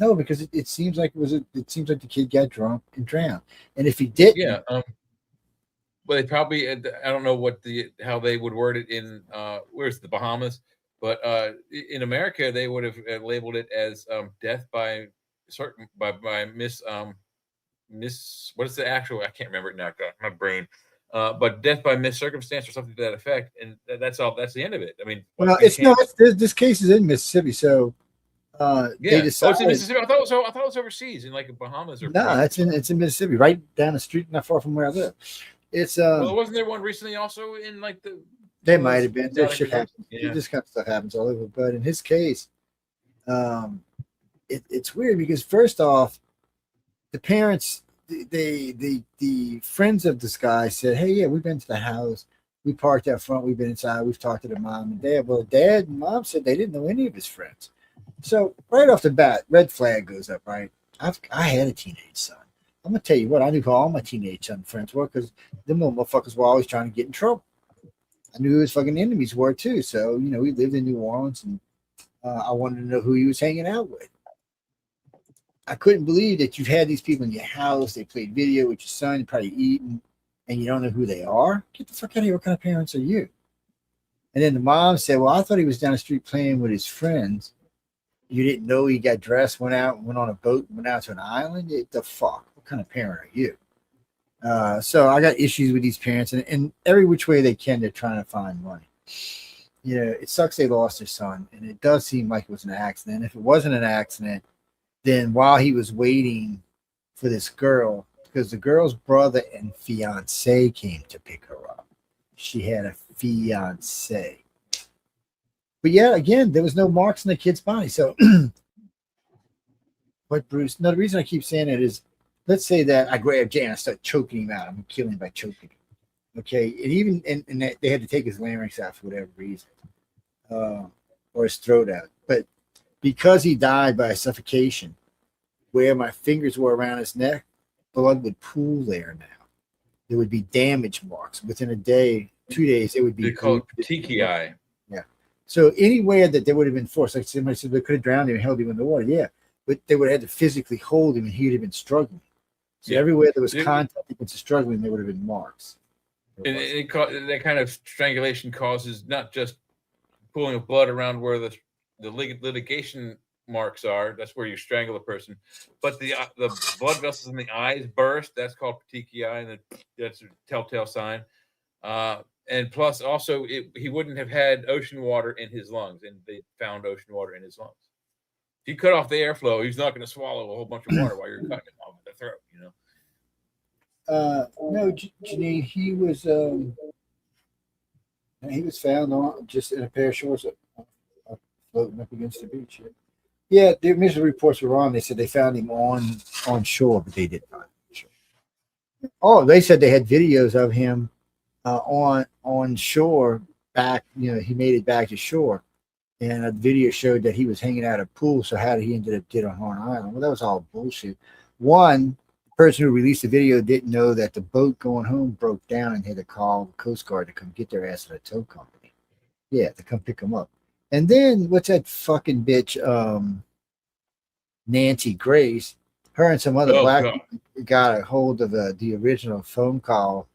No, because it seems like it seems like the kid got drunk and drowned, and if he didn't, well, they probably, I don't know how they would word it in where's the Bahamas, but in America they would have labeled it as death by miss what is the actual, I can't remember it now, my brain, but death by miscircumstance or something to that effect, and that's the end of it. I mean, well, this case is in Mississippi, so they decided. It's in Mississippi. I thought it was overseas in like Bahamas or no, it's in Mississippi, right down the street, not far from where I live. It's well, wasn't there one recently also in like the? There might have been. There shit happens. This kind of stuff happens all over. But in his case, it's weird because first off, the parents, the friends of this guy said, "Hey, yeah, we've been to the house. We parked out front. We've been inside. We've talked to the mom and dad." Well, dad and mom said they didn't know any of his friends. So right off the bat, red flag goes up. Right, I had a teenage son. I'm gonna tell you what, I knew who all my teenage son friends were because them little motherfuckers were always trying to get in trouble. I knew who his fucking enemies were too. So we lived in New Orleans, and I wanted to know who he was hanging out with. I couldn't believe that you've had these people in your house. They played video with your son, you're probably eating, and you don't know who they are. Get the fuck out of here! What kind of parents are you? And then the mom said, "Well, I thought he was down the street playing with his friends. You didn't know he got dressed, went on a boat, went out to an island. What the fuck? What kind of parent are you?" So I got issues with these parents, and every which way they can, they're trying to find money. It sucks they lost their son, and it does seem like it was an accident. If it wasn't an accident, then while he was waiting for this girl, because the girl's brother and fiance came to pick her up, she had a fiance. But yeah, again, there was no marks on the kid's body. So, but Bruce, no, the reason I keep saying it is, let's say that I grab Jay and I start choking him out. I'm killing him by choking him. Okay, and they had to take his larynx out for whatever reason, or his throat out. But because he died by suffocation, where my fingers were around his neck, blood would pool there now. There would be damage marks within a day, 2 days. It would be called petechiae. Yeah. So anywhere that there would have been force, like somebody said, they could have drowned him and held him in the water. Yeah, but they would have had to physically hold him, and he'd have been struggling. So everywhere there was contact against struggling, there would have been marks. And that kind of strangulation causes not just pooling of blood around where the litigation marks are. That's where you strangle a person, but the blood vessels in the eyes burst. That's called petechiae, and that's a telltale sign. And plus, also, he wouldn't have had ocean water in his lungs, and they found ocean water in his lungs. If you cut off the airflow, he's not going to swallow a whole bunch of water while you're cutting him off the throat. No, Janine, he was found on just in a pair of shorts floating up against the beach. Yeah, the initial reports were wrong. They said they found him on shore, but they did not. Oh, they said they had videos of him on shore back. He made it back to shore, and a video showed that he was hanging out at a pool. So how did he ended up dead on Horn Island? Well, that was all bullshit. One, the person who released the video didn't know that the boat going home broke down and had to call the Coast Guard to come get their ass to the tow company. Yeah, to come pick them up. And then what's that fucking bitch? Nancy Grace, her and some other black God. got a hold of the original phone call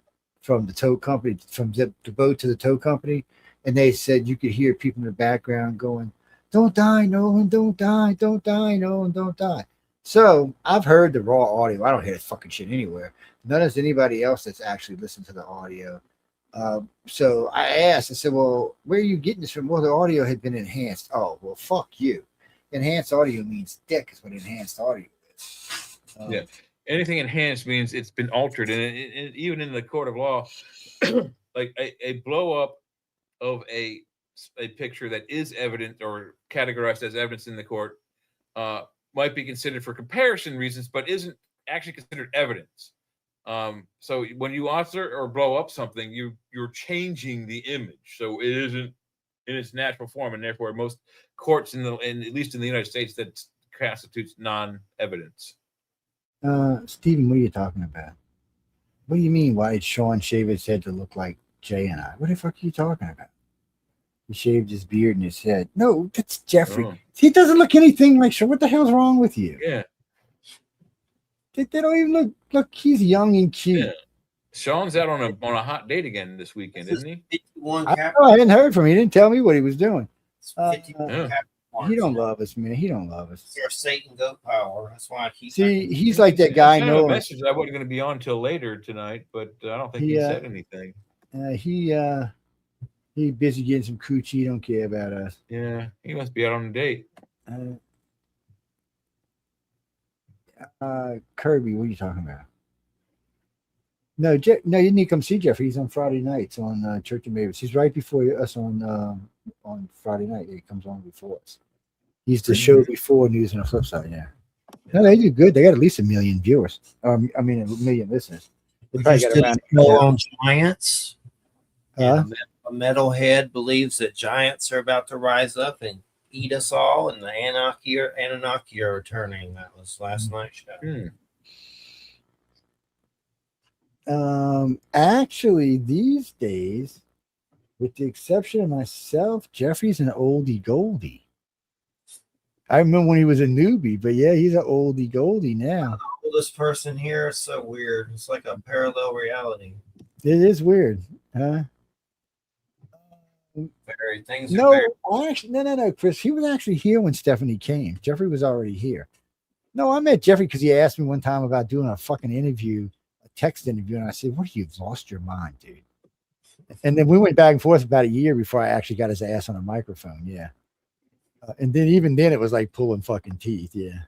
from the tow company, from the boat to the tow company, and they said you could hear people in the background going, "Don't die, Nolan, don't die, don't die, Nolan, don't die." So I've heard the raw audio. I don't hear this fucking shit anywhere. None of anybody else that's actually listened to the audio. So I asked, I said, "Well, where are you getting this from?" Well, the audio had been enhanced. Oh, well, fuck you. Enhanced audio means dick is what enhanced audio is. Yeah. Anything enhanced means it's been altered, and even in the court of law, like a blow up of a picture that is evident or categorized as evidence in the court might be considered for comparison reasons, but isn't actually considered evidence. So when you alter or blow up something, you're changing the image, so it isn't in its natural form, and therefore most courts at least in the United States, that constitutes non-evidence. Stephen, what are you talking about? What do you mean? Why did Sean shave his head to look like Jay and I? What the fuck are you talking about? He shaved his beard and his head. No, that's Jeffrey. Oh. He doesn't look anything like Sean. What the hell's wrong with you? Yeah. They don't even look. He's young and cute. Yeah. Sean's out on a hot date again this weekend, isn't he? 51 I hadn't heard from him. He didn't tell me what he was doing. 51 Yeah. He don't love us, man. He don't love us. There's Satan goat power. That's why I keep. See, he's like that guy. I No a message that I wasn't going to be on till later tonight, but I don't think he said anything. He busy getting some coochie. He don't care about us. Yeah, he must be out on a date. Kirby, what are you talking about? No, no, you need to come see Jeffrey. He's on Friday nights on Church of Mavis. He's right before us on Friday night. He comes on before us. He's the show before News on the Flip Side. Yeah. No, they do good. They got at least 1 million viewers. I mean, 1 million listeners. They probably got around on giants. A metalhead believes that giants are about to rise up and eat us all, and the Anunnaki are returning. That was last night's show. Actually, these days, with the exception of myself, Jeffrey's an oldie goldie. I remember when he was a newbie, but yeah, he's an oldie goldie now. The oldest person here is so weird. It's like a parallel reality. It is weird, huh? No, Chris. He was actually here when Stephanie came. Jeffrey was already here. No, I met Jeffrey because he asked me one time about doing a fucking interview, a text interview, and I said, "What? You've lost your mind, dude." And then we went back and forth about a year before I actually got his ass on a microphone. Yeah. And then even then it was like pulling fucking teeth. Yeah.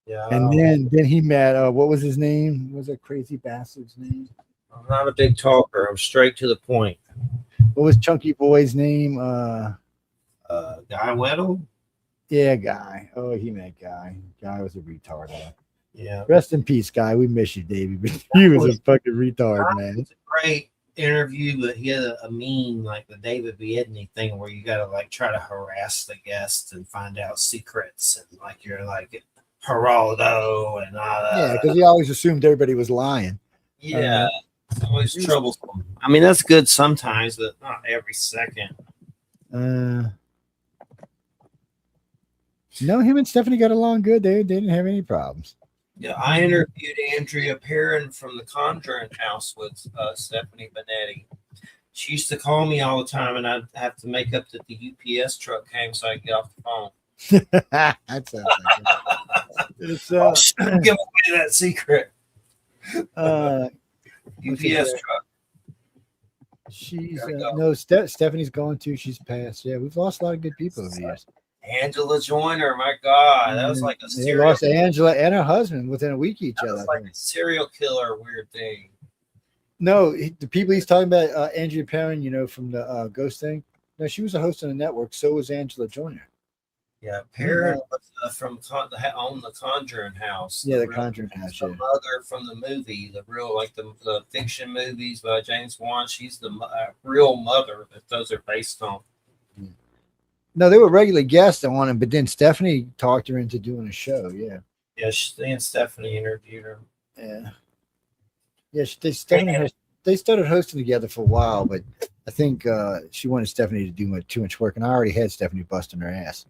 Yeah. And then he met what was his name? What was that crazy bastard's name? I'm not a big talker. I'm straight to the point. What was Chunky Boy's name? Guy Weddle? Yeah, Guy. Oh, he met Guy. Guy was a retard. Yeah. Rest in peace, Guy. We miss you, Davey. But he was a fucking retard, man. It was a great interview, but he had a mean, like the David Biedney thing where you got to like try to harass the guests and find out secrets, and like you're like Geraldo and all that. Yeah, because he always assumed everybody was lying. Yeah. It's always troublesome. I mean, that's good sometimes, but not every second. No, him and Stephanie got along good. They didn't have any problems. Yeah, I interviewed Andrea Perrin from the Conjuring House with Stephanie Benetti. She used to call me all the time, and I'd have to make up that the UPS truck came so I could get off the phone. That sounds like it. It's give away that secret. UPS truck. She's no Stephanie's going to. She's passed. Yeah, we've lost a lot of good people over the years. Angela Joyner, my God, that was like a serial. Lost Angela and her husband within a week each other. Like a serial killer weird thing. No, the people he's talking about, Andrea Perrin, from the Ghost thing. No, she was a host on the network. So was Angela Joyner. Yeah, Perrin was from on the Conjuring House. Yeah, the Conjuring House. The Yeah. mother from the movie, the real the fiction movies by James Wan. She's the real mother that those are based on. No, they were regular guests on it, but then Stephanie talked her into doing a show. Yeah. Yeah, she and Stephanie interviewed her. Yeah. Yeah. They started hosting together for a while, but I think she wanted Stephanie to do too much work, and I already had Stephanie busting her ass.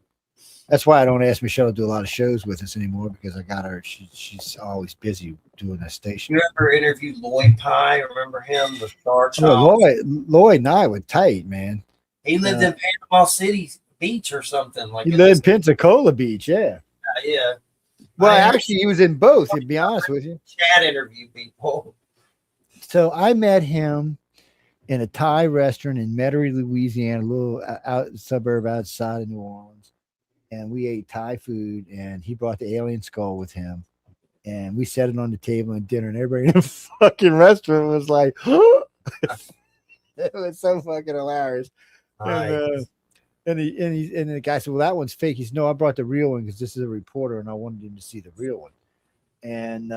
That's why I don't ask Michelle to do a lot of shows with us anymore, because I got her. She's always busy doing that station. You ever interviewed Lloyd Pye? Remember him, the star Oh, child? Lloyd and I were tight, man. He lived in Panama City Beach or something like. He lived in Pensacola Beach, yeah. Yeah. Well, actually, he was in both. To be honest with you, Chat interview people. So I met him in a Thai restaurant in Metairie, Louisiana, a little suburb outside of New Orleans. And we ate Thai food, and he brought the alien skull with him. And we set it on the table at dinner, and everybody in the fucking restaurant was like, it was so fucking hilarious. Nice. And the guy said, well, that one's fake. He said, no, I brought the real one because this is a reporter, and I wanted him to see the real one. And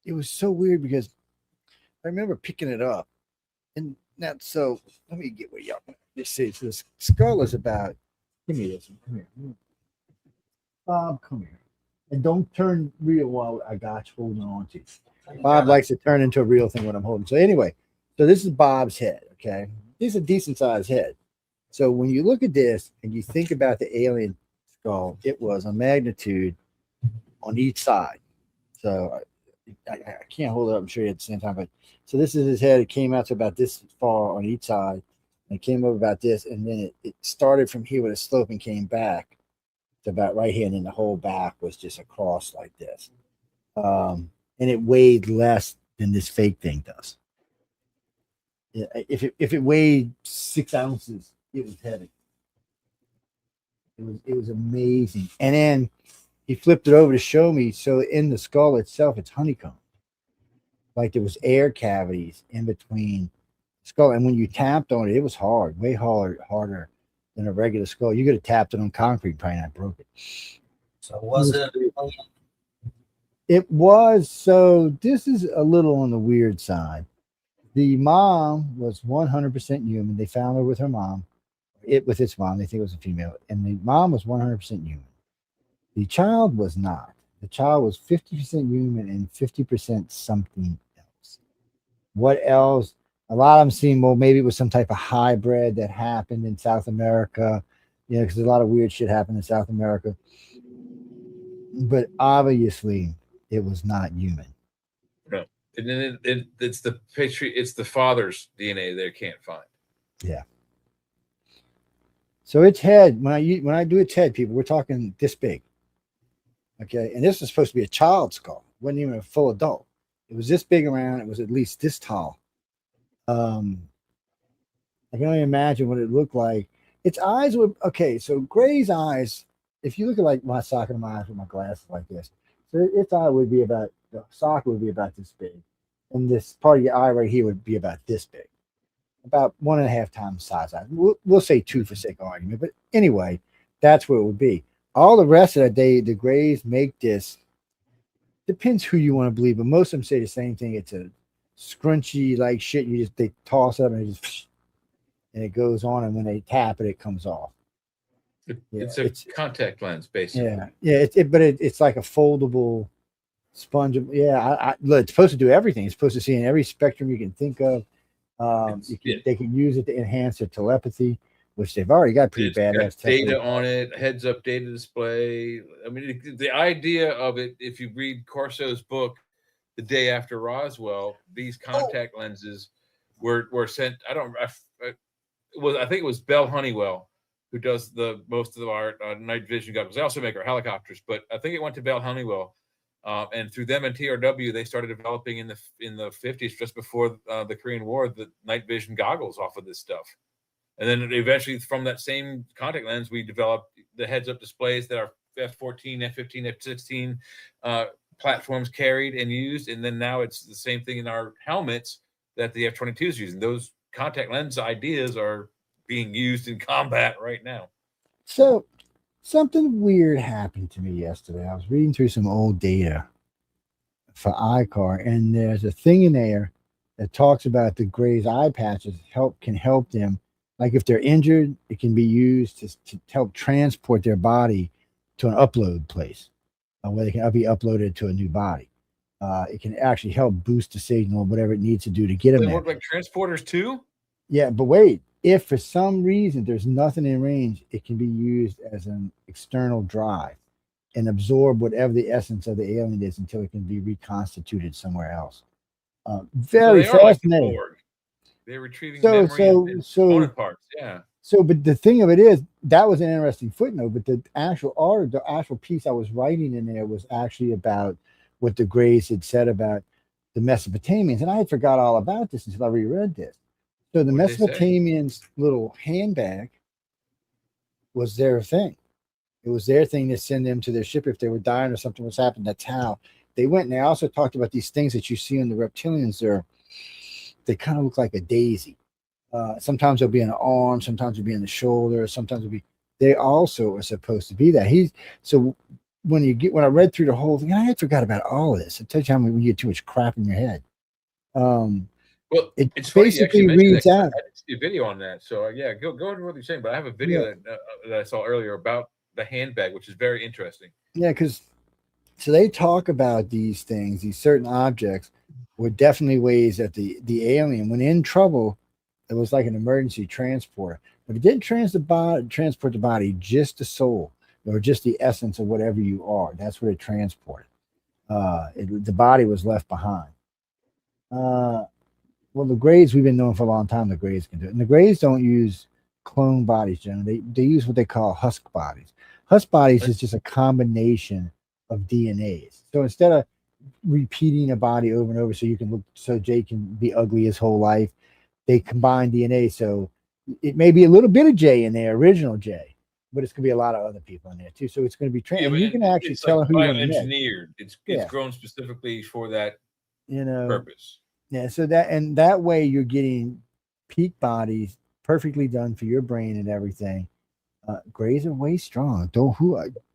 it was so weird because I remember picking it up. And now, so let me get where y'all just see. So the skull is about, give me this one. Come here. Bob, come here. And don't turn real while I got you holding on to. Bob likes to turn into a real thing when I'm holding. So anyway, so this is Bob's head, okay? This is a decent sized head. So when you look at this and you think about the alien skull, it was a magnitude on each side. So I can't hold it up and show you at the same time, but so this is his head. It came out to about this far on each side, and it came up about this, and then it started from here with a slope and came back to about right here, and then the whole back was just across like this. And it weighed less than this fake thing does. If it weighed 6 ounces, it was heavy. It was amazing. And then he flipped it over to show me. So in the skull itself, it's honeycomb. Like there was air cavities in between the skull. And when you tapped on it, it was hard, way harder than a regular skull. You could have tapped it on concrete, probably not broke it. So was it? It was. So this is a little on the weird side. The mom was 100% human. They found her with her mom. With its mom, they think it was a female, and the mom was 100% human. The child was not. The child was 50% human and 50% something else. What else? A lot of them seem, well, maybe it was some type of hybrid that happened in South America, because a lot of weird shit happened in South America. But obviously, it was not human. No, and then it's the picture. It's the father's DNA they can't find. Yeah. So its head, when I do its head, people, we're talking this big. Okay, and this was supposed to be a child skull. It wasn't even a full adult. It was this big around. It was at least this tall. I can only imagine what it looked like. Its eyes were okay. So Gray's eyes, if you look at like my socket of my eyes with my glasses like this, so its eye would be about, the socket would be about this big, and this part of your eye right here would be about this big. About 1.5 times size. We'll say 2 for sake of argument, but anyway, that's where it would be. All the rest of the Grays make this. Depends who you want to believe, but most of them say the same thing. It's a scrunchy like shit. They toss it up and it goes on, and when they tap it, it comes off. It's a contact lens, basically. Yeah. It's like a foldable sponge. Yeah, it's supposed to do everything. It's supposed to see in every spectrum you can think of. They can use it to enhance their telepathy, which they've already got pretty badass data on it, heads up data display. I mean, the idea of it, if you read Corso's book, The Day After Roswell, these contact lenses were sent. I think it was Bell Honeywell who does the most of our night vision goggles. They also make our helicopters, but I think it went to Bell Honeywell. And through them and TRW, they started developing in the 50s, just before the Korean War, the night vision goggles off of this stuff. And then eventually, from that same contact lens, we developed the heads-up displays that our F-14, F-15, F-16 platforms carried and used. And then now it's the same thing in our helmets that the F-22 is using. Those contact lens ideas are being used in combat right now. So Something weird happened to me yesterday. I was reading through some old data for iCar, and there's a thing in there that talks about the Gray's eye patches can help them. Like if they're injured, it can be used to help transport their body to an upload place where they can be uploaded to a new body. It can actually help boost the signal, whatever it needs to do to get them They there. work like transporters too. Yeah, but wait, if for some reason there's nothing in range, it can be used as an external drive and absorb whatever the essence of the alien is until it can be reconstituted somewhere else. So Very they are like the fascinating. Borg. They're retrieving So, memory so, and so, component parts. Yeah. so, but the thing of it is, that was an interesting footnote. But the actual art, the actual piece I was writing in there was actually about what the Greys had said about the Mesopotamians, and I had forgot all about this until I reread this. So the What'd they say? Mesopotamians' little handbag was their thing. It was their thing to send them to their ship if they were dying or something was happening. That's how they went. And they also talked about these things that you see in the reptilians. They kind of look like a daisy. Sometimes they'll be in the arm, sometimes they'll be in the shoulder, sometimes they'll be. They also are supposed to be that. So when I read through the whole thing, I had forgot about all of this. It tells you how many you get too much crap in your head. Well, It it's funny you actually basically mentioned reads that 'cause out. I didn't see a video on that. So yeah, go into what you're saying. But I have a video that I saw earlier about the handbag, which is very interesting. Yeah, because so they talk about these things, these certain objects were definitely ways that the alien, when in trouble, it was like an emergency transporter. But it didn't transport the body, just the soul, or just the essence of whatever you are. That's what it transported. The body was left behind. Well, the Greys we've been knowing for a long time. The Greys can do it, and the Greys don't use clone bodies. Generally, they use what they call husk bodies. Husk bodies is just a combination of DNAs. So instead of repeating a body over and over, so Jay can be ugly his whole life, they combine DNA. So it may be a little bit of Jay in there, original Jay, but it's gonna be a lot of other people in there too. So it's gonna be Yeah, and but you can actually it's like tell who you want to make. bioengineered. It's Yeah, grown specifically for that you know. purpose. Yeah, so that way you're getting peak bodies perfectly done for your brain and everything. Grays are way strong.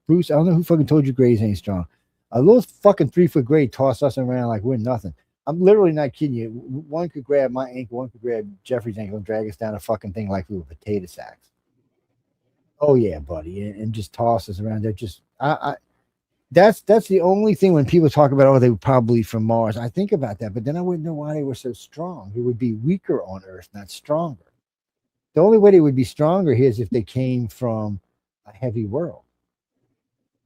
Bruce? I don't know who fucking told you Grays ain't strong. A little fucking 3 foot gray tossed us around like we're nothing. I'm literally not kidding you. One could grab my ankle, one could grab Jeffrey's ankle and drag us down a fucking thing like we were potato sacks. Oh yeah, buddy, and just toss us around. They're just that's the only thing when people talk about, oh, they were probably from Mars. I think about that, but then I wouldn't know why they were so strong. They would be weaker on Earth, not stronger. The only way they would be stronger here is if they came from a heavy world.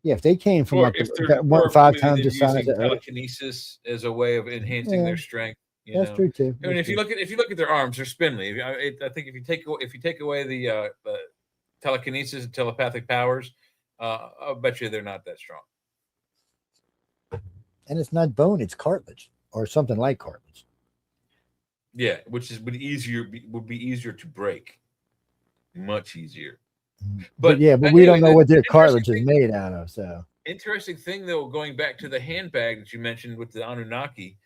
Yeah, if they came from Or like if they're that one or 5 maybe times they're the size using of Earth. telekinesis as a way of enhancing Yeah, their strength. that's true too. I mean, if you look at their arms, they're spindly. I think if you take away the telekinesis and telepathic powers, I'll bet you they're not that strong. And it's not bone; it's cartilage or something like cartilage. Yeah, which would be easier to break, much easier. But yeah, but we don't know what their cartilage is made out of. So interesting thing though, going back to the handbag that you mentioned with the Anunnaki,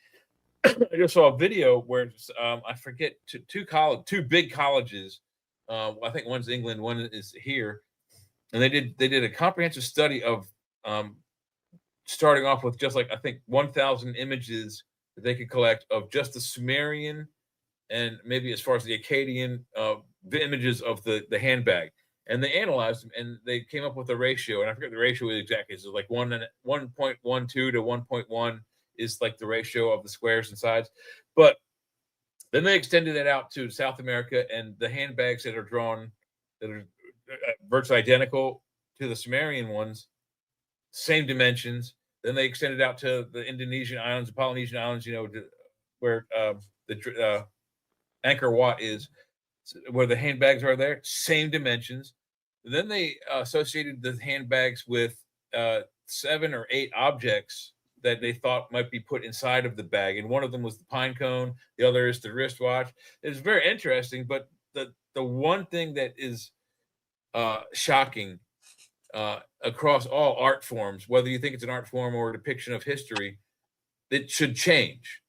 I just saw a video where I forget two big colleges. I think one's England, one is here, and they did a comprehensive study of starting off with just like I think 1,000 images that they could collect of just the Sumerian and maybe as far as the Akkadian the images of the handbag, and they analyzed them and they came up with a ratio, and I forget the ratio exactly. It's like 1.12 to 1.1 is like the ratio of the squares and sides, but then they extended it out to South America, and the handbags that are drawn that are virtually identical to the Sumerian ones, same dimensions. Then they extended out to the Indonesian islands, the Polynesian islands, where the Angkor Wat is, where the handbags are there, same dimensions. Then they associated the handbags with 7 or 8 objects that they thought might be put inside of the bag, and one of them was the pine cone. The other is the wristwatch. It's very interesting, but the one thing that is shocking across all art forms, whether you think it's an art form or a depiction of history, it should change.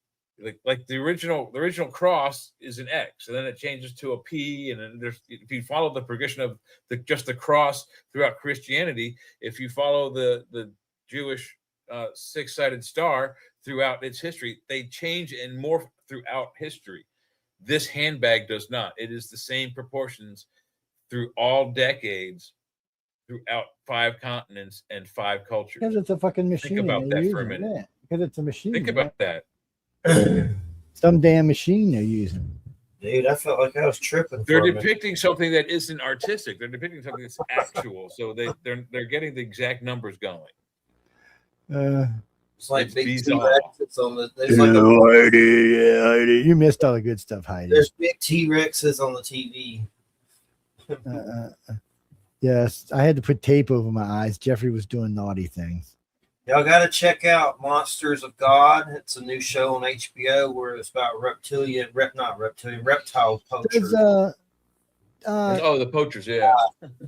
Like the original cross is an X, and then it changes to a P, and then if you follow the progression of just the cross throughout Christianity, if you follow the Jewish six-sided star throughout its history, they change and morph throughout history. This handbag does not. It is the same proportions through all decades, throughout 5 continents and 5 cultures. Because it's a fucking machine. Think about that for a minute. Yeah, because it's a machine. Think about that. Some damn machine they're using. Dude, I felt like I was tripping. They're depicting something that isn't artistic. They're depicting something that's actual. So they're getting the exact numbers going. It's like It's big bizarre. T-Rexes on the. There's like a, Heidi. You missed all the good stuff, Heidi. there's big T-Rexes on the TV. Yes, I had to put tape over my eyes. Jeffrey was doing naughty things. Y'all got to check out Monsters of God. It's a new show on HBO where it's about reptile poachers. Does, The poachers, yeah.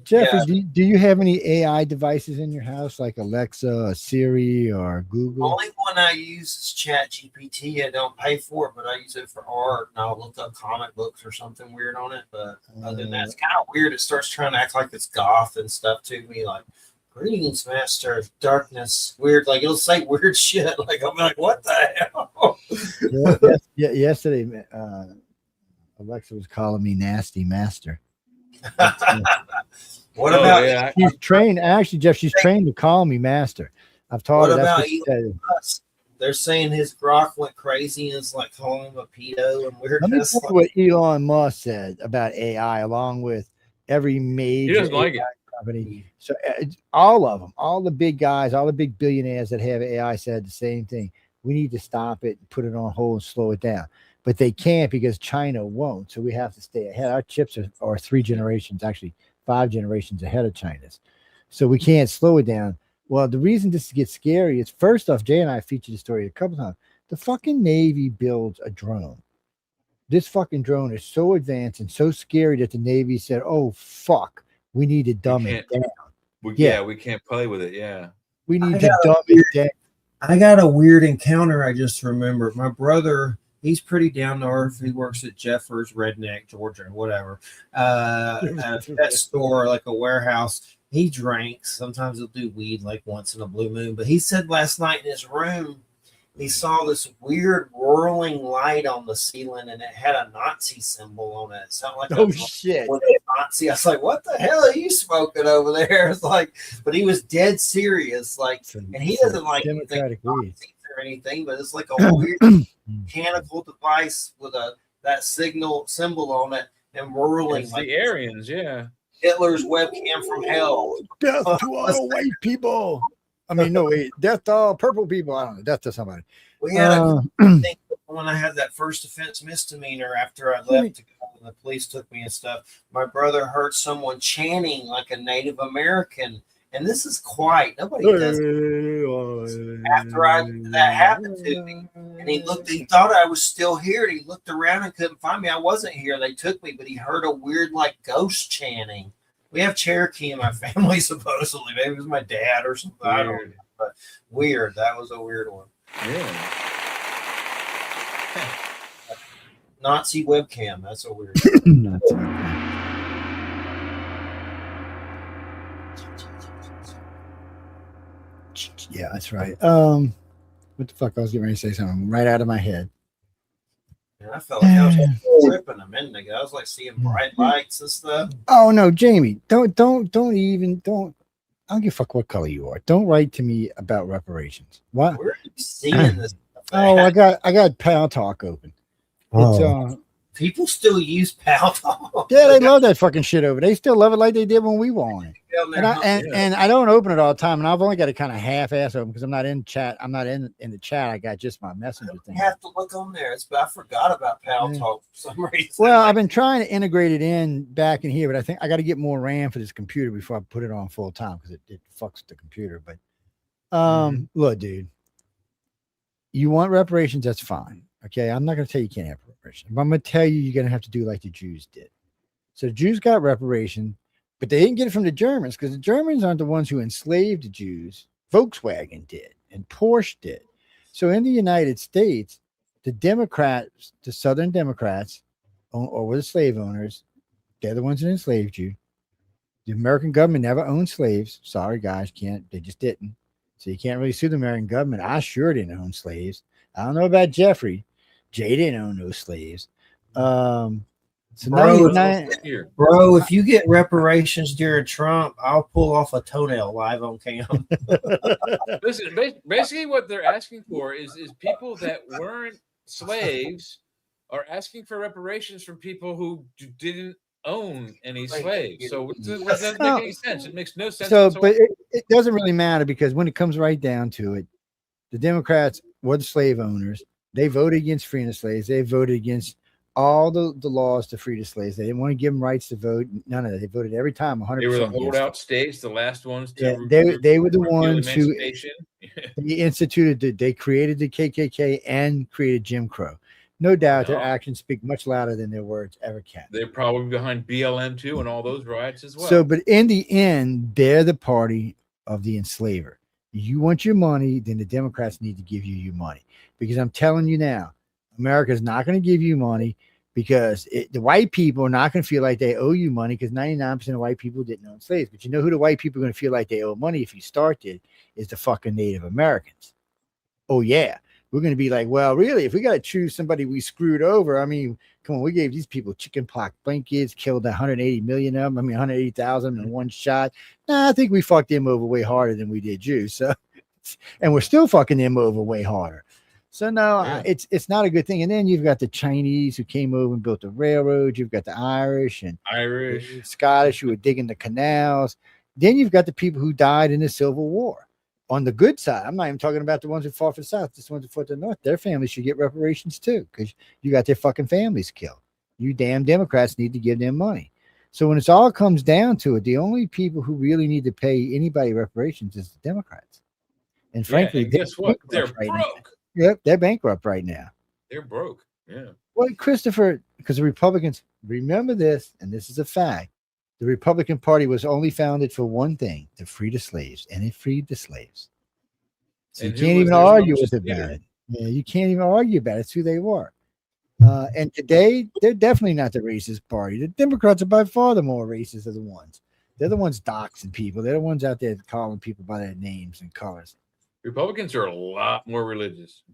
Jeffrey, Yeah. do you have any AI devices in your house like Alexa, or Siri, or Google? Only one I use is Chat GPT. I don't pay for it, but I use it for art, and I'll look up comic books or something weird on it. But other than that, it's kind of weird. It starts trying to act like it's goth and stuff to me, like "Greetings, Master of Darkness." Weird, like it'll say weird shit. Like I'm like, what the hell? Yesterday, Alexa was calling me nasty master. What about yeah. She's trained. Actually, Jeff, she's trained to call me master. I've taught What her. That's about what she Elon said. Musk? They're saying his grok went crazy and it's like calling him a pedo and Let me weirdness. tell you what Elon Musk said about AI, along with every major He doesn't like it. company. So all of them, all the big guys, all the big billionaires that have AI said the same thing. We need to stop it, put it on hold, and slow it down. But they can't because China won't. So we have to stay ahead. Our chips are 3 generations, actually 5 generations ahead of China's. So we can't slow it down. Well, the reason this gets scary is, first off, Jay and I featured the story a couple times. The fucking Navy builds a drone. This fucking drone is so advanced and so scary that the Navy said, "Oh fuck, we need to dumb it down. We can't play with it. Yeah. We need to dumb it down." I got a weird encounter. I just remembered. My brother, he's pretty down to earth. He works at Jeffers, Redneck, Georgia, whatever. At a pet store, like a warehouse. He drinks. Sometimes he'll do weed like once in a blue moon. But he said last night in his room, he saw this weird whirling light on the ceiling and it had a Nazi symbol on it. It sounded like Oh shit. with a Nazi. I was like, what the hell are you smoking over there? It's like, but he was dead serious. Like, and he doesn't like democratic weed or anything, but it's like a weird mechanical device with that symbol on it and whirling It's like the Aryans, yeah. Hitler's webcam from hell. Death to all white people. I mean, no, wait, death to all purple people. I don't know, death to somebody. We had a thing when I had that first offense misdemeanor after I left to go, and the police took me and stuff. My brother heard someone chanting like a Native American, and this is quiet. Nobody does it. After that happened to me, and he thought I was still here, and he looked around and couldn't find me. I wasn't here. They took me, but he heard a weird like ghost chanting. We have Cherokee in my family, supposedly. Maybe it was my dad or something. I don't know, but weird. That was a weird one. Yeah. Nazi webcam. That's a weird Yeah, that's right. What the fuck? I was getting ready to say something right out of my head. And I felt like I was tripping a minute ago. I was like seeing bright lights and stuff. Oh no, Jamie, don't I don't give a fuck what color you are. Don't write to me about reparations. What? Where are you seeing this? Oh, I got Pal Talk open. It's People still use Pal Talk. yeah, they love that fucking shit over. They still love it like they did when we were on it. And I don't open it all the time, and I've only got it kind of half-ass open because I'm not in chat. I'm not in the chat. I got just my messenger thing. You have to look on there. I forgot about Pal Talk for some reason. Well, I've been trying to integrate it in back in here, but I think I got to get more RAM for this computer before I put it on full time because it fucks the computer. But look, dude, you want reparations? That's fine. Okay, I'm not going to tell you can't have reparations, but I'm going to tell you're going to have to do like the Jews did. So the Jews got reparation, but they didn't get it from the Germans because the Germans aren't the ones who enslaved the Jews. Volkswagen did, and Porsche did. So in the United States, the Democrats, the Southern Democrats, or were the slave owners. They're the ones that enslaved you. The American government never owned slaves. Sorry, guys, can't. They just didn't. So you can't really sue the American government. I sure didn't own slaves. I don't know about Jeffrey. Jay didn't own no slaves. So Bro, now if you get reparations during Trump, I'll pull off a toenail live on cam. Listen, basically what they're asking for is people that weren't slaves are asking for reparations from people who didn't own any slaves. So it doesn't make any sense. It makes no sense. So, but it doesn't really matter, because when it comes right down to it, the Democrats were the slave owners. They voted against freeing the slaves. They voted against all the laws to free the slaves. They didn't want to give them rights to vote. None of that. They voted every time 100%. They were the holdout states, the last ones to they were the ones who they instituted. They created the KKK and created Jim Crow. No doubt their actions speak much louder than their words ever can. They're probably behind BLM too and all those riots as well. So, but in the end, they're the party of the enslaver. You want your money, then the Democrats need to give you your money. Because I'm telling you now, America's not going to give you money, because the white people are not going to feel like they owe you money, because 99% of white people didn't own slaves. But you know who the white people are going to feel like they owe money if you start it, is the fucking Native Americans. Oh, yeah. We're going to be like, well, really, if we got to choose somebody we screwed over, I mean, come on, we gave these people chickenpox blankets, killed 180 million of them. I mean, 180,000 in one shot. Nah, I think we fucked them over way harder than we did you. So, and we're still fucking them over way harder. So no, it's not a good thing. And then you've got the Chinese who came over and built the railroad. You've got the Irish and Scottish who were digging the canals. Then you've got the people who died in the Civil War. On the good side, I'm not even talking about the ones who fought for the South, just the ones who fought for the North. Their families should get reparations too, because you got their fucking families killed. You damn Democrats need to give them money. So when it all comes down to it, the only people who really need to pay anybody reparations is the Democrats. And frankly, and guess what? They're broke. Yep, they're bankrupt right now. They're broke. Yeah. Well, Christopher, because the Republicans, remember this, and this is a fact. The Republican Party was only founded for one thing: to free the slaves, and it freed the slaves. So you can't even argue with it about it. Yeah, you can't even argue about it. It's who they were. And today, they're definitely not the racist party. The Democrats are by far the more racist of the ones. They're the ones doxing people. They're the ones out there calling people by their names and colors. Republicans are a lot more religious.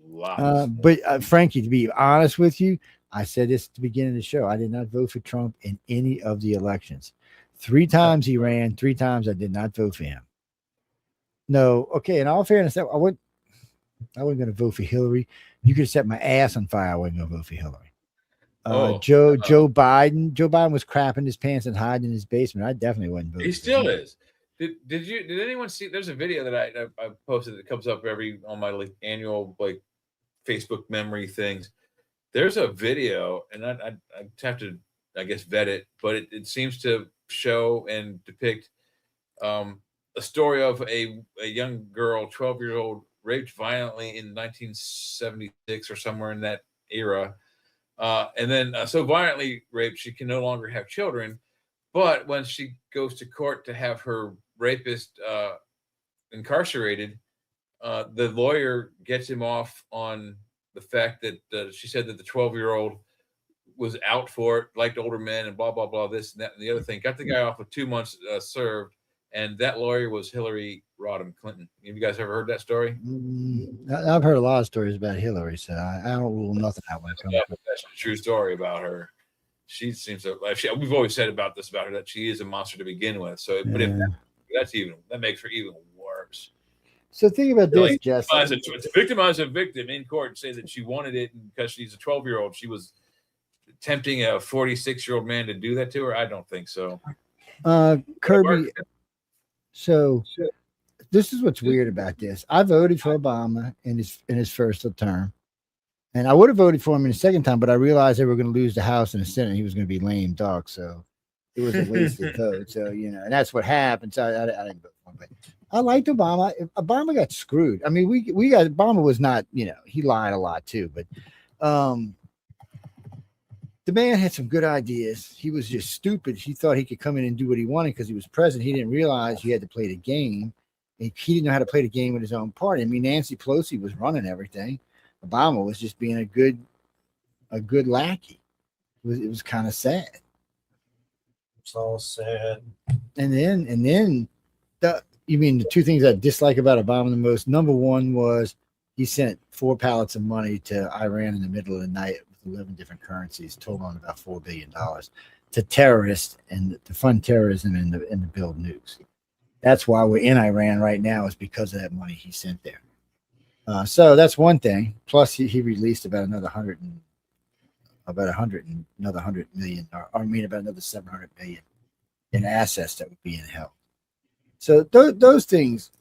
But Frankie, to be honest with you, I said this at the beginning of the show. I did not vote for Trump in any of the elections. 3 times he ran. 3 times I did not vote for him. No, okay. In all fairness, I wasn't going to vote for Hillary. You could have set my ass on fire. I wasn't going to vote for Hillary. Joe Biden. Joe Biden was crapping his pants and hiding in his basement. I definitely wasn't voting. He still is. Did anyone see? There's a video that I posted that comes up on my annual Facebook memory things. There's a video, and I have to, I guess, vet it, but it seems to show and depict a story of a young girl, 12-year-old, raped violently in 1976 or somewhere in that era, and then so violently raped she can no longer have children. But when she goes to court to have her rapist incarcerated, the lawyer gets him off on the fact that she said that the 12-year-old was out for it, liked older men, and blah, blah, blah, this and that and the other thing. Got the guy off with 2 months served, and that lawyer was Hillary Rodham Clinton. Have you guys ever heard that story? I've heard a lot of stories about Hillary, so I don't rule nothing out. That's a true story about her. She seems to. We've always said about her that she is a monster to begin with. So, but if that makes her even worse. So think about this, Jesse. To victimize a victim in court and say that she wanted it because she's a 12-year-old, she was tempting a 46-year-old man to do that to her. I don't think so. Kirby. So this is what's weird about this. I voted for Obama in his first term. And I would have voted for him in the second time, but I realized they were going to lose the House and the Senate. He was going to be lame dog. So it was a wasted vote. So, and that's what happened. So I didn't vote for him. But I liked Obama. Obama got screwed. I mean, Obama was not, he lied a lot too. But the man had some good ideas. He was just stupid. He thought he could come in and do what he wanted because he was president. He didn't realize he had to play the game. He didn't know how to play the game with his own party. I mean, Nancy Pelosi was running everything. Obama was just being a good lackey. It was kind of sad. It's all sad. And then you mean the two things I dislike about Obama the most? Number one was he sent 4 pallets of money to Iran in the middle of the night with 11 different currencies, totaling about $4 billion to terrorists and to fund terrorism and to build nukes. That's why we're in Iran right now, is because of that money he sent there. So that's one thing. Plus, he released about another 100 million, or I mean about another 700 million in assets that were being held. So those things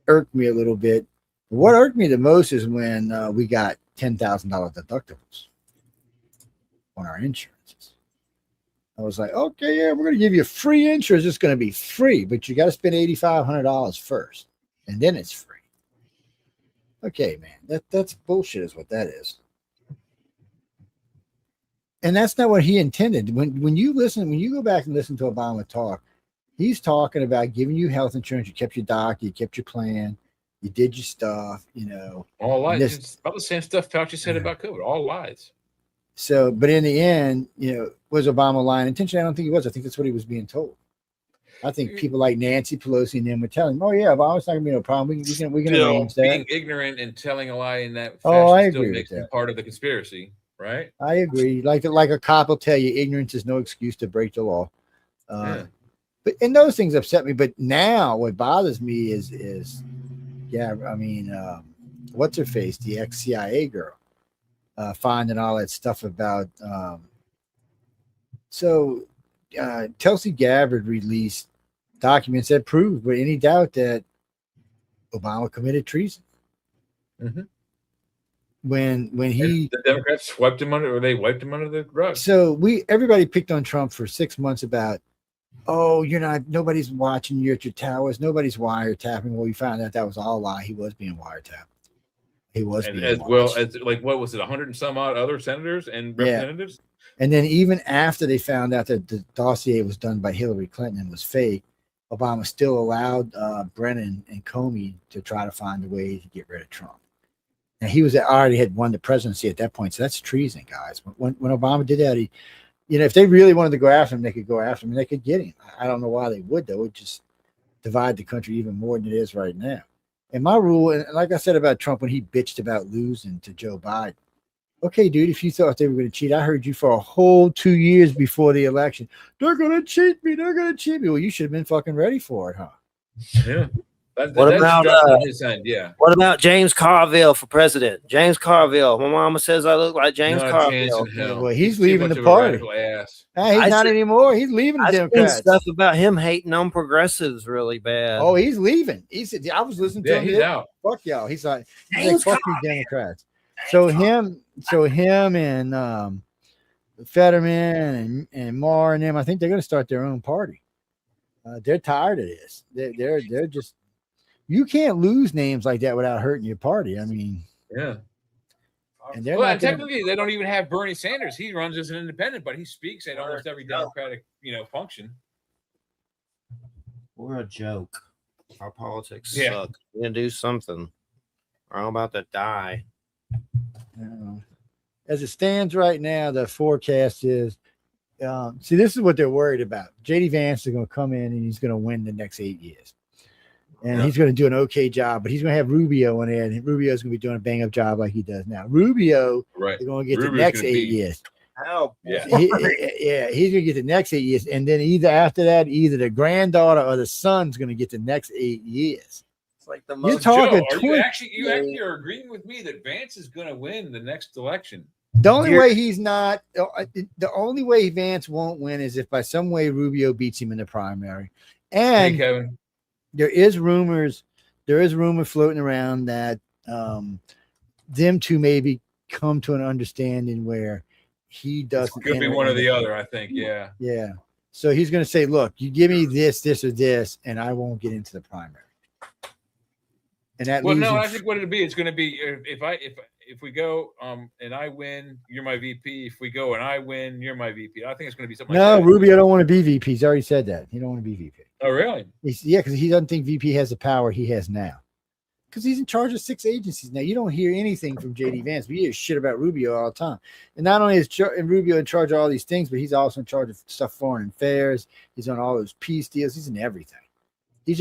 irked me a little bit. What irked me the most is when we got $10,000 deductibles on our insurances. I was like, okay, yeah, we're going to give you free insurance. It's going to be free, but you got to spend $8,500 first, and then it's free. Okay, man, that's bullshit is what that is. And that's not what he intended. When you go back and listen to Obama talk, he's talking about giving you health insurance. You kept your doctor, you kept your plan, you did your stuff, All lies. It's about the same stuff Fauci said about COVID. All lies. So, but in the end, was Obama lying intentionally? I don't think he was. I think that's what he was being told. I think people like Nancy Pelosi and them were telling him, "Oh yeah, Obama's not gonna be no problem. We can arrange that." Being ignorant and telling a lie in that fashion I agree still makes with them that. part of the conspiracy, right? I agree. Like a cop will tell you, ignorance is no excuse to break the law. Yeah. But and those things upset me. But now, what bothers me is what's her face, the ex-CIA girl, finding all that stuff about. Tulsi Gabbard released documents that proved, with any doubt, that Obama committed treason. Mm-hmm. When the Democrats swept him under, or they wiped him under the rug. So everybody picked on Trump for 6 months about, nobody's watching you at your towers, nobody's wiretapping. Well, we found out that was all a lie. He was being wiretapped. He was being as watched. well as, like, what was it, 100 and some odd other senators and representatives? And then even after they found out that the dossier was done by Hillary Clinton and was fake, Obama still allowed Brennan and Comey to try to find a way to get rid of Trump. Now, he already had won the presidency at that point, so that's treason, guys. When Obama did that, he, if they really wanted to go after him, they could go after him and they could get him. I don't know why they would, though. It would just divide the country even more than it is right now. And my rule, and like I said about Trump when he bitched about losing to Joe Biden, okay, dude, if you thought they were going to cheat, I heard you for a whole 2 years before the election. They're going to cheat me. They're going to cheat me. Well, you should have been fucking ready for it, huh? Yeah. What about his end? Yeah. What about James Carville for president? James Carville. My mama says I look like James Carville. Well, he's leaving the party. Ass. He's not anymore. He's leaving the Democrats. Stuff about him hating on progressives really bad. Oh, he's leaving. He said, I was listening to him. He's out. Fuck y'all. He's like fuck you, Democrats. So him and Fetterman and Marr and them, I think they're going to start their own party. They're tired of this. They're just, you can't lose names like that without hurting your party. I mean, yeah. And technically, they don't even have Bernie Sanders. He runs as an independent, but he speaks at almost every Democratic, function. We're a joke. Our politics suck. We're gonna do something. I'm about to die. As it stands right now, the forecast is, this is what they're worried about. JD Vance is going to come in and he's going to win the next 8 years. And he's going to do an okay job, but he's going to have Rubio in there, and Rubio's going to be doing a bang-up job like he does now. Rubio is going to get the next 8 years. Oh, yeah. He's going to get the next 8 years. And then either after that, either the granddaughter or the son's going to get the next 8 years. Like the most. You're talking Joe, you actually are agreeing with me that Vance is going to win the next election. The only way he's not, the only way Vance won't win is if by some way Rubio beats him in the primary. And Kevin, there is rumor floating around that them two maybe come to an understanding where he doesn't. It's going to be one or the other, I think. Yeah. Yeah. So he's going to say, look, you give me this, or this, and I won't get into the primary. And that I think what it'll be, it's going to be if we go and I win, you're my VP. If we go and I win, you're my VP. I think it's going to be something. No, like that. Rubio don't want to be VP. He's already said that he don't want to be VP. Oh, really? Because he doesn't think VP has the power he has now. because he's in charge of 6 agencies now. You don't hear anything from JD Vance, but you hear shit about Rubio all the time. And not only is Rubio in charge of all these things, but he's also in charge of stuff, foreign affairs. He's on all those peace deals. He's in everything. He's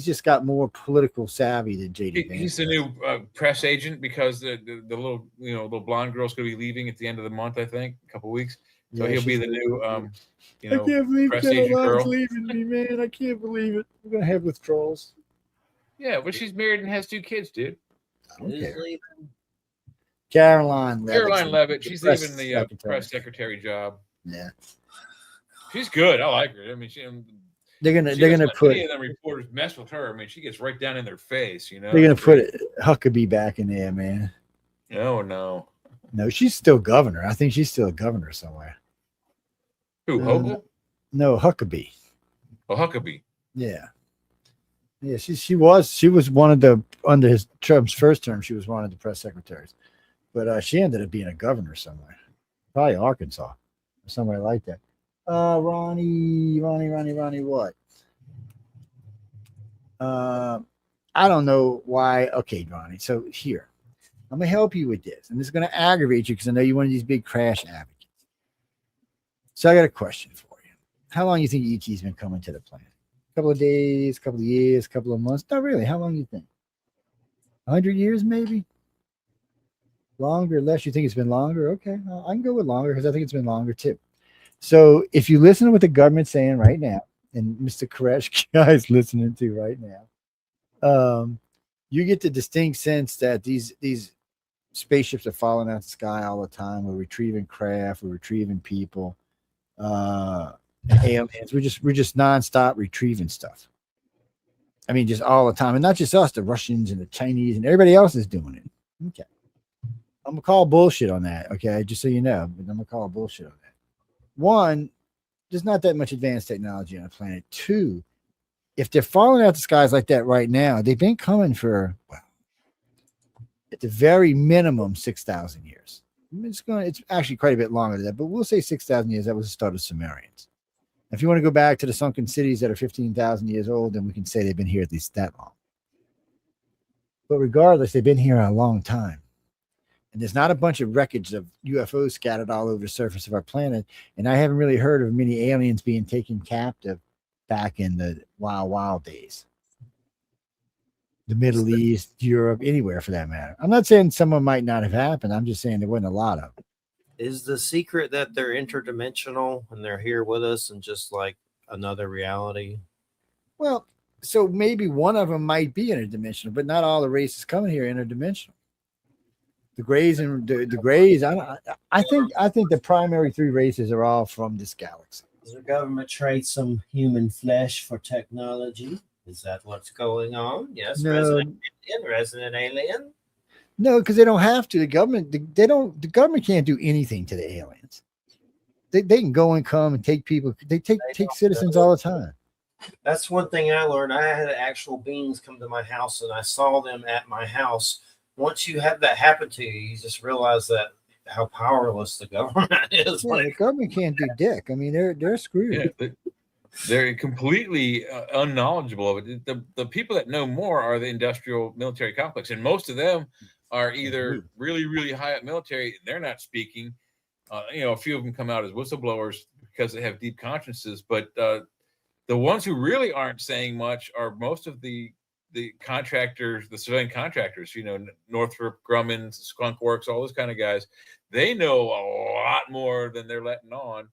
just got more political savvy than JD Vance. He's the new press agent because the little little blonde girl's going to be leaving at the end of the month, I think, a couple of weeks. So he'll be the new I can't believe press agent girl. leaving me, man. I can't believe it. I'm gonna have withdrawals. Yeah, but she's married and has 2 kids, dude. I don't care. Caroline Leavitt. She's leaving the press secretary job. Yeah, she's good. I like her. I mean, they're gonna put any of them reporters mess with her. I mean, she gets right down in their face. They're gonna put Huckabee back in there, man. No, she's still governor. I think she's still a governor somewhere. Who, Hochul? No, Huckabee. Oh, Huckabee. Yeah. She was one of the, under Trump's first term, she was one of the press secretaries, but she ended up being a governor somewhere, probably Arkansas or somewhere like that. Ronnie, what? I don't know why. Okay, Ronnie. So here, I'm gonna help you with this, and this is gonna aggravate you because I know you're one of these big crash advocates. So I got a question for you. How long do you think ET's been coming to the planet? A couple of days, couple of years, couple of months? Not really. How long do you think? 100 years, maybe? Longer, less? You think it's been longer? Okay, I can go with longer because I think it's been longer too. So if you listen to what the government's saying right now, and Mr. Koresh guy is listening to right now, you get the distinct sense that these spaceships are falling out of the sky all the time. We're retrieving craft, we're retrieving people, aliens. We're just nonstop retrieving stuff. I mean, just all the time, and not just us. The Russians and the Chinese and everybody else is doing it. Okay, I'm gonna call bullshit on that. Okay, just so you know, but I'm gonna call bullshit on that. One, there's not that much advanced technology on the planet. Two, if they're falling out the skies like that right now, they've been coming for, well, at the very minimum 6,000 years. It's actually quite a bit longer than that, but we'll say 6,000 years. That was the start of Sumerians. If you want to go back to the sunken cities that are 15,000 years old, then we can say they've been here at least that long. But regardless, they've been here a long time. And there's not a bunch of wreckage of UFOs scattered all over the surface of our planet. And I haven't really heard of many aliens being taken captive back in the wild days. The Middle East, Europe, anywhere for that matter. I'm not saying someone might not have happened. I'm just saying there wasn't a lot of them. Is the secret that they're interdimensional and they're here with us and just like another reality? Well, so maybe one of them might be interdimensional, but not all the races coming here are interdimensional. The Greys and the Greys. I think the primary 3 races are all from this galaxy. Does the government trade some human flesh for technology? Is that what's going on? Yes, no. Resident alien. No, because they don't have to. The government can't do anything to the aliens. They can go and come and take people. They take citizens all the time. That's one thing I learned. I had actual beings come to my house, and I saw them at my house. Once you have that happen to you, you just realize that how powerless the government is. Yeah, the government can't do dick. I mean, they're screwed. Yeah, they're completely unknowledgeable of it. The people that know more are the industrial military complex, and most of them are either really, really high up military. They're not speaking. A few of them come out as whistleblowers because they have deep consciences. But the ones who really aren't saying much are most of the contractors, the civilian contractors. Northrop Grumman, Skunk Works, all those kind of guys. They know a lot more than they're letting on,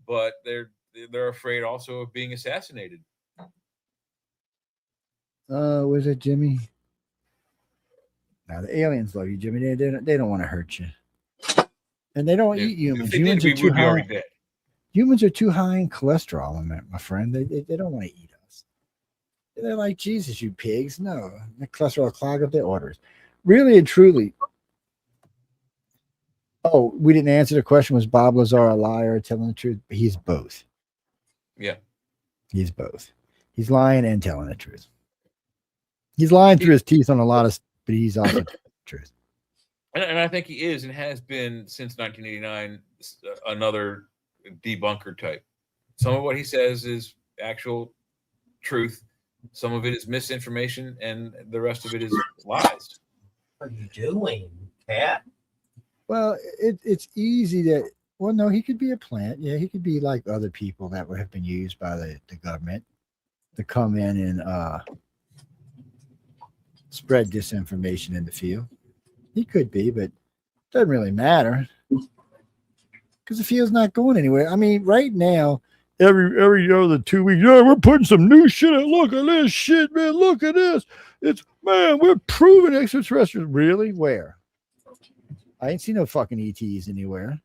but they're afraid also of being assassinated. Was it Jimmy? Now the aliens love you, Jimmy. They don't want to hurt you, and they don't eat humans. Humans are too high. Humans are too high in cholesterol, my friend. They don't want to eat us. They're like, Jesus, you pigs. No, the cholesterol clog up their arteries. Really and truly. Oh, we didn't answer the question. Was Bob Lazar a liar or telling the truth? He's both. Yeah. He's both. He's lying and telling the truth. He's lying through his teeth on a lot of stuff, but he's also telling the truth. And I think he is and has been since 1989 another debunker type. Some of what he says is actual truth. Some of it is misinformation, and the rest of it is lies. What are you doing, Cat? Well, it's easy that. Well, no, he could be a plant. Yeah, he could be like other people that would have been used by the government to come in and spread disinformation in the field. He could be, but it doesn't really matter because the field's not going anywhere. I mean, right now, every other 2 weeks, yeah, we're putting some new shit out. Look at this shit, man. Look at this. It's man, we're proving extraterrestrials. Really? Where? I ain't seen no fucking ETs anywhere.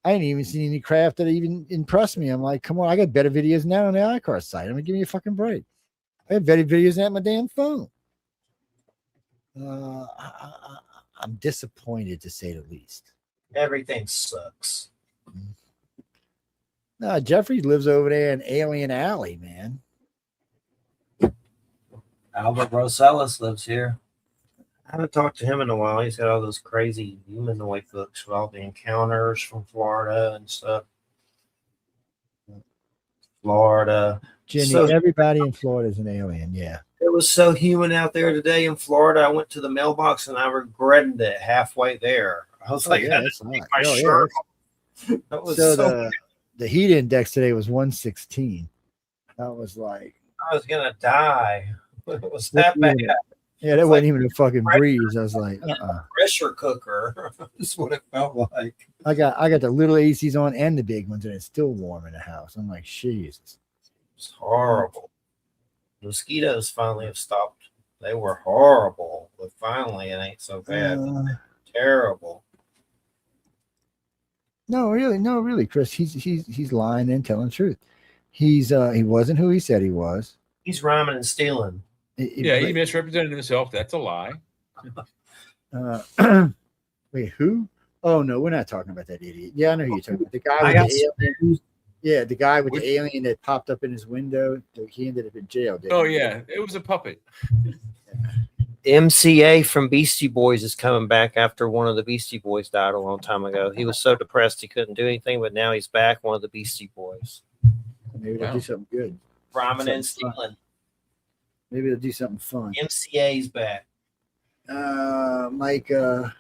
I ain't even seen any craft that even impressed me. I'm like, come on, I got better videos now on the iCar site. I'm gonna give me a fucking break. I have better videos at my damn phone. I'm disappointed to say the least. Everything sucks. No, Jeffrey lives over there in Alien Alley, man. Albert Rosales lives here. I haven't talked to him in a while. He's got all those crazy humanoid books with all the encounters from Florida and stuff. Florida. Jenny, So- everybody in Florida is an alien. Yeah. It was so humid out there today in Florida. I went to the mailbox and I regretted it halfway there. I was like, yeah, I that's had to take hot. my Oh, yeah, shirt off. That was so the heat index today was 116. That was like I was gonna die. It was that bad. yeah, that It's wasn't like even a fucking breeze. I was like, Pressure cooker. That's what it felt like. I got the little ACs on and the big ones, and it's still warm in the house. I'm like, Jesus. It's horrible. Mosquitoes finally have stopped. They were horrible, but finally it ain't so bad. Terrible. No, really, Chris. He's lying and telling the truth. He wasn't who he said he was. He's rhyming and stealing. He misrepresented himself. That's a lie. Wait, who? Oh no, we're not talking about that idiot. Yeah, I know who you're talking about. The guy I with got the alien. Yeah, the guy with Which- the alien that popped up in his window. He ended up in jail. Didn't Oh he? yeah, it was a puppet. MCA from Beastie Boys is coming back after one of the Beastie Boys died a long time ago. He was so depressed he couldn't do anything, but now he's back, one of the Beastie Boys. Maybe they'll do something good. Rhyming and Something stealing. Maybe they'll do something fun. MCA's back. Mike, the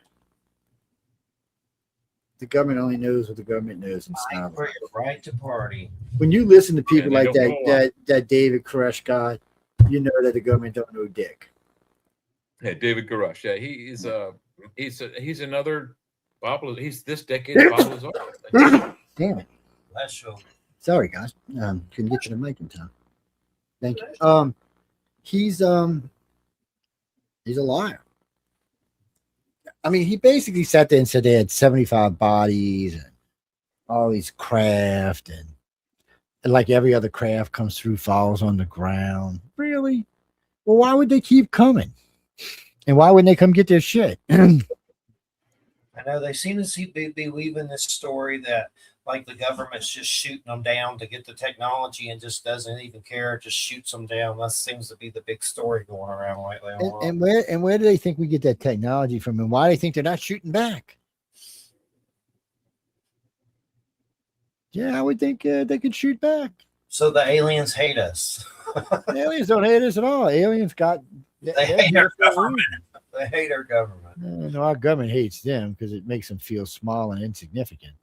government only knows what the government knows. And Fight stuff. for your right to party. When you listen to people they like don't know that David Koresh guy, you know that the government don't know dick. Yeah, David Garush. Yeah, he's another Bob. He's this decade's Bob Lazar. Damn it. Bless you. Sorry, guys. Couldn't get you the mic in time. Thank you. He's a liar. I mean, he basically sat there and said they had 75 bodies and all these craft and like every other craft comes through, falls on the ground. Really? Well, why would they keep coming? And why wouldn't they come get their shit? I know they seem to be weaving this story that like the government's just shooting them down to get the technology and just doesn't even care, just shoots them down. That seems to be the big story going around lately. And where do they think we get that technology from? And why do they think they're not shooting back? Yeah, I would think they could shoot back. So the aliens hate us. Aliens don't hate us at all. Aliens got They hate our government. They hate our government. No, our government hates them because it makes them feel small and insignificant.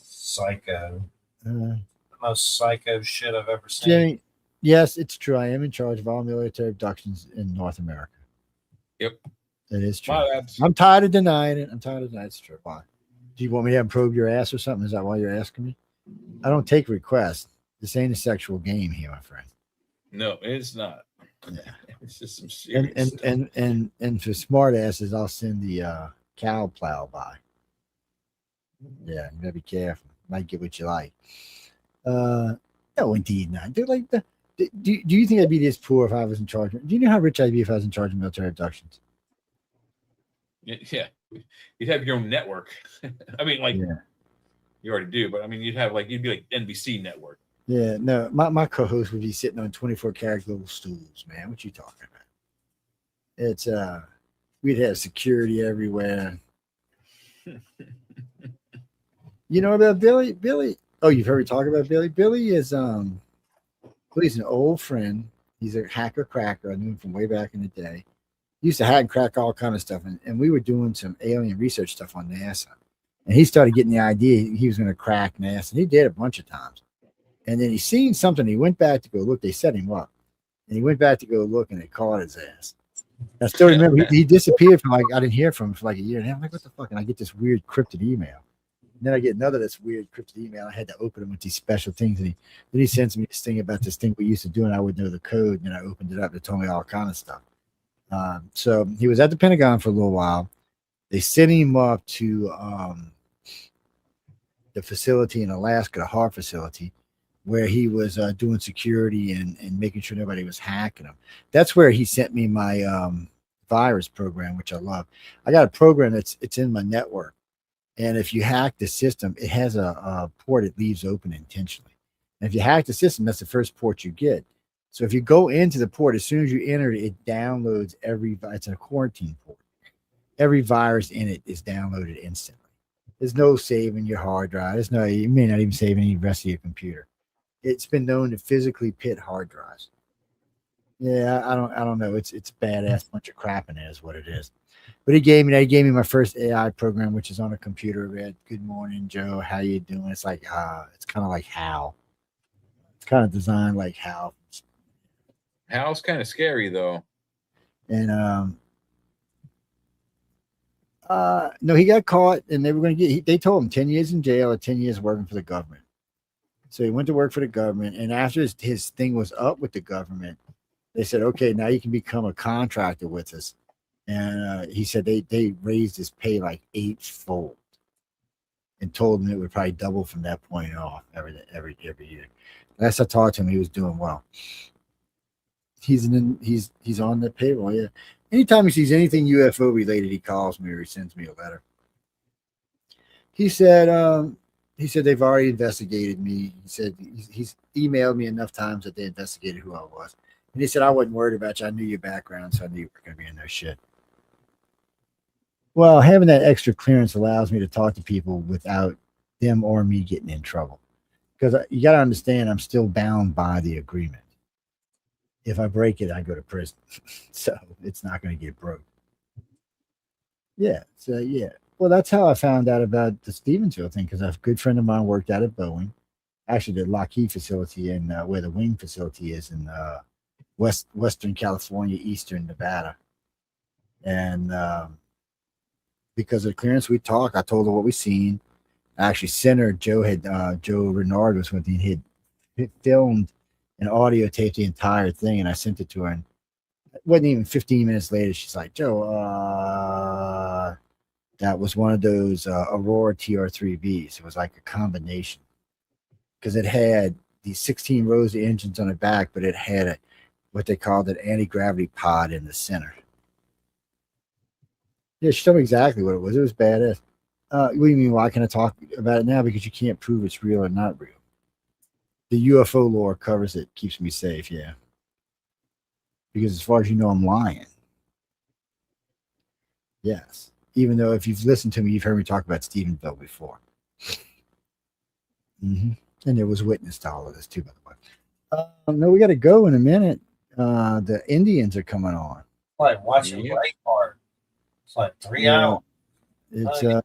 Psycho. Uh, The most psycho shit I've ever seen. Jimmy, yes, it's true. I am in charge of all military abductions in North America. Yep. That is true. My labs. I'm tired of denying it. It's true. Why? Do you want me to have probe your ass or something? Is that why you're asking me? I don't take requests. This ain't a sexual game here, my friend. No, it's not. Yeah. It's just some serious stuff. And for smart asses, I'll send the cow plow by. Yeah, you gotta be careful. Might get what you like. No, indeed not. Dude, like do you think I'd be this poor if I was in charge? Do you know how rich I'd be if I was in charge of military abductions? Yeah, you'd have your own network. I mean, like Yeah. you already do, but I mean, you'd be like NBC network. Yeah, no, my co-host would be sitting on 24-karat little stools, man. What you talking about? It's we'd have security everywhere. You know about Billy? Billy. Oh, you've heard me talk about Billy? Billy is Well, he's an old friend. He's a hacker cracker. I knew him from way back in the day. He used to hack and crack all kind of stuff, and we were doing some alien research stuff on NASA. And he started getting the idea he was going to crack NASA, and he did a bunch of times. And then he seen something. He went back to go look. They set him up, and he went back to go look, and they caught his ass. I still remember he disappeared from I didn't hear from him for like a year. And I'm like, what the fuck? And I get this weird cryptid email. And then I get another this weird cryptid email. I had to open him with these special things. And then he sends me this thing about this thing we used to do, and I would know the code. And then I opened it up. It told me all kind of stuff. So he was at the Pentagon for a little while. They sent him up to the facility in Alaska, the HART facility, where he was doing security and making sure nobody was hacking him. That's where he sent me my virus program, which I love. I got a program it's in my network. And if you hack the system, it has a port it leaves open intentionally. And if you hack the system, that's the first port you get. So if you go into the port, as soon as you enter it, it downloads it's a quarantine port. Every virus in it is downloaded instantly. There's no saving your hard drive. You may not even save any rest of your computer. It's been known to physically pit hard drives. Yeah, I don't know. It's a badass bunch of crap in it is what it is. But he gave me my first AI program, which is on a computer. Read, "Good morning, Joe. How you doing?" It's like it's kind of like Hal. It's kind of designed like Hal. Hal's kind of scary though. And no, he got caught, and they were going to they told him 10 years in jail or 10 years working for the government. So he went to work for the government, and after his thing was up with the government, they said, okay, now you can become a contractor with us. And he said they raised his pay like 8-fold and told him it would probably double from that point off every year. Last I talked to him, he was doing well. He's on the payroll, yeah. Anytime he sees anything UFO related, he calls me or he sends me a letter. He said they've already investigated me. He said he's emailed me enough times that they investigated who I was. And he said, I wasn't worried about you. I knew your background, so I knew you were going to be in no shit. Well, having that extra clearance allows me to talk to people without them or me getting in trouble. Because you got to understand, I'm still bound by the agreement. If I break it, I go to prison. So it's not going to get broke. Yeah. So, yeah. Well, that's how I found out about the Stevensville thing, because a good friend of mine worked out at Boeing, actually the Lockheed facility in where the wing facility is in Western California, Eastern Nevada. And because of the clearance, we talked. I told her what we seen. I actually sent her. Joe Renard was with me. He had filmed and audio taped the entire thing, and I sent it to her. And it wasn't even 15 minutes later, she's like, Joe, that was one of those Aurora TR3Bs. It was like a combination because it had these 16 rows of engines on the back, but it had what they called an anti-gravity pod in the center. Yeah, she told me exactly what it was. It was badass. What do you mean? Why can I talk about it now? Because you can't prove it's real or not real. The UFO lore covers it, keeps me safe. Yeah. Because as far as you know, I'm lying. Yes. Even though if you've listened to me, you've heard me talk about Stevensville before. Mm-hmm. And there was witness to all of this too, by the way. No, we got to go in a minute. The Indians are coming on. Like watching Braveheart. It's like 3 hours. It's I should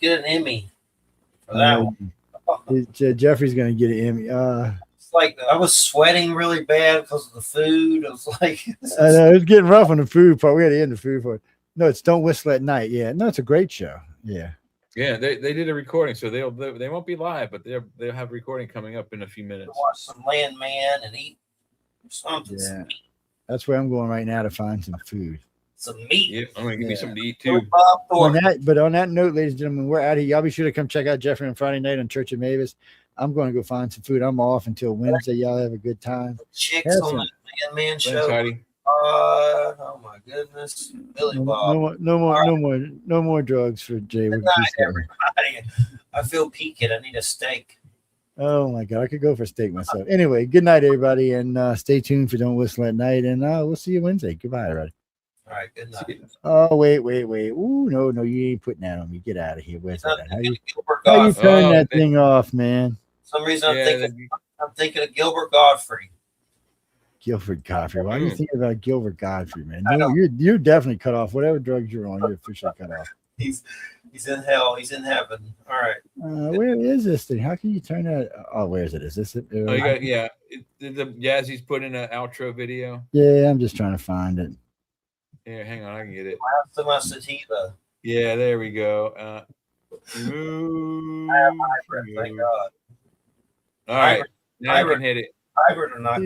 get an Emmy for that one. Jeffrey's going to get an Emmy. It's like I was sweating really bad because of the food. I was like, I know, it's getting rough on the food part. We had to end the food part. No, it's Don't Whistle at Night. Yeah, no, it's a great show. Yeah, yeah. They did a recording, so they won't be live, but they'll have a recording coming up in a few minutes. Watch some Landman and eat something. Yeah, that's where I'm going right now to find some food. Some meat. Yeah, I'm gonna give me something to eat too. On that note, ladies and gentlemen, we're out of here. Y'all be sure to come check out Jeffrey on Friday night on Church of Mavis. I'm going to go find some food. I'm off until Wednesday. Y'all have a good time. Chicks on the Man show. Heidi. Oh my goodness, Billy Bob. No more drugs for Jay. Good night, everybody. I feel peaked. I need a steak. Oh my God, I could go for steak myself. Anyway, good night, everybody, and stay tuned for Don't Whistle at Night. And we'll see you Wednesday. Goodbye, everybody. All right, good night. Oh wait. Ooh, no, you ain't putting that on me. Get out of here. Where's that? How you turn that thing off, man? For some reason I'm thinking of Gilbert Godfrey. Gilbert Godfrey. Why do you Mm. think about Gilbert Godfrey, man? I know. You're definitely cut off. Whatever drugs you're on, you're officially cut off. He's in hell. He's in heaven. All right. Where is this thing? How can you turn that? Oh, where is it? Is this it? Oh, you got the Yazzy's put in an outro video. Yeah, I'm just trying to find it. Yeah, hang on, I can get it. To my sativa. Yeah, there we go. I have hybrid, thank God. All right, now I can hit it. Hybrid or not.